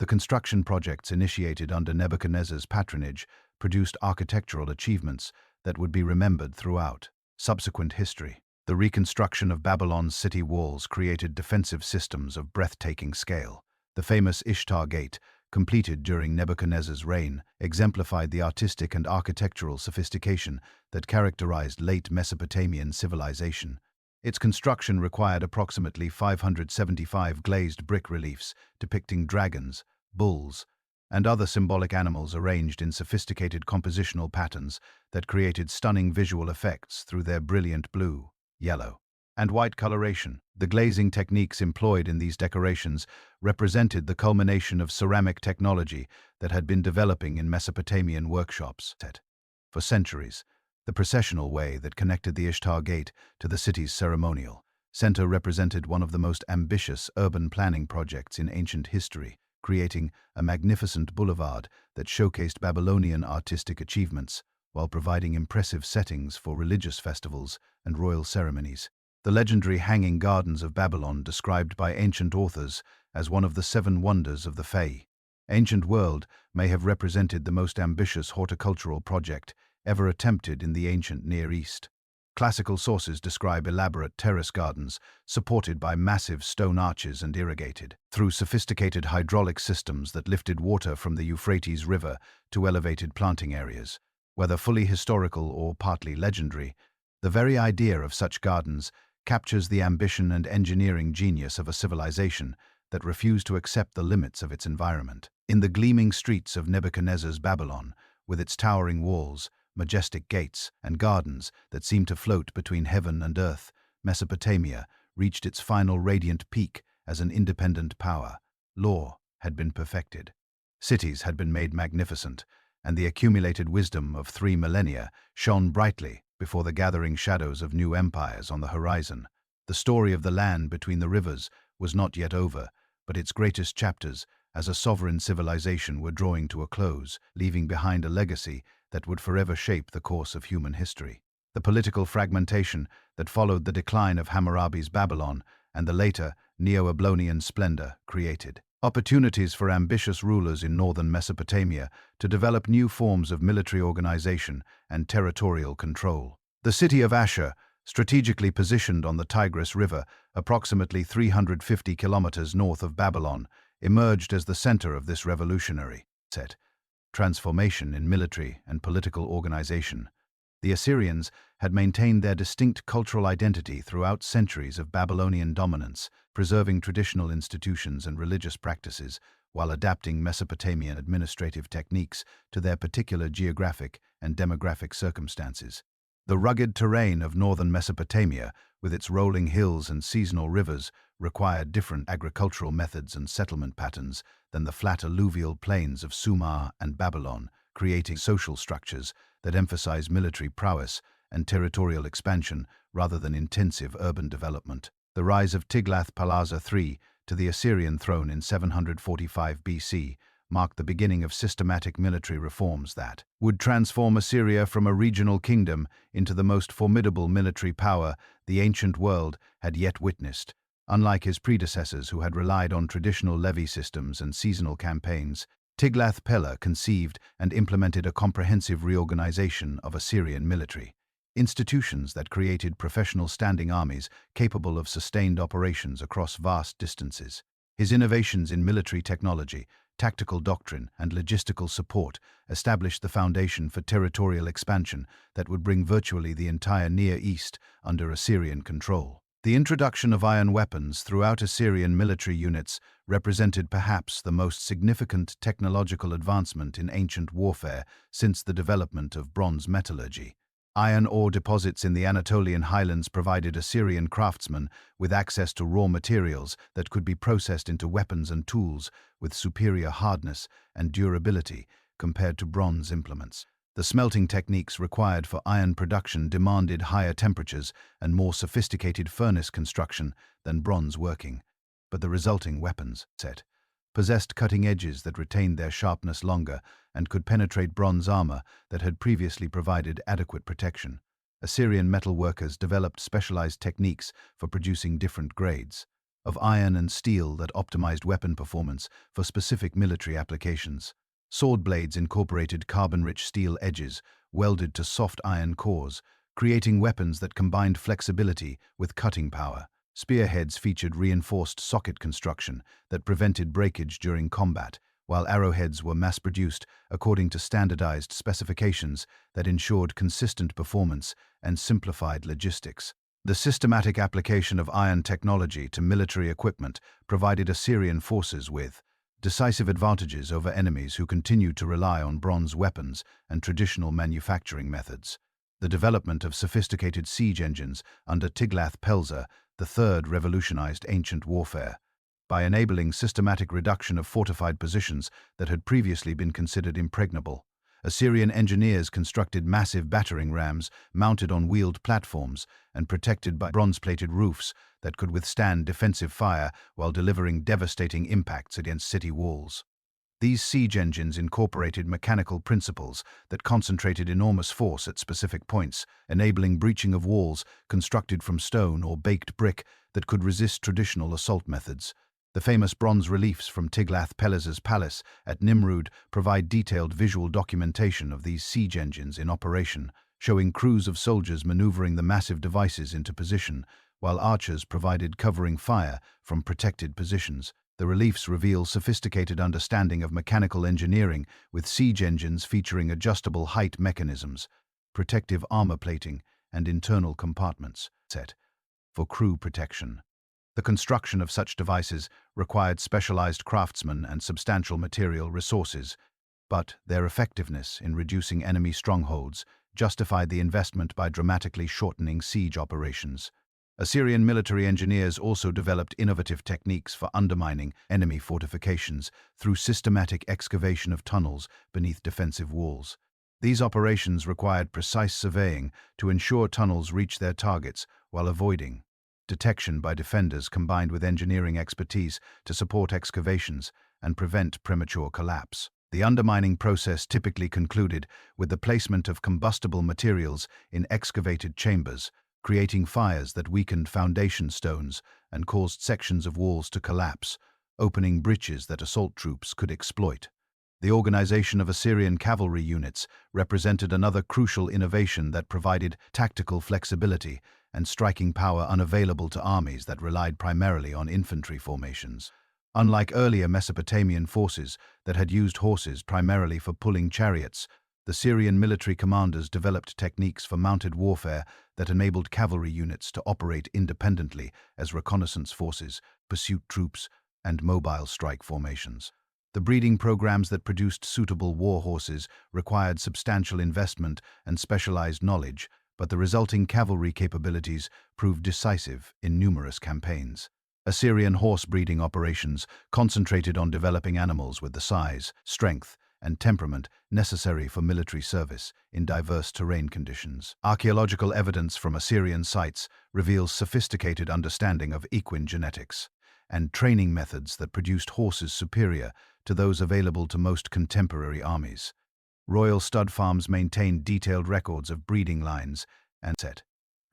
The construction projects initiated under Nebuchadnezzar's patronage produced architectural achievements that would be remembered throughout subsequent history. The reconstruction of Babylon's city walls created defensive systems of breathtaking scale. The famous Ishtar Gate, completed during Nebuchadnezzar's reign, exemplified the artistic and architectural sophistication that characterized late Mesopotamian civilization. Its construction required approximately 575 glazed brick reliefs depicting dragons, bulls, and other symbolic animals arranged in sophisticated compositional patterns that created stunning visual effects through their brilliant blue, yellow, and white coloration. The glazing techniques employed in these decorations represented the culmination of ceramic technology that had been developing in Mesopotamian workshops. For centuries, the processional way that connected the Ishtar Gate to the city's ceremonial center represented one of the most ambitious urban planning projects in ancient history, creating a magnificent boulevard that showcased Babylonian artistic achievements while providing impressive settings for religious festivals and royal ceremonies. The legendary Hanging Gardens of Babylon, described by ancient authors as one of the 7 wonders of the ancient world, may have represented the most ambitious horticultural project ever attempted in the ancient Near East. Classical sources describe elaborate terrace gardens supported by massive stone arches and irrigated through sophisticated hydraulic systems that lifted water from the Euphrates River to elevated planting areas. Whether fully historical or partly legendary, the very idea of such gardens captures the ambition and engineering genius of a civilization that refused to accept the limits of its environment. In the gleaming streets of Nebuchadnezzar's Babylon, with its towering walls, majestic gates, and gardens that seemed to float between heaven and earth, Mesopotamia reached its final radiant peak as an independent power. Law had been perfected. Cities had been made magnificent, and the accumulated wisdom of 3 millennia shone brightly before the gathering shadows of new empires on the horizon. The story of the land between the rivers was not yet over, but its greatest chapters as a sovereign civilization were drawing to a close, leaving behind a legacy that would forever shape the course of human history. The political fragmentation that followed the decline of Hammurabi's Babylon and the later Neo-Babylonian splendor created opportunities for ambitious rulers in northern Mesopotamia to develop new forms of military organization and territorial control. The city of Ashur, strategically positioned on the Tigris River, approximately 350 kilometers north of Babylon, emerged as the center of this revolutionary transformation in military and political organization. The Assyrians had maintained their distinct cultural identity throughout centuries of Babylonian dominance, preserving traditional institutions and religious practices while adapting Mesopotamian administrative techniques to their particular geographic and demographic circumstances. The rugged terrain of northern Mesopotamia, with its rolling hills and seasonal rivers, required different agricultural methods and settlement patterns than the flat alluvial plains of Sumer and Babylon, creating social structures that emphasize military prowess and territorial expansion rather than intensive urban development. The rise of Tiglath-Pileser III to the Assyrian throne in 745 BC marked the beginning of systematic military reforms that would transform Assyria from a regional kingdom into the most formidable military power the ancient world had yet witnessed. Unlike his predecessors who had relied on traditional levy systems and seasonal campaigns, Tiglath-Pileser conceived and implemented a comprehensive reorganization of Assyrian military institutions that created professional standing armies capable of sustained operations across vast distances. His innovations in military technology, tactical doctrine, and logistical support established the foundation for territorial expansion that would bring virtually the entire Near East under Assyrian control. The introduction of iron weapons throughout Assyrian military units represented perhaps the most significant technological advancement in ancient warfare since the development of bronze metallurgy. Iron ore deposits in the Anatolian highlands provided Assyrian craftsmen with access to raw materials that could be processed into weapons and tools with superior hardness and durability compared to bronze implements. The smelting techniques required for iron production demanded higher temperatures and more sophisticated furnace construction than bronze working, but the resulting weapons set possessed cutting edges that retained their sharpness longer and could penetrate bronze armor that had previously provided adequate protection. Assyrian metal workers developed specialized techniques for producing different grades of iron and steel that optimized weapon performance for specific military applications. Sword blades incorporated carbon-rich steel edges welded to soft iron cores, creating weapons that combined flexibility with cutting power. Spearheads featured reinforced socket construction that prevented breakage during combat, while arrowheads were mass-produced according to standardized specifications that ensured consistent performance and simplified logistics. The systematic application of iron technology to military equipment provided Assyrian forces with decisive advantages over enemies who continued to rely on bronze weapons and traditional manufacturing methods. The development of sophisticated siege engines under Tiglath-Pileser III revolutionized ancient warfare by enabling systematic reduction of fortified positions that had previously been considered impregnable. Assyrian engineers constructed massive battering rams mounted on wheeled platforms and protected by bronze-plated roofs that could withstand defensive fire while delivering devastating impacts against city walls. These siege engines incorporated mechanical principles that concentrated enormous force at specific points, enabling breaching of walls constructed from stone or baked brick that could resist traditional assault methods. The famous bronze reliefs from Tiglath-Pileser's palace at Nimrud provide detailed visual documentation of these siege engines in operation, showing crews of soldiers maneuvering the massive devices into position, while archers provided covering fire from protected positions. The reliefs reveal sophisticated understanding of mechanical engineering, with siege engines featuring adjustable height mechanisms, protective armor plating, and internal compartments set for crew protection. The construction of such devices required specialized craftsmen and substantial material resources, but their effectiveness in reducing enemy strongholds justified the investment by dramatically shortening siege operations. Assyrian military engineers also developed innovative techniques for undermining enemy fortifications through systematic excavation of tunnels beneath defensive walls. These operations required precise surveying to ensure tunnels reach their targets while avoiding detection by defenders, combined with engineering expertise to support excavations and prevent premature collapse. The undermining process typically concluded with the placement of combustible materials in excavated chambers, creating fires that weakened foundation stones and caused sections of walls to collapse, opening breaches that assault troops could exploit. The organization of Assyrian cavalry units represented another crucial innovation that provided tactical flexibility and striking power unavailable to armies that relied primarily on infantry formations. Unlike earlier Mesopotamian forces that had used horses primarily for pulling chariots, the Syrian military commanders developed techniques for mounted warfare that enabled cavalry units to operate independently as reconnaissance forces, pursuit troops, and mobile strike formations. The breeding programs that produced suitable war horses required substantial investment and specialized knowledge, but the resulting cavalry capabilities proved decisive in numerous campaigns. Assyrian horse breeding operations concentrated on developing animals with the size, strength, and temperament necessary for military service in diverse terrain conditions. Archaeological evidence from Assyrian sites reveals sophisticated understanding of equine genetics and training methods that produced horses superior to those available to most contemporary armies. Royal stud farms maintained detailed records of breeding lines and set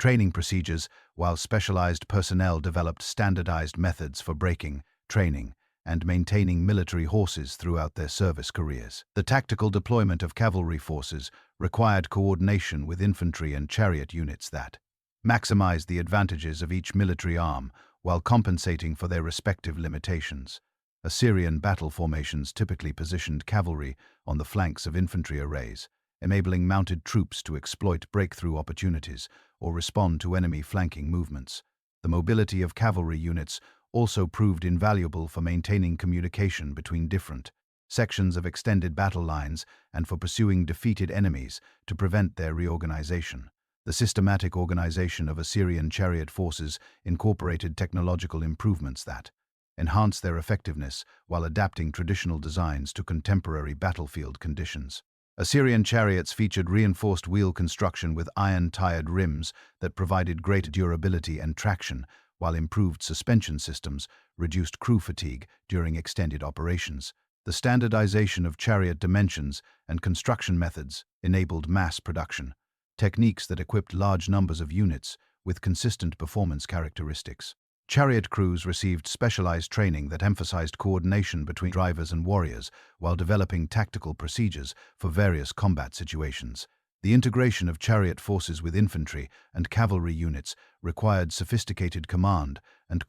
training procedures, while specialized personnel developed standardized methods for breaking, training, and maintaining military horses throughout their service careers. The tactical deployment of cavalry forces required coordination with infantry and chariot units that maximized the advantages of each military arm while compensating for their respective limitations. Assyrian battle formations typically positioned cavalry on the flanks of infantry arrays, enabling mounted troops to exploit breakthrough opportunities or respond to enemy flanking movements. The mobility of cavalry units also proved invaluable for maintaining communication between different sections of extended battle lines and for pursuing defeated enemies to prevent their reorganization. The systematic organization of Assyrian chariot forces incorporated technological improvements that enhanced their effectiveness while adapting traditional designs to contemporary battlefield conditions. Assyrian chariots featured reinforced wheel construction with iron-tired rims that provided greater durability and traction, while improved suspension systems reduced crew fatigue during extended operations. The standardization of chariot dimensions and construction methods enabled mass production, techniques that equipped large numbers of units with consistent performance characteristics. Chariot crews received specialized training that emphasized coordination between drivers and warriors while developing tactical procedures for various combat situations. The integration of chariot forces with infantry and cavalry units required sophisticated command and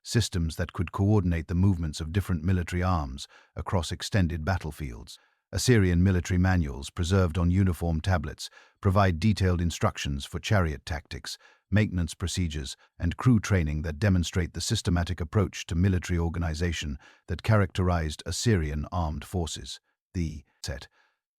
systems that could coordinate the movements of different military arms across extended battlefields. Assyrian military manuals, preserved on uniform tablets, provide detailed instructions for chariot tactics, maintenance procedures, and crew training that demonstrate the systematic approach to military organization that characterized Assyrian armed forces. The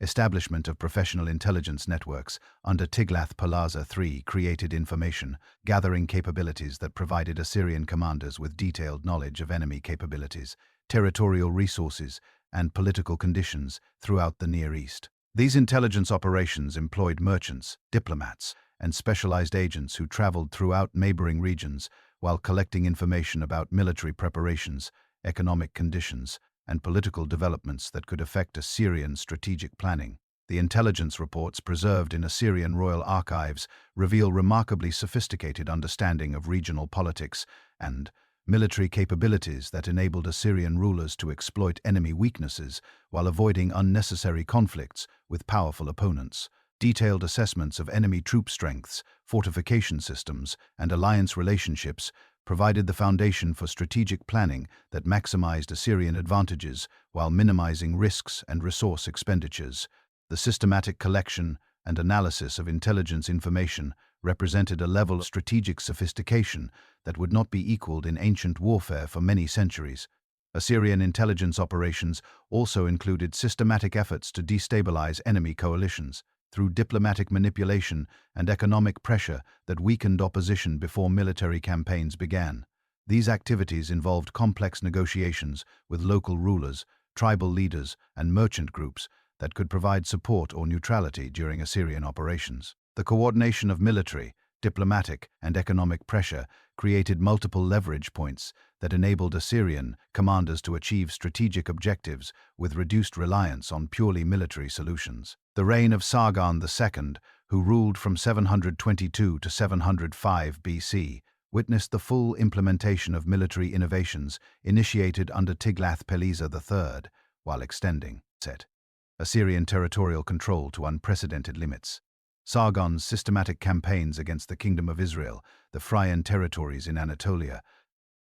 establishment of professional intelligence networks under Tiglath-Pileser III created information gathering capabilities that provided Assyrian commanders with detailed knowledge of enemy capabilities, territorial resources, and political conditions throughout the Near East. These intelligence operations employed merchants, diplomats, and specialized agents who traveled throughout neighboring regions while collecting information about military preparations, economic conditions, and political developments that could affect Assyrian strategic planning. The intelligence reports preserved in Assyrian royal archives reveal remarkably sophisticated understanding of regional politics and military capabilities that enabled Assyrian rulers to exploit enemy weaknesses while avoiding unnecessary conflicts with powerful opponents. Detailed assessments of enemy troop strengths, fortification systems, and alliance relationships provided the foundation for strategic planning that maximized Assyrian advantages while minimizing risks and resource expenditures. The systematic collection and analysis of intelligence information represented a level of strategic sophistication that would not be equaled in ancient warfare for many centuries. Assyrian intelligence operations also included systematic efforts to destabilize enemy coalitions through diplomatic manipulation and economic pressure that weakened opposition before military campaigns began. These activities involved complex negotiations with local rulers, tribal leaders, and merchant groups that could provide support or neutrality during Assyrian operations. The coordination of military, diplomatic, and economic pressure created multiple leverage points that enabled Assyrian commanders to achieve strategic objectives with reduced reliance on purely military solutions. The reign of Sargon II, who ruled from 722 to 705 BC, witnessed the full implementation of military innovations initiated under Tiglath-Pileser III, while extending Assyrian territorial control to unprecedented limits. Sargon's systematic campaigns against the Kingdom of Israel, the Phrygian territories in Anatolia,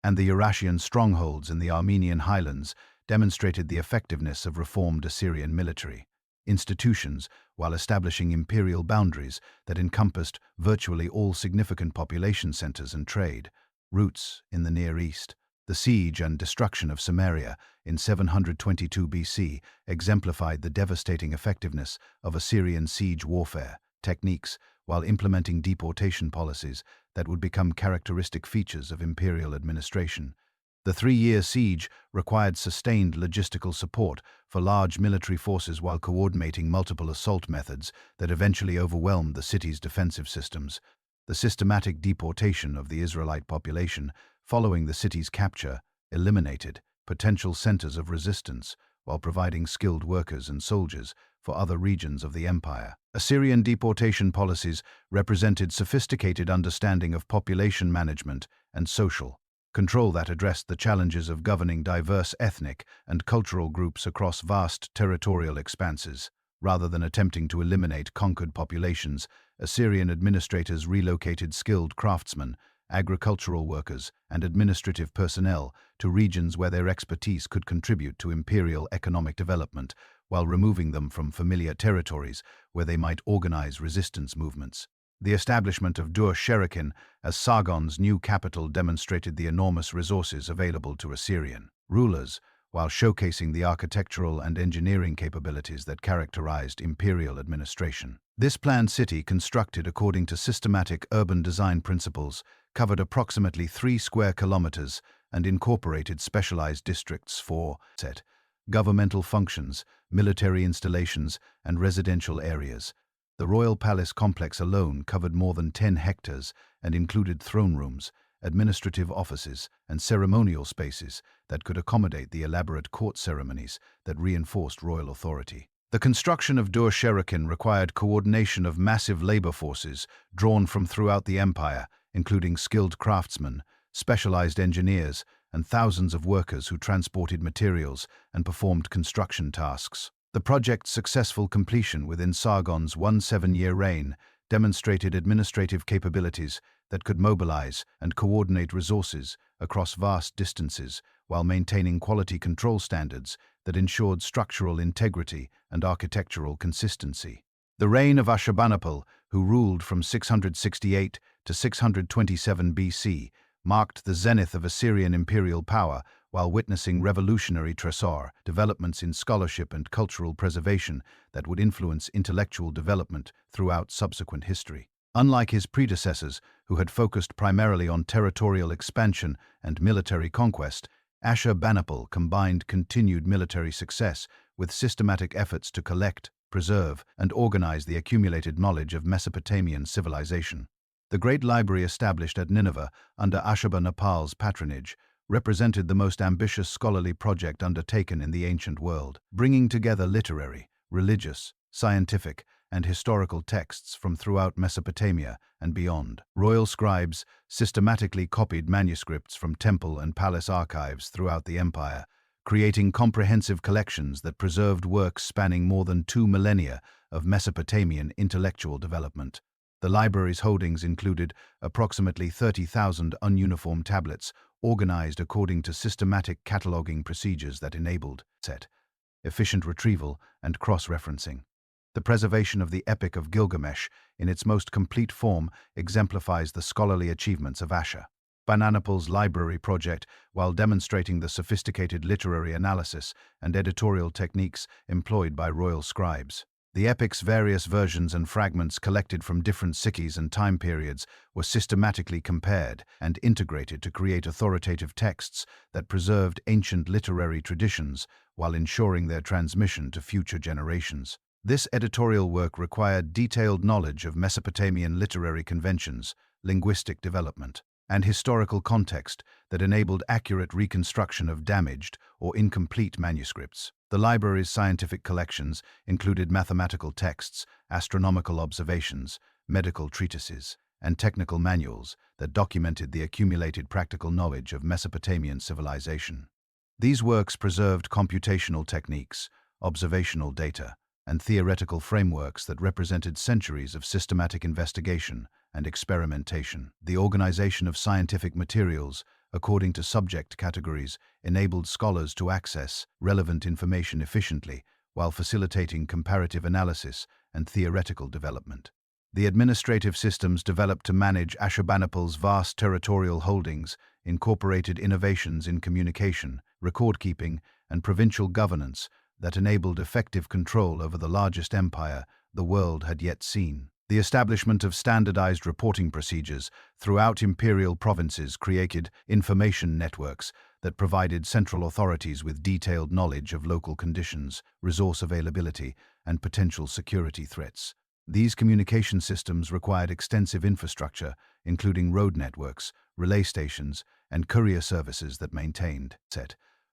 and the Eurasian strongholds in the Armenian highlands demonstrated the effectiveness of reformed Assyrian military institutions while establishing imperial boundaries that encompassed virtually all significant population centers and trade routes in the Near East. The siege and destruction of Samaria in 722 BC exemplified the devastating effectiveness of Assyrian siege warfare techniques while implementing deportation policies that would become characteristic features of imperial administration. The 3-year siege required sustained logistical support for large military forces while coordinating multiple assault methods that eventually overwhelmed the city's defensive systems. The systematic deportation of the Israelite population following the city's capture eliminated potential centers of resistance while providing skilled workers and soldiers for other regions of the empire. Assyrian deportation policies represented sophisticated understanding of population management and social control that addressed the challenges of governing diverse ethnic and cultural groups across vast territorial expanses. Rather than attempting to eliminate conquered populations, Assyrian administrators relocated skilled craftsmen, agricultural workers, and administrative personnel to regions where their expertise could contribute to imperial economic development, while removing them from familiar territories where they might organize resistance movements. The establishment of Dur-Sharrukin as Sargon's new capital demonstrated the enormous resources available to Assyrian rulers, while showcasing the architectural and engineering capabilities that characterized imperial administration. This planned city, constructed according to systematic urban design principles, covered approximately 3 square kilometers and incorporated specialized districts for governmental functions, military installations, and residential areas. The royal palace complex alone covered more than 10 hectares and included throne rooms, administrative offices, and ceremonial spaces that could accommodate the elaborate court ceremonies that reinforced royal authority. The construction of Dur-Sharrukin required coordination of massive labor forces drawn from throughout the empire, including skilled craftsmen, specialized engineers, and thousands of workers who transported materials and performed construction tasks. The project's successful completion within Sargon's 17-year reign demonstrated administrative capabilities that could mobilize and coordinate resources across vast distances while maintaining quality control standards that ensured structural integrity and architectural consistency. The reign of Ashurbanipal, who ruled from 668 to 627 BC, marked the zenith of Assyrian imperial power while witnessing revolutionary developments in scholarship and cultural preservation that would influence intellectual development throughout subsequent history. Unlike his predecessors, who had focused primarily on territorial expansion and military conquest, Ashurbanipal combined continued military success with systematic efforts to collect, preserve, and organize the accumulated knowledge of Mesopotamian civilization. The Great Library established at Nineveh under Ashurbanipal's patronage represented the most ambitious scholarly project undertaken in the ancient world, bringing together literary, religious, scientific, and historical texts from throughout Mesopotamia and beyond. Royal scribes systematically copied manuscripts from temple and palace archives throughout the empire, creating comprehensive collections that preserved works spanning more than 2 millennia of Mesopotamian intellectual development. The library's holdings included approximately 30,000 ununiform tablets organized according to systematic cataloging procedures that enabled efficient retrieval and cross-referencing. The preservation of the Epic of Gilgamesh in its most complete form exemplifies the scholarly achievements of Ashurbanipal's library project, while demonstrating the sophisticated literary analysis and editorial techniques employed by royal scribes. The epic's various versions and fragments collected from different sikhs and time periods were systematically compared and integrated to create authoritative texts that preserved ancient literary traditions while ensuring their transmission to future generations. This editorial work required detailed knowledge of Mesopotamian literary conventions, linguistic development, and historical context that enabled accurate reconstruction of damaged or incomplete manuscripts. The library's scientific collections included mathematical texts, astronomical observations, medical treatises, and technical manuals that documented the accumulated practical knowledge of Mesopotamian civilization. These works preserved computational techniques, observational data, and theoretical frameworks that represented centuries of systematic investigation and experimentation. The organization of scientific materials according to subject categories enabled scholars to access relevant information efficiently while facilitating comparative analysis and theoretical development. The administrative systems developed to manage Ashurbanipal's vast territorial holdings incorporated innovations in communication, record-keeping, and provincial governance that enabled effective control over the largest empire the world had yet seen. The establishment of standardized reporting procedures throughout imperial provinces created information networks that provided central authorities with detailed knowledge of local conditions, resource availability, and potential security threats. These communication systems required extensive infrastructure, including road networks, relay stations, and courier services that maintained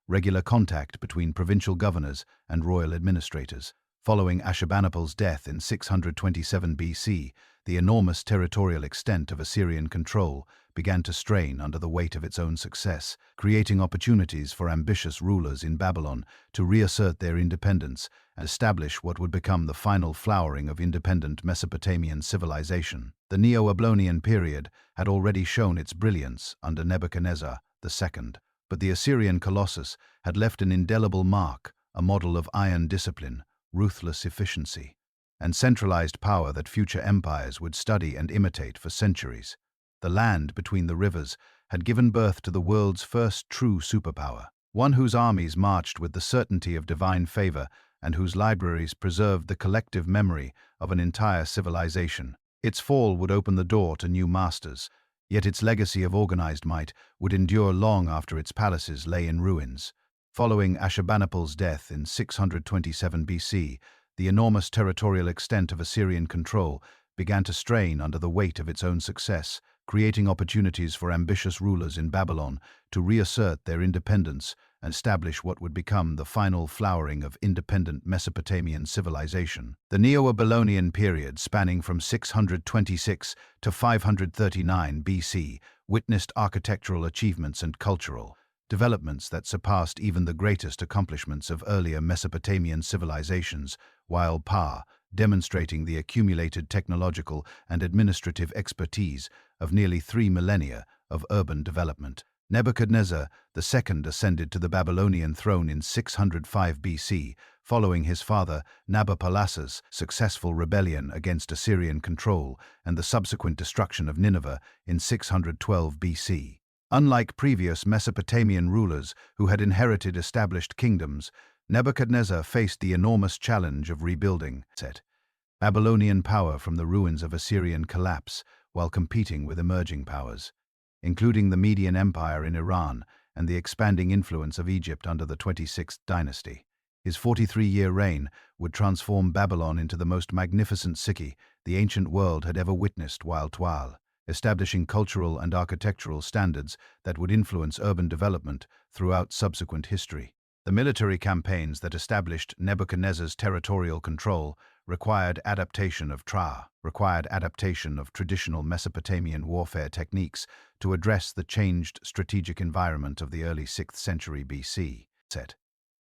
regular contact between provincial governors and royal administrators. Following Ashurbanipal's death in 627 BC, the enormous territorial extent of Assyrian control began to strain under the weight of its own success, creating opportunities for ambitious rulers in Babylon to reassert their independence and establish what would become the final flowering of independent Mesopotamian civilization. The Neo-Babylonian period had already shown its brilliance under Nebuchadnezzar II, but the Assyrian colossus had left an indelible mark, a model of iron discipline, ruthless efficiency, and centralized power that future empires would study and imitate for centuries. The land between the rivers had given birth to the world's first true superpower, one whose armies marched with the certainty of divine favor and whose libraries preserved the collective memory of an entire civilization. Its fall would open the door to new masters, yet its legacy of organized might would endure long after its palaces lay in ruins. Following Ashurbanipal's death in 627 BC, the enormous territorial extent of Assyrian control began to strain under the weight of its own success, creating opportunities for ambitious rulers in Babylon to reassert their independence and establish what would become the final flowering of independent Mesopotamian civilization. The Neo-Babylonian period, spanning from 626 to 539 BC, witnessed architectural achievements and cultural developments that surpassed even the greatest accomplishments of earlier Mesopotamian civilizations, while demonstrating the accumulated technological and administrative expertise of nearly 3 millennia of urban development. Nebuchadnezzar II ascended to the Babylonian throne in 605 BC, following his father Nabopolassar's successful rebellion against Assyrian control and the subsequent destruction of Nineveh in 612 BC. Unlike previous Mesopotamian rulers who had inherited established kingdoms, Nebuchadnezzar faced the enormous challenge of rebuilding Babylonian power from the ruins of Assyrian collapse while competing with emerging powers, including the Median Empire in Iran and the expanding influence of Egypt under the 26th dynasty. His 43-year reign would transform Babylon into the most magnificent city the ancient world had ever witnessed, while establishing cultural and architectural standards that would influence urban development throughout subsequent history. The military campaigns that established Nebuchadnezzar's territorial control required adaptation of traditional Mesopotamian warfare techniques to address the changed strategic environment of the early 6th century BC.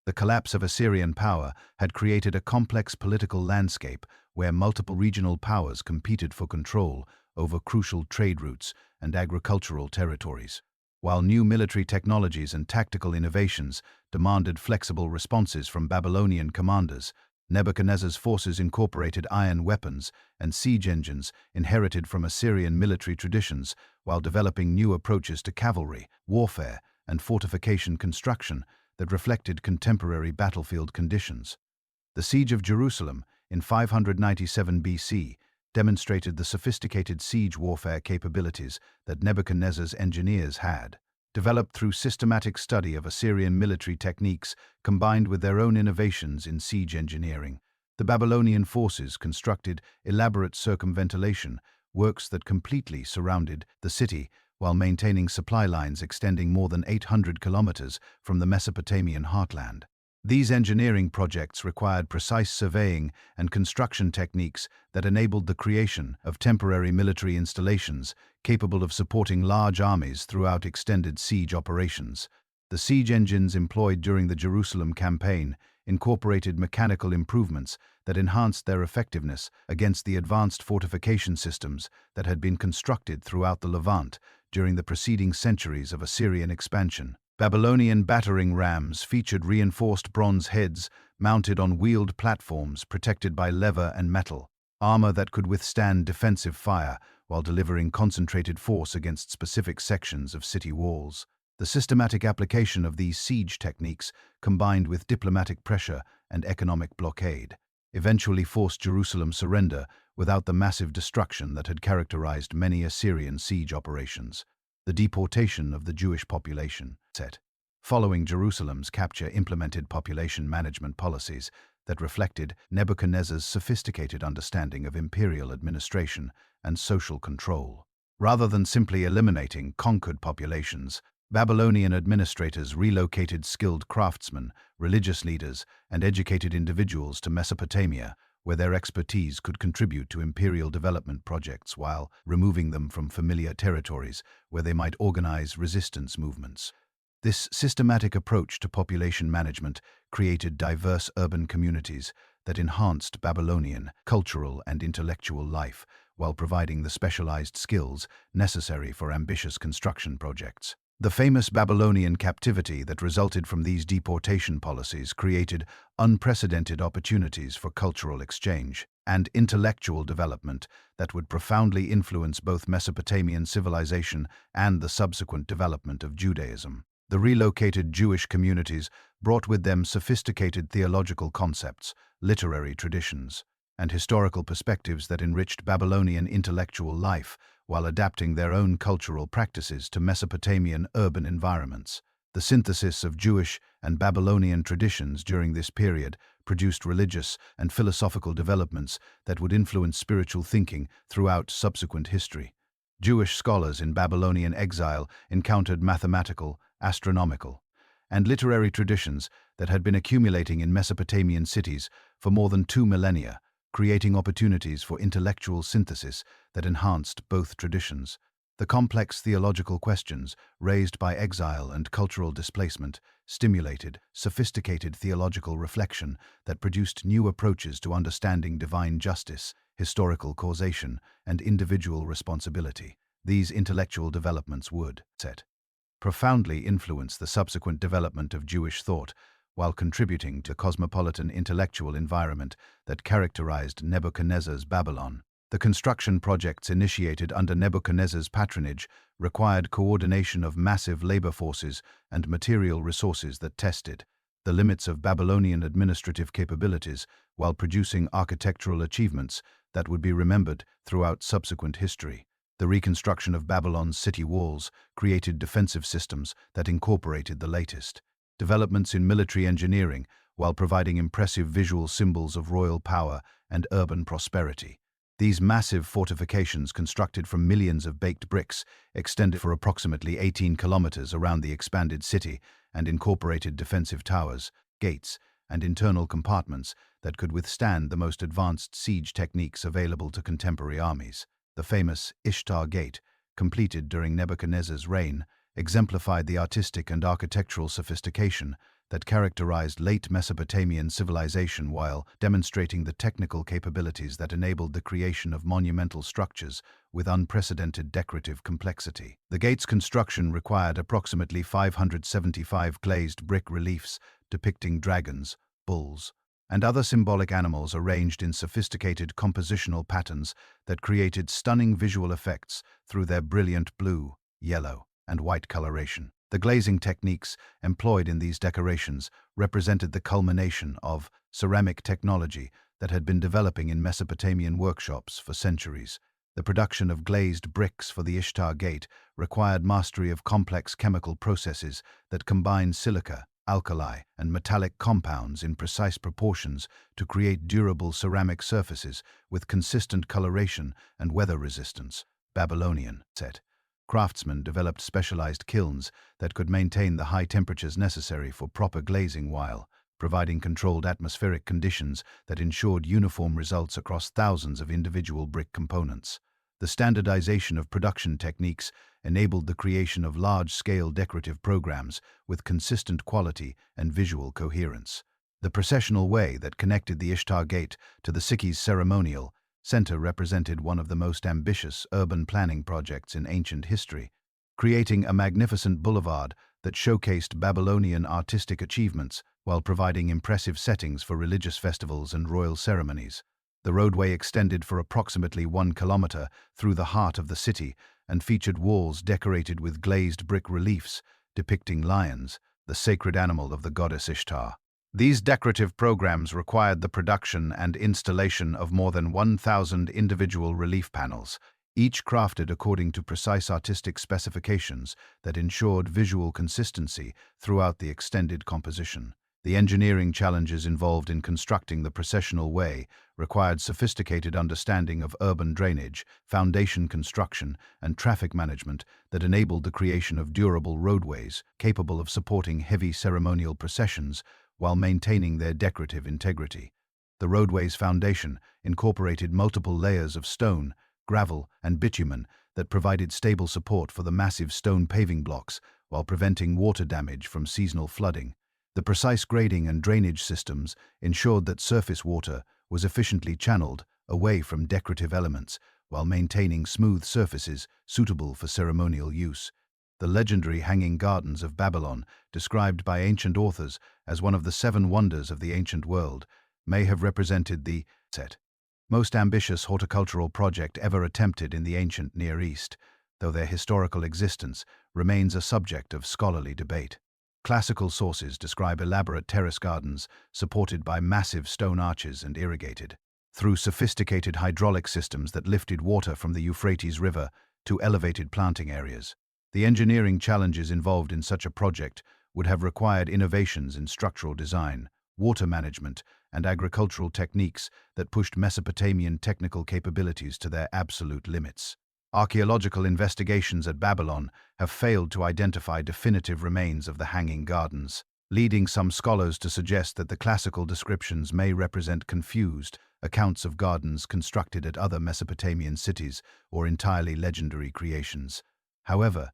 The collapse of Assyrian power had created a complex political landscape where multiple regional powers competed for control over crucial trade routes and agricultural territories. While new military technologies and tactical innovations demanded flexible responses from Babylonian commanders, Nebuchadnezzar's forces incorporated iron weapons and siege engines inherited from Assyrian military traditions while developing new approaches to cavalry, warfare, and fortification construction that reflected contemporary battlefield conditions. The Siege of Jerusalem in 597 BC demonstrated the sophisticated siege warfare capabilities that Nebuchadnezzar's engineers had, developed through systematic study of Assyrian military techniques combined with their own innovations in siege engineering. The Babylonian forces constructed elaborate circumvallation works that completely surrounded the city while maintaining supply lines extending more than 800 kilometers from the Mesopotamian heartland. These engineering projects required precise surveying and construction techniques that enabled the creation of temporary military installations capable of supporting large armies throughout extended siege operations. The siege engines employed during the Jerusalem campaign incorporated mechanical improvements that enhanced their effectiveness against the advanced fortification systems that had been constructed throughout the Levant during the preceding centuries of Assyrian expansion. Babylonian battering rams featured reinforced bronze heads mounted on wheeled platforms protected by leather and metal, armor that could withstand defensive fire while delivering concentrated force against specific sections of city walls. The systematic application of these siege techniques, combined with diplomatic pressure and economic blockade, eventually forced Jerusalem's surrender without the massive destruction that had characterized many Assyrian siege operations. The deportation of the Jewish population set. Following Jerusalem's capture, implemented population management policies that reflected Nebuchadnezzar's sophisticated understanding of imperial administration and social control. Rather than simply eliminating conquered populations, Babylonian administrators relocated skilled craftsmen, religious leaders, and educated individuals to Mesopotamia, where their expertise could contribute to imperial development projects while removing them from familiar territories where they might organize resistance movements. This systematic approach to population management created diverse urban communities that enhanced Babylonian cultural and intellectual life while providing the specialized skills necessary for ambitious construction projects. The famous Babylonian captivity that resulted from these deportation policies created unprecedented opportunities for cultural exchange and intellectual development that would profoundly influence both Mesopotamian civilization and the subsequent development of Judaism. The relocated Jewish communities brought with them sophisticated theological concepts, literary traditions, and historical perspectives that enriched Babylonian intellectual life while adapting their own cultural practices to Mesopotamian urban environments. The synthesis of Jewish and Babylonian traditions during this period produced religious and philosophical developments that would influence spiritual thinking throughout subsequent history. Jewish scholars in Babylonian exile encountered mathematical, astronomical, and literary traditions that had been accumulating in Mesopotamian cities for more than 2 millennia, creating opportunities for intellectual synthesis that enhanced both traditions. The complex theological questions raised by exile and cultural displacement stimulated sophisticated theological reflection that produced new approaches to understanding divine justice, historical causation, and individual responsibility. These intellectual developments would profoundly influence the subsequent development of Jewish thought, while contributing to the cosmopolitan intellectual environment that characterized Nebuchadnezzar's Babylon. The construction projects initiated under Nebuchadnezzar's patronage required coordination of massive labor forces and material resources that tested the limits of Babylonian administrative capabilities while producing architectural achievements that would be remembered throughout subsequent history. The reconstruction of Babylon's city walls created defensive systems that incorporated the latest developments in military engineering while providing impressive visual symbols of royal power and urban prosperity. These massive fortifications, constructed from millions of baked bricks, extended for approximately 18 kilometers around the expanded city and incorporated defensive towers, gates, and internal compartments that could withstand the most advanced siege techniques available to contemporary armies. The famous Ishtar Gate, completed during Nebuchadnezzar's reign, exemplified the artistic and architectural sophistication that characterized late Mesopotamian civilization while demonstrating the technical capabilities that enabled the creation of monumental structures with unprecedented decorative complexity. The gate's construction required approximately 575 glazed brick reliefs depicting dragons, bulls, and other symbolic animals arranged in sophisticated compositional patterns that created stunning visual effects through their brilliant blue, yellow, and white coloration. The glazing techniques employed in these decorations represented the culmination of ceramic technology that had been developing in Mesopotamian workshops for centuries. The production of glazed bricks for the Ishtar Gate required mastery of complex chemical processes that combined silica, alkali, and metallic compounds in precise proportions to create durable ceramic surfaces with consistent coloration and weather resistance. Babylonian craftsmen developed specialized kilns that could maintain the high temperatures necessary for proper glazing while providing controlled atmospheric conditions that ensured uniform results across thousands of individual brick components. The standardization of production techniques enabled the creation of large-scale decorative programs with consistent quality and visual coherence. The processional way that connected the Ishtar Gate to the city's ceremonial center represented one of the most ambitious urban planning projects in ancient history, creating a magnificent boulevard that showcased Babylonian artistic achievements while providing impressive settings for religious festivals and royal ceremonies. The roadway extended for approximately 1 kilometer through the heart of the city and featured walls decorated with glazed brick reliefs depicting lions, the sacred animal of the goddess Ishtar. These decorative programs required the production and installation of more than 1,000 individual relief panels, each crafted according to precise artistic specifications that ensured visual consistency throughout the extended composition. The engineering challenges involved in constructing the processional way required sophisticated understanding of urban drainage, foundation construction, and traffic management that enabled the creation of durable roadways capable of supporting heavy ceremonial processions while maintaining their decorative integrity. The roadway's foundation incorporated multiple layers of stone, gravel, and bitumen that provided stable support for the massive stone paving blocks while preventing water damage from seasonal flooding. The precise grading and drainage systems ensured that surface water was efficiently channeled away from decorative elements while maintaining smooth surfaces suitable for ceremonial use. The legendary Hanging Gardens of Babylon, described by ancient authors as one of the 7 wonders of the ancient world, may have represented the most ambitious horticultural project ever attempted in the ancient Near East, though their historical existence remains a subject of scholarly debate. Classical sources describe elaborate terrace gardens supported by massive stone arches and irrigated through sophisticated hydraulic systems that lifted water from the Euphrates River to elevated planting areas. The engineering challenges involved in such a project would have required innovations in structural design, water management, and agricultural techniques that pushed Mesopotamian technical capabilities to their absolute limits. Archaeological investigations at Babylon have failed to identify definitive remains of the Hanging Gardens, leading some scholars to suggest that the classical descriptions may represent confused accounts of gardens constructed at other Mesopotamian cities or entirely legendary creations. However,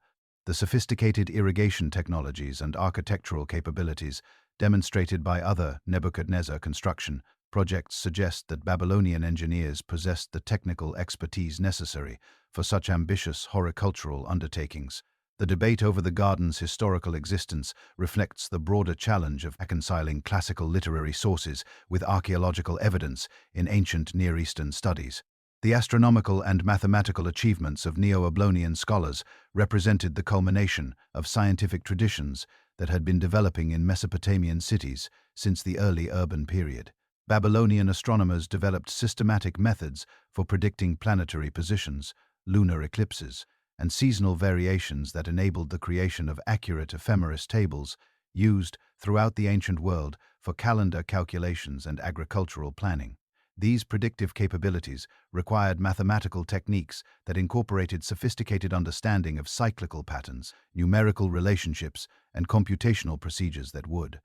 the sophisticated irrigation technologies and architectural capabilities demonstrated by other Nebuchadnezzar construction projects suggest that Babylonian engineers possessed the technical expertise necessary for such ambitious horticultural undertakings. The debate over the garden's historical existence reflects the broader challenge of reconciling classical literary sources with archaeological evidence in ancient Near Eastern studies. The astronomical and mathematical achievements of Neo-Babylonian scholars represented the culmination of scientific traditions that had been developing in Mesopotamian cities since the early urban period. Babylonian astronomers developed systematic methods for predicting planetary positions, lunar eclipses, and seasonal variations that enabled the creation of accurate ephemeris tables used throughout the ancient world for calendar calculations and agricultural planning. These predictive capabilities required mathematical techniques that incorporated sophisticated understanding of cyclical patterns, numerical relationships, and computational procedures that would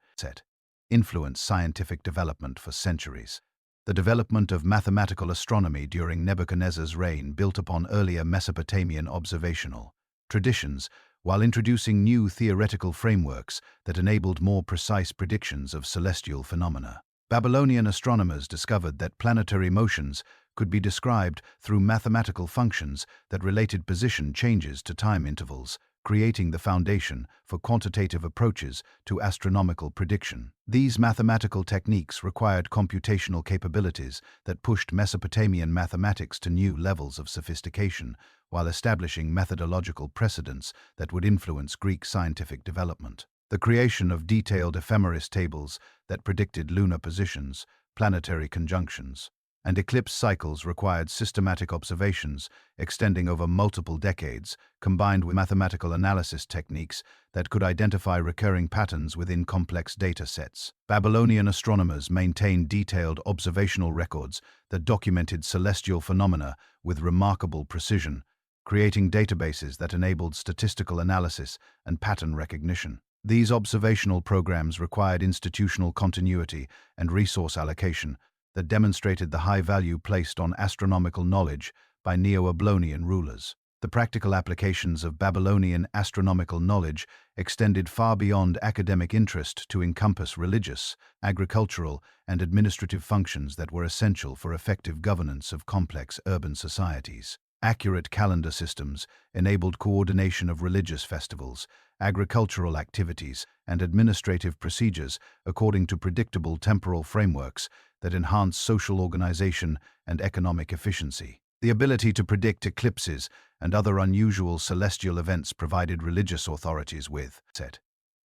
influence scientific development for centuries. The development of mathematical astronomy during Nebuchadnezzar's reign built upon earlier Mesopotamian observational traditions, while introducing new theoretical frameworks that enabled more precise predictions of celestial phenomena. Babylonian astronomers discovered that planetary motions could be described through mathematical functions that related position changes to time intervals, creating the foundation for quantitative approaches to astronomical prediction. These mathematical techniques required computational capabilities that pushed Mesopotamian mathematics to new levels of sophistication, while establishing methodological precedents that would influence Greek scientific development. The creation of detailed ephemeris tables that predicted lunar positions, planetary conjunctions, and eclipse cycles required systematic observations extending over multiple decades, combined with mathematical analysis techniques that could identify recurring patterns within complex data sets. Babylonian astronomers maintained detailed observational records that documented celestial phenomena with remarkable precision, creating databases that enabled statistical analysis and pattern recognition. These observational programs required institutional continuity and resource allocation that demonstrated the high value placed on astronomical knowledge by Neo-Babylonian rulers. The practical applications of Babylonian astronomical knowledge extended far beyond academic interest to encompass religious, agricultural, and administrative functions that were essential for effective governance of complex urban societies. Accurate calendar systems enabled coordination of religious festivals, agricultural activities, and administrative procedures according to predictable temporal frameworks that enhance social organization and economic efficiency. The ability to predict eclipses and other unusual celestial events provided religious authorities with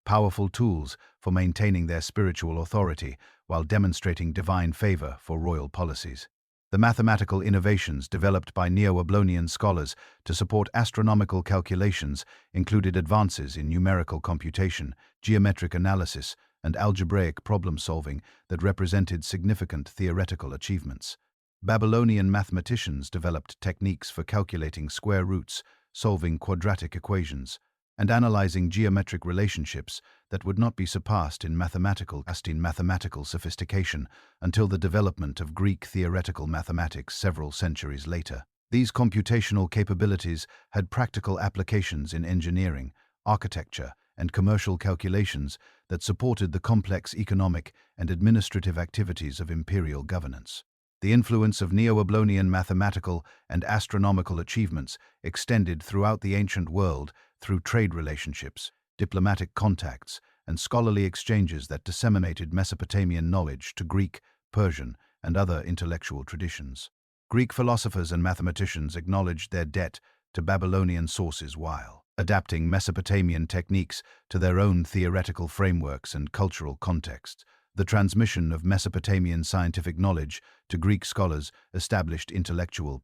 powerful tools for maintaining their spiritual authority while demonstrating divine favor for royal policies. The mathematical innovations developed by Neo-Babylonian scholars to support astronomical calculations included advances in numerical computation, geometric analysis, and algebraic problem-solving that represented significant theoretical achievements. Babylonian mathematicians developed techniques for calculating square roots, solving quadratic equations, and analyzing geometric relationships that would not be surpassed in mathematical sophistication until the development of Greek theoretical mathematics several centuries later. These computational capabilities had practical applications in engineering, architecture, and commercial calculations that supported the complex economic and administrative activities of imperial governance. The influence of Neo-Babylonian mathematical and astronomical achievements extended throughout the ancient world through trade relationships, diplomatic contacts, and scholarly exchanges that disseminated Mesopotamian knowledge to Greek, Persian, and other intellectual traditions. Greek philosophers and mathematicians acknowledged their debt to Babylonian sources while adapting Mesopotamian techniques to their own theoretical frameworks and cultural contexts. The transmission of Mesopotamian scientific knowledge to Greek scholars established intellectual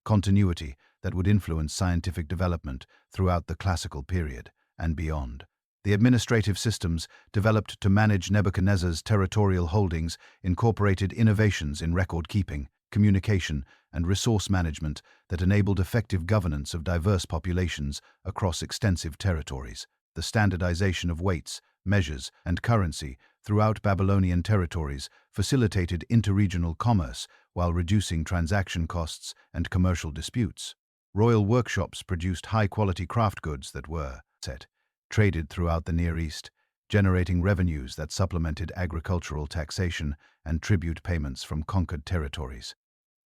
continuity that would influence scientific development throughout the classical period and beyond. The administrative systems developed to manage Nebuchadnezzar's territorial holdings incorporated innovations in record-keeping, communication, and resource management that enabled effective governance of diverse populations across extensive territories. The standardization of weights, measures, and currency throughout Babylonian territories facilitated interregional commerce while reducing transaction costs and commercial disputes. Royal workshops produced high-quality craft goods that were traded throughout the Near East, generating revenues that supplemented agricultural taxation and tribute payments from conquered territories.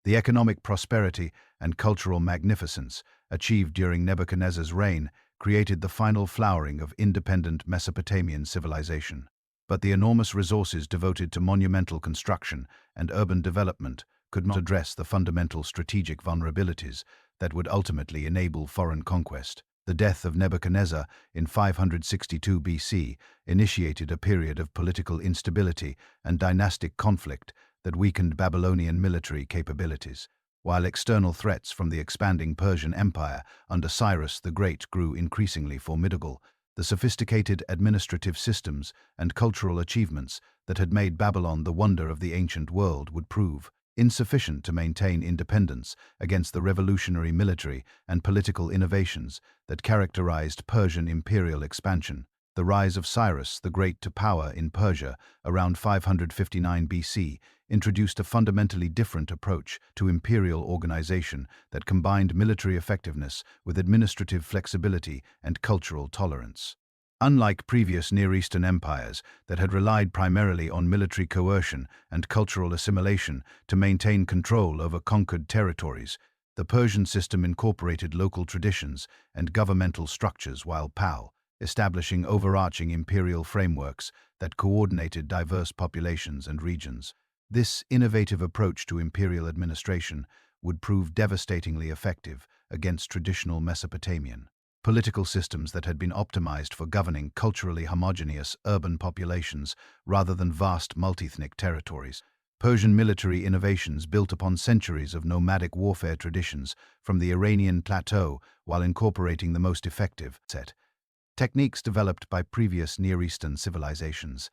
The economic prosperity and cultural magnificence achieved during Nebuchadnezzar's reign created the final flowering of independent Mesopotamian civilization. But the enormous resources devoted to monumental construction and urban development could not address the fundamental strategic vulnerabilities that would ultimately enable foreign conquest. The death of Nebuchadnezzar in 562 BC initiated a period of political instability and dynastic conflict that weakened Babylonian military capabilities. While external threats from the expanding Persian Empire under Cyrus the Great grew increasingly formidable, the sophisticated administrative systems and cultural achievements that had made Babylon the wonder of the ancient world would prove insufficient to maintain independence against the revolutionary military and political innovations that characterized Persian imperial expansion. The rise of Cyrus the Great to power in Persia around 559 BC introduced a fundamentally different approach to imperial organization that combined military effectiveness with administrative flexibility and cultural tolerance. Unlike previous Near Eastern empires that had relied primarily on military coercion and cultural assimilation to maintain control over conquered territories, the Persian system incorporated local traditions and governmental structures while establishing overarching imperial frameworks that coordinated diverse populations and regions. This innovative approach to imperial administration would prove devastatingly effective against traditional Mesopotamian political systems that had been optimized for governing culturally homogeneous urban populations rather than vast multi-ethnic territories. Persian military innovations built upon centuries of nomadic warfare traditions from the Iranian plateau while incorporating the most effective techniques developed by previous Near Eastern civilizations.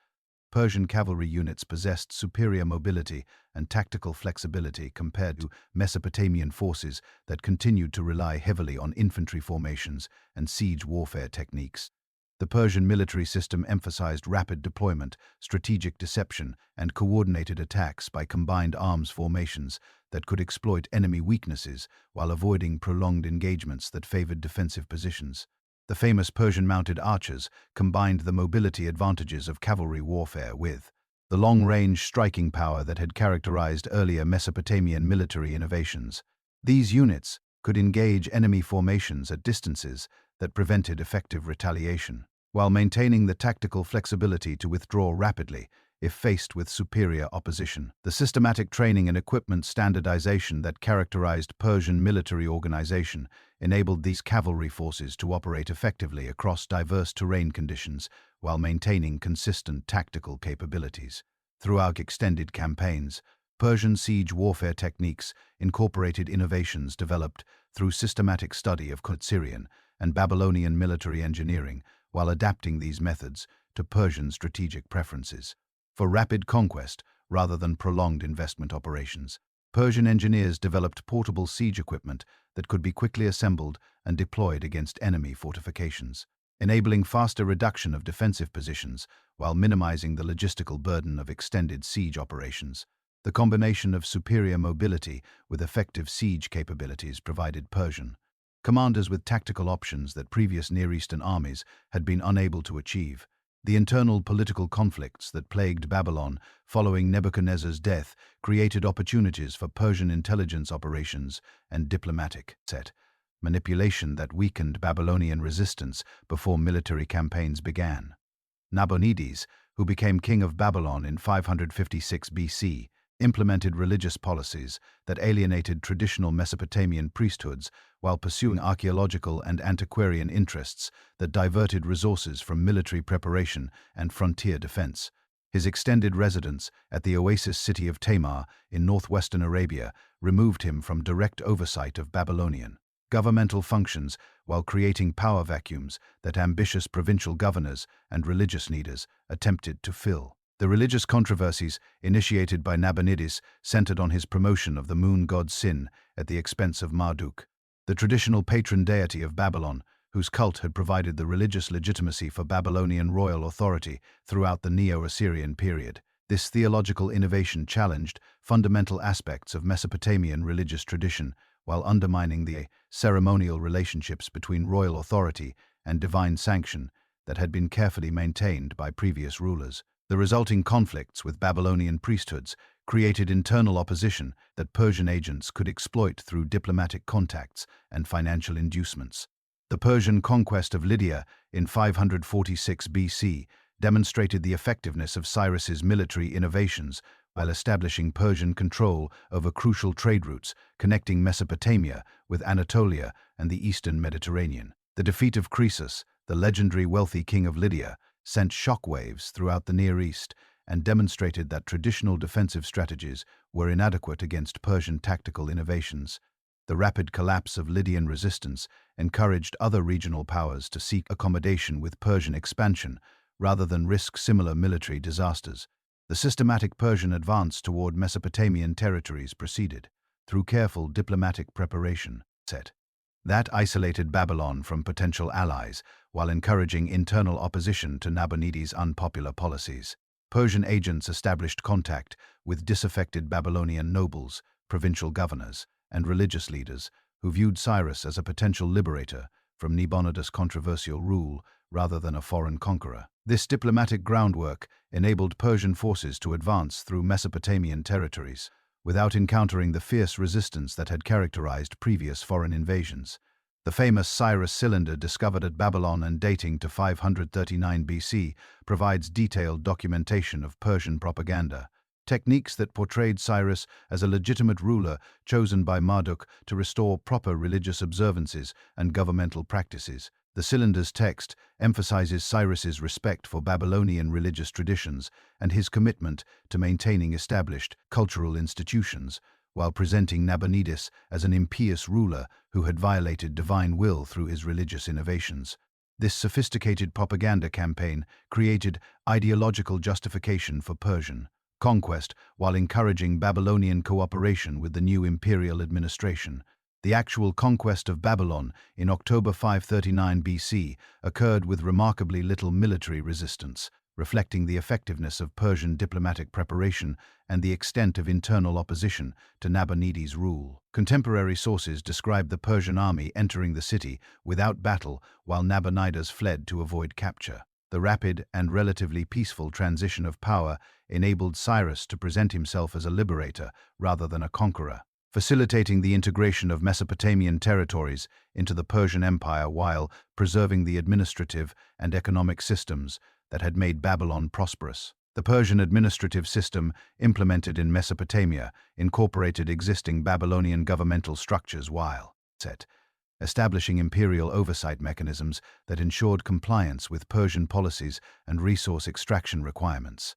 Persian cavalry units possessed superior mobility and tactical flexibility compared to Mesopotamian forces that continued to rely heavily on infantry formations and siege warfare techniques. The Persian military system emphasized rapid deployment, strategic deception, and coordinated attacks by combined arms formations that could exploit enemy weaknesses while avoiding prolonged engagements that favored defensive positions. The famous Persian mounted archers combined the mobility advantages of cavalry warfare with the long-range striking power that had characterized earlier Mesopotamian military innovations. These units could engage enemy formations at distances that prevented effective retaliation, while maintaining the tactical flexibility to withdraw rapidly if faced with superior opposition. The systematic training and equipment standardization that characterized Persian military organization enabled these cavalry forces to operate effectively across diverse terrain conditions while maintaining consistent tactical capabilities. Throughout extended campaigns, Persian siege warfare techniques incorporated innovations developed through systematic study of Syrian and Babylonian military engineering while adapting these methods to Persian strategic preferences. For rapid conquest, rather than prolonged investment operations, Persian engineers developed portable siege equipment that could be quickly assembled and deployed against enemy fortifications, enabling faster reduction of defensive positions while minimizing the logistical burden of extended siege operations. The combination of superior mobility with effective siege capabilities provided Persian commanders with tactical options that previous Near Eastern armies had been unable to achieve. The internal political conflicts that plagued Babylon following Nebuchadnezzar's death created opportunities for Persian intelligence operations and diplomatic manipulation that weakened Babylonian resistance before military campaigns began. Nabonidus, who became king of Babylon in 556 BC, implemented religious policies that alienated traditional Mesopotamian priesthoods while pursuing archaeological and antiquarian interests that diverted resources from military preparation and frontier defense. His extended residence at the oasis city of Tamar in northwestern Arabia removed him from direct oversight of Babylonian governmental functions while creating power vacuums that ambitious provincial governors and religious leaders attempted to fill. The religious controversies initiated by Nabonidus centered on his promotion of the moon god Sin at the expense of Marduk, the traditional patron deity of Babylon, whose cult had provided the religious legitimacy for Babylonian royal authority throughout the Neo-Assyrian period. This theological innovation challenged fundamental aspects of Mesopotamian religious tradition while undermining the ceremonial relationships between royal authority and divine sanction that had been carefully maintained by previous rulers. The resulting conflicts with Babylonian priesthoods created internal opposition that Persian agents could exploit through diplomatic contacts and financial inducements. The Persian conquest of Lydia in 546 BC demonstrated the effectiveness of Cyrus's military innovations while establishing Persian control over crucial trade routes connecting Mesopotamia with Anatolia and the eastern Mediterranean. The defeat of Croesus, the legendary wealthy king of Lydia, sent shockwaves throughout the Near East and demonstrated that traditional defensive strategies were inadequate against Persian tactical innovations. The rapid collapse of Lydian resistance encouraged other regional powers to seek accommodation with Persian expansion rather than risk similar military disasters. The systematic Persian advance toward Mesopotamian territories proceeded through careful diplomatic preparation. That isolated Babylon from potential allies while encouraging internal opposition to Nabonidus' unpopular policies. Persian agents established contact with disaffected Babylonian nobles, provincial governors, and religious leaders who viewed Cyrus as a potential liberator from Nabonidus' controversial rule rather than a foreign conqueror. This diplomatic groundwork enabled Persian forces to advance through Mesopotamian territories without encountering the fierce resistance that had characterized previous foreign invasions. The famous Cyrus cylinder discovered at Babylon and dating to 539 BC provides detailed documentation of Persian propaganda, techniques that portrayed Cyrus as a legitimate ruler chosen by Marduk to restore proper religious observances and governmental practices. The cylinder's text emphasizes Cyrus's respect for Babylonian religious traditions and his commitment to maintaining established cultural institutions, while presenting Nabonidus as an impious ruler who had violated divine will through his religious innovations. This sophisticated propaganda campaign created ideological justification for Persian conquest while encouraging Babylonian cooperation with the new imperial administration. The actual conquest of Babylon in October 539 BC occurred with remarkably little military resistance, reflecting the effectiveness of Persian diplomatic preparation and the extent of internal opposition to Nabonidus' rule. Contemporary sources describe the Persian army entering the city without battle while Nabonidus fled to avoid capture. The rapid and relatively peaceful transition of power enabled Cyrus to present himself as a liberator rather than a conqueror, facilitating the integration of Mesopotamian territories into the Persian Empire while preserving the administrative and economic systems that had made Babylon prosperous. The Persian administrative system implemented in Mesopotamia incorporated existing Babylonian governmental structures while establishing imperial oversight mechanisms that ensured compliance with Persian policies and resource extraction requirements.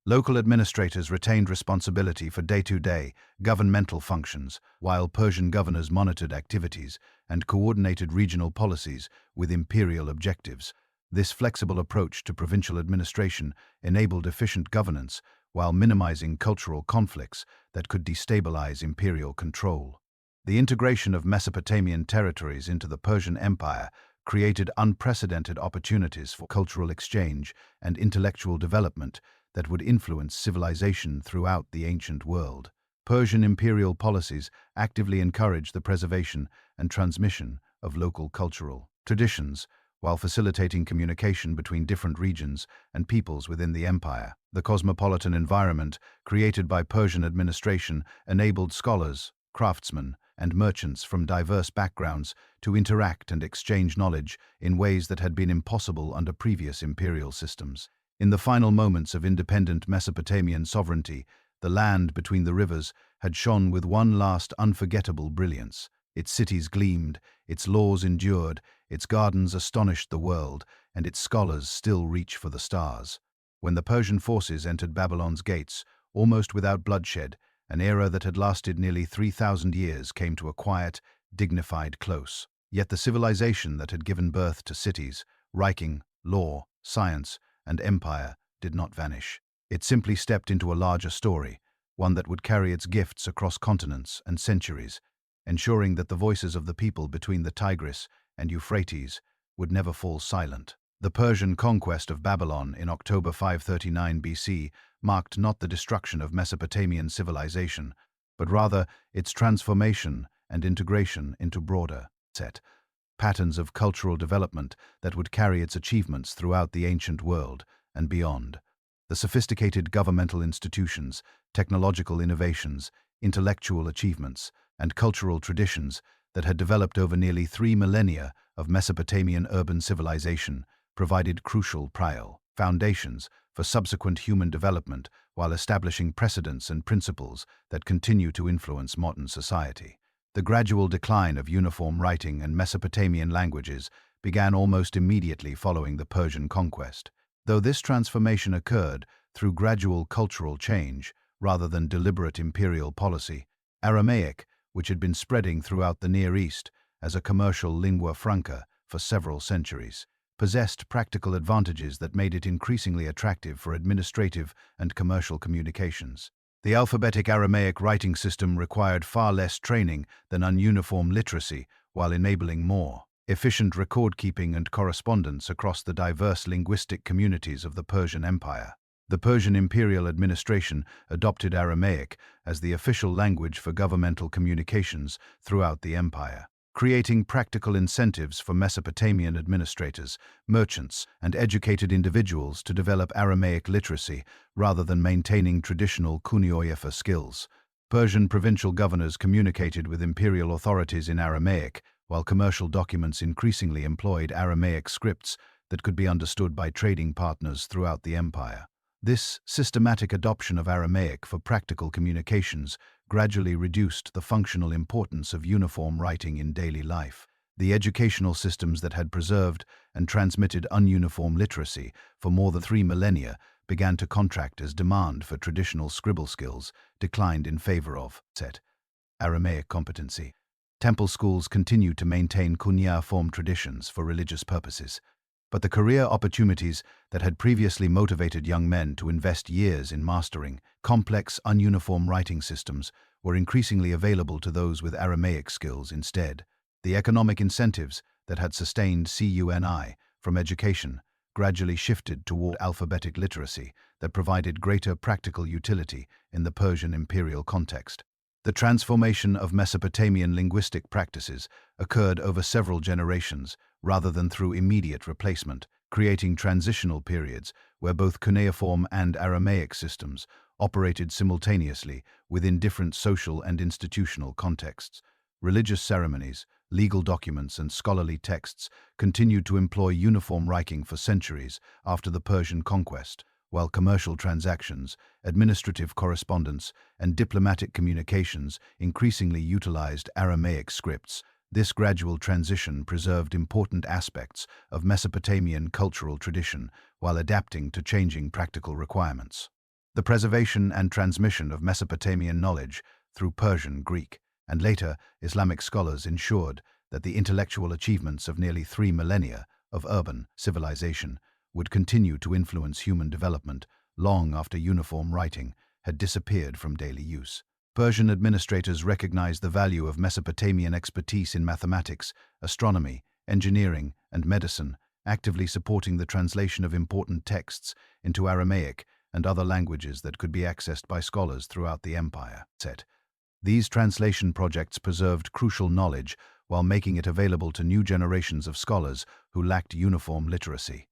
Local administrators retained responsibility for day-to-day governmental functions, while Persian governors monitored activities and coordinated regional policies with imperial objectives. This flexible approach to provincial administration enabled efficient governance while minimizing cultural conflicts that could destabilize imperial control. The integration of Mesopotamian territories into the Persian Empire created unprecedented opportunities for cultural exchange and intellectual development that would influence civilization throughout the ancient world. Persian imperial policies actively encouraged the preservation and transmission of local cultural traditions, while facilitating communication between different regions and peoples within the empire. The cosmopolitan environment created by Persian administration enabled scholars, craftsmen, and merchants from diverse backgrounds to interact and exchange knowledge in ways that had been impossible under previous imperial systems. In the final moments of independent Mesopotamian sovereignty, the land between the rivers had shone with one last unforgettable brilliance. Its cities gleamed, its laws endured, its gardens astonished the world, and its scholars still reach for the stars. When the Persian forces entered Babylon's gates, almost without bloodshed, an era that had lasted nearly 3,000 years came to a quiet, dignified close. Yet the civilization that had given birth to cities, writing, law, science, and empire did not vanish. It simply stepped into a larger story, one that would carry its gifts across continents and centuries, ensuring that the voices of the people between the Tigris and Euphrates would never fall silent. The Persian conquest of Babylon in October 539 BC marked not the destruction of Mesopotamian civilization, but rather its transformation and integration into broader set patterns of cultural development that would carry its achievements throughout the ancient world and beyond. The sophisticated governmental institutions, technological innovations, intellectual achievements, and cultural traditions that had developed over nearly 3 millennia of Mesopotamian urban civilization provided crucial prior foundations for subsequent human development while establishing precedents and principles that continue to influence modern society. The gradual decline of uniform writing and Mesopotamian languages began almost immediately following the Persian conquest. Though this transformation occurred through gradual cultural change rather than deliberate imperial policy, Aramaic, which had been spreading throughout the Near East as a commercial lingua franca for several centuries, possessed practical advantages that made it increasingly attractive for administrative and commercial communications. The alphabetic Aramaic writing system required far less training than ununiform literacy, while enabling more efficient record-keeping and correspondence across the diverse linguistic communities of the Persian Empire. The Persian imperial administration adopted Aramaic as the official language for governmental communications throughout the empire, creating practical incentives for Mesopotamian administrators, merchants, and educated individuals to develop Aramaic literacy rather than maintaining traditional Cuneiform skills. Persian provincial governors communicated with imperial authorities in Aramaic, while commercial documents increasingly employed Aramaic scripts that could be understood by trading partners throughout the empire. This systematic adoption of Aramaic for practical communications gradually reduced the functional importance of uniform writing in daily life. The educational systems that had preserved and transmitted ununiform literacy for more than 3 millennia began to contract as demand for traditional scribble skills declined in favor of Aramaic competency. Temple schools continued to maintain cuneiform traditions for religious purposes, but the career opportunities that had previously motivated young men to invest years in mastering complex, ununiform writing systems were increasingly available to those with Aramaic skills instead. The economic incentives that had sustained CUNI from education gradually shifted toward alphabetic literacy that provided greater practical utility in the Persian imperial context. The transformation of Mesopotamian linguistic practices occurred over several generations rather than through immediate replacement, creating transitional periods where both cuneiform and Aramaic systems operated simultaneously within different social and institutional contexts. Religious ceremonies, legal documents, and scholarly texts continued to employ uniform writing for centuries after the Persian conquest, while commercial transactions, administrative correspondence, and diplomatic communications increasingly utilized Aramaic scripts. This gradual transition preserved important aspects of Mesopotamian cultural tradition while adapting to changing practical requirements. The preservation and transmission of Mesopotamian knowledge through Persian, Greek, and later Islamic scholars ensured that the intellectual achievements of nearly 3 millennia of urban civilization would continue to influence human development long after uniform writing had disappeared from daily use. Persian administrators recognized the value of Mesopotamian expertise in mathematics, astronomy, engineering, and medicine, actively supporting the translation of important texts into Aramaic and other languages that could be accessed by scholars throughout the empire. These translation projects preserved crucial knowledge while making it available to new generations of scholars who lacked uniform literacy.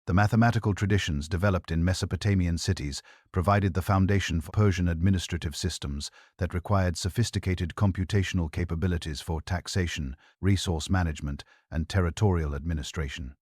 The mathematical traditions developed in Mesopotamian cities provided the foundation for Persian administrative systems that required sophisticated computational capabilities for taxation, resource management, and territorial administration.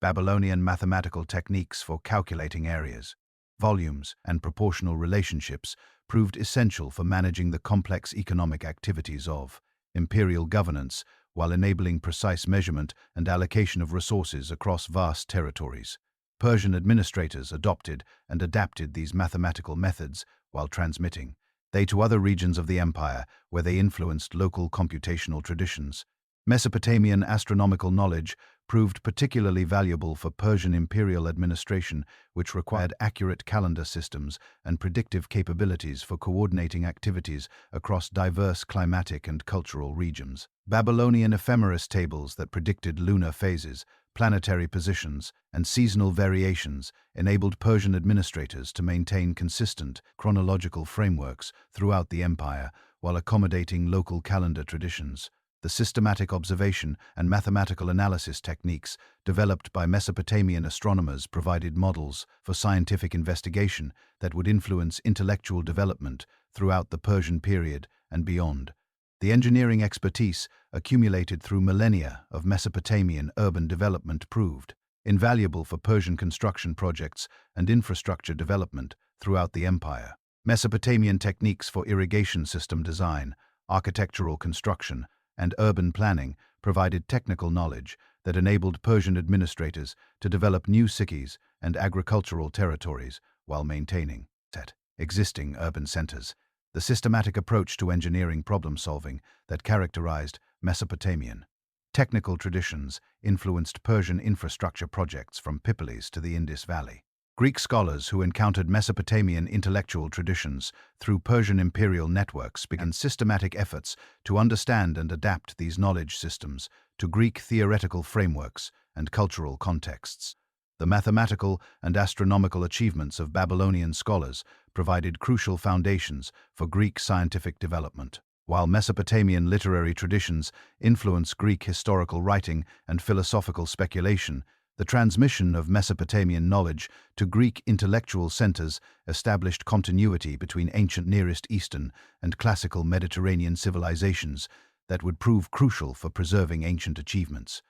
Babylonian mathematical techniques for calculating areas, volumes, and proportional relationships proved essential for managing the complex economic activities of imperial governance while enabling precise measurement and allocation of resources across vast territories. Persian administrators adopted and adapted these mathematical methods while transmitting they to other regions of the empire where they influenced local computational traditions. Mesopotamian astronomical knowledge proved particularly valuable for Persian imperial administration, which required accurate calendar systems and predictive capabilities for coordinating activities across diverse climatic and cultural regions. Babylonian ephemeris tables that predicted lunar phases, planetary positions, and seasonal variations enabled Persian administrators to maintain consistent chronological frameworks throughout the empire while accommodating local calendar traditions. The systematic observation and mathematical analysis techniques developed by Mesopotamian astronomers provided models for scientific investigation that would influence intellectual development throughout the Persian period and beyond. The engineering expertise accumulated through millennia of Mesopotamian urban development proved invaluable for Persian construction projects and infrastructure development throughout the empire. Mesopotamian techniques for irrigation system design, architectural construction, and urban planning provided technical knowledge that enabled Persian administrators to develop new cities and agricultural territories while maintaining existing urban centers. The systematic approach to engineering problem-solving that characterized Mesopotamian technical traditions influenced Persian infrastructure projects from Pippolis to the Indus Valley. Greek scholars who encountered Mesopotamian intellectual traditions through Persian imperial networks began systematic efforts to understand and adapt these knowledge systems to Greek theoretical frameworks and cultural contexts. The mathematical and astronomical achievements of Babylonian scholars provided crucial foundations for Greek scientific development, while Mesopotamian literary traditions influenced Greek historical writing and philosophical speculation. The transmission of Mesopotamian knowledge to Greek intellectual centers established continuity between ancient Nearest Eastern and classical Mediterranean civilizations that would prove crucial for preserving ancient achievements.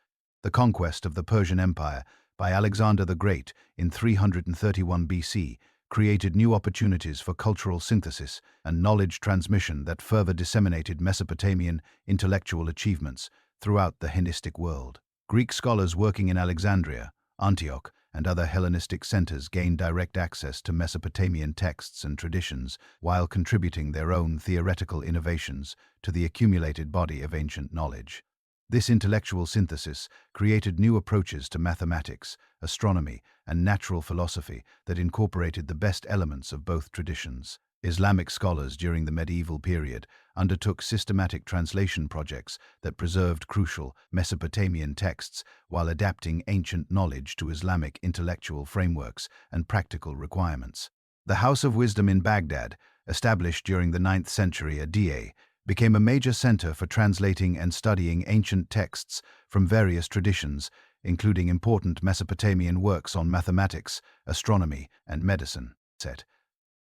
The conquest of the Persian Empire by Alexander the Great in 331 BC created new opportunities for cultural synthesis and knowledge transmission that further disseminated Mesopotamian intellectual achievements throughout the Hellenistic world. Greek scholars working in Alexandria, Antioch, and other Hellenistic centers gained direct access to Mesopotamian texts and traditions while contributing their own theoretical innovations to the accumulated body of ancient knowledge. This intellectual synthesis created new approaches to mathematics, astronomy, and natural philosophy that incorporated the best elements of both traditions. Islamic scholars during the medieval period undertook systematic translation projects that preserved crucial Mesopotamian texts while adapting ancient knowledge to Islamic intellectual frameworks and practical requirements. The House of Wisdom in Baghdad, established during the 9th century AD, became a major center for translating and studying ancient texts from various traditions, including important Mesopotamian works on mathematics, astronomy, and medicine.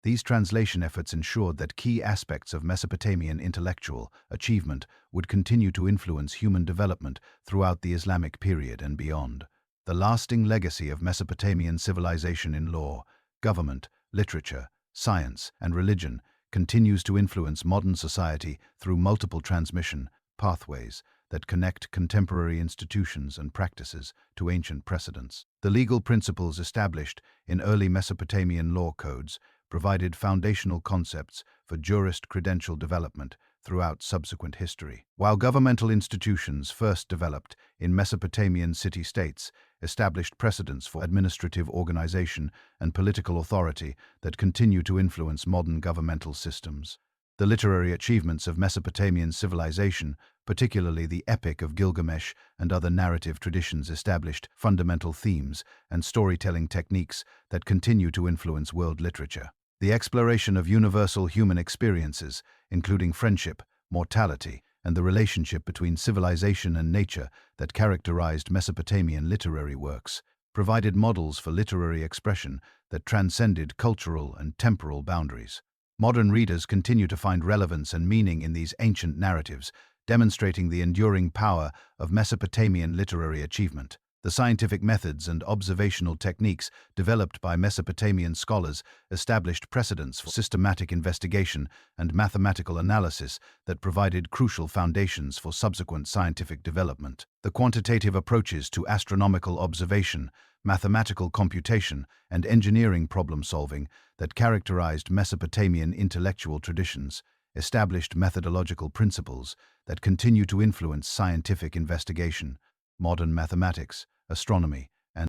These translation efforts ensured that key aspects of Mesopotamian intellectual achievement would continue to influence human development throughout the Islamic period and beyond. The lasting legacy of Mesopotamian civilization in law, government, literature, science, and religion continues to influence modern society through multiple transmission pathways that connect contemporary institutions and practices to ancient precedents. The legal principles established in early Mesopotamian law codes provided foundational concepts for jurist credential development throughout subsequent history. While governmental institutions first developed in Mesopotamian city-states, established precedents for administrative organization and political authority that continue to influence modern governmental systems. The literary achievements of Mesopotamian civilization, particularly the Epic of Gilgamesh and other narrative traditions, established fundamental themes and storytelling techniques that continue to influence world literature. The exploration of universal human experiences, including friendship, mortality, and the relationship between civilization and nature that characterized Mesopotamian literary works, provided models for literary expression that transcended cultural and temporal boundaries. Modern readers continue to find relevance and meaning in these ancient narratives, demonstrating the enduring power of Mesopotamian literary achievement. The scientific methods and observational techniques developed by Mesopotamian scholars established precedents for systematic investigation and mathematical analysis that provided crucial foundations for subsequent scientific development. The quantitative approaches to astronomical observation, mathematical computation, and engineering problem-solving that characterized Mesopotamian intellectual traditions established methodological principles that continue to influence scientific investigation. Modern mathematics, astronomy, and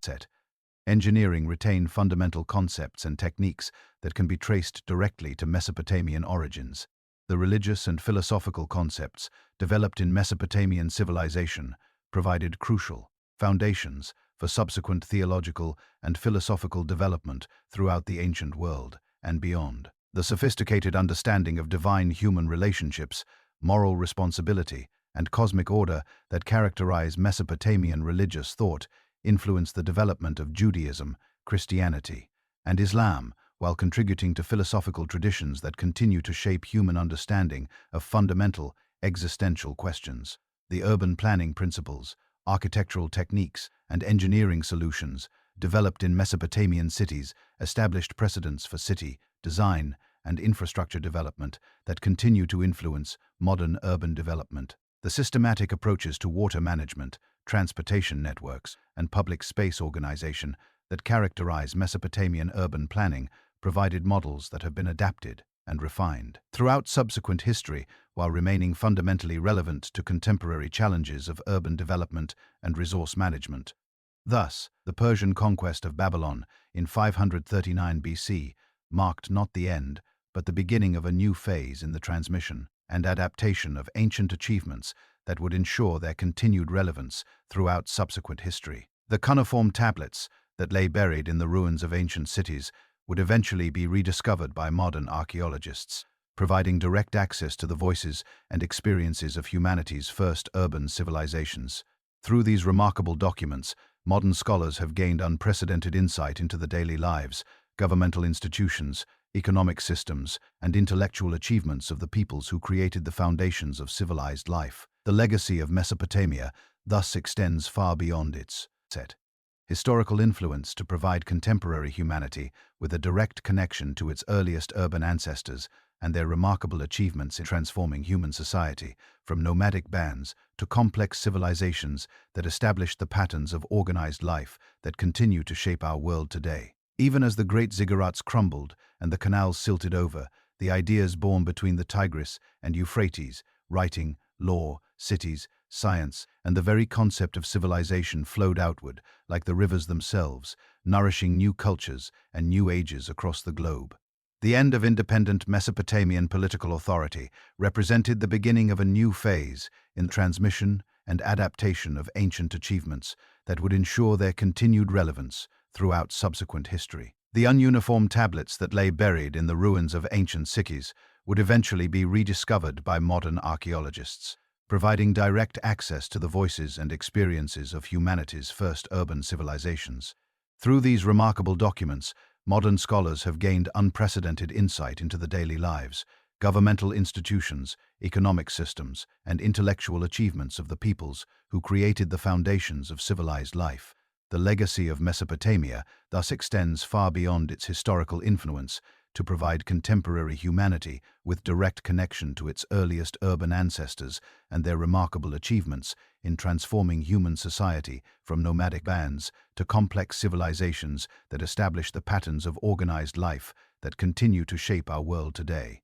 engineering retain fundamental concepts and techniques that can be traced directly to Mesopotamian origins. The religious and philosophical concepts developed in Mesopotamian civilization provided crucial foundations for subsequent theological and philosophical development throughout the ancient world and beyond. The sophisticated understanding of divine human relationships, moral responsibility, and cosmic order that characterize Mesopotamian religious thought influenced the development of Judaism, Christianity, and Islam, while contributing to philosophical traditions that continue to shape human understanding of fundamental existential questions. The urban planning principles, architectural techniques, and engineering solutions developed in Mesopotamian cities established precedents for city design and infrastructure development that continue to influence modern urban development. The systematic approaches to water management, transportation networks, and public space organization that characterize Mesopotamian urban planning provided models that have been adapted and refined throughout subsequent history while remaining fundamentally relevant to contemporary challenges of urban development and resource management. Thus, the Persian conquest of Babylon in 539 BC marked not the end, but the beginning of a new phase in the transmission and adaptation of ancient achievements that would ensure their continued relevance throughout subsequent history. The cuneiform tablets that lay buried in the ruins of ancient cities would eventually be rediscovered by modern archaeologists, providing direct access to the voices and experiences of humanity's first urban civilizations. Through these remarkable documents, modern scholars have gained unprecedented insight into the daily lives, governmental institutions, economic systems, and intellectual achievements of the peoples who created the foundations of civilized life. The legacy of Mesopotamia thus extends far beyond its historical influence to provide contemporary humanity with a direct connection to its earliest urban ancestors and their remarkable achievements in transforming human society, from nomadic bands to complex civilizations that established the patterns of organized life that continue to shape our world today. Even as the great ziggurats crumbled and the canals silted over, the ideas born between the Tigris and Euphrates, writing, law, cities, science, and the very concept of civilization flowed outward like the rivers themselves, nourishing new cultures and new ages across the globe. The end of independent Mesopotamian political authority represented the beginning of a new phase in the transmission and adaptation of ancient achievements that would ensure their continued relevance throughout subsequent history. The ununiform tablets that lay buried in the ruins of ancient cities would eventually be rediscovered by modern archaeologists, providing direct access to the voices and experiences of humanity's first urban civilizations. Through these remarkable documents, modern scholars have gained unprecedented insight into the daily lives, governmental institutions, economic systems, and intellectual achievements of the peoples who created the foundations of civilized life. The legacy of Mesopotamia thus extends far beyond its historical influence to provide contemporary humanity with direct connection to its earliest urban ancestors and their remarkable achievements in transforming human society from nomadic bands to complex civilizations that establish the patterns of organized life that continue to shape our world today.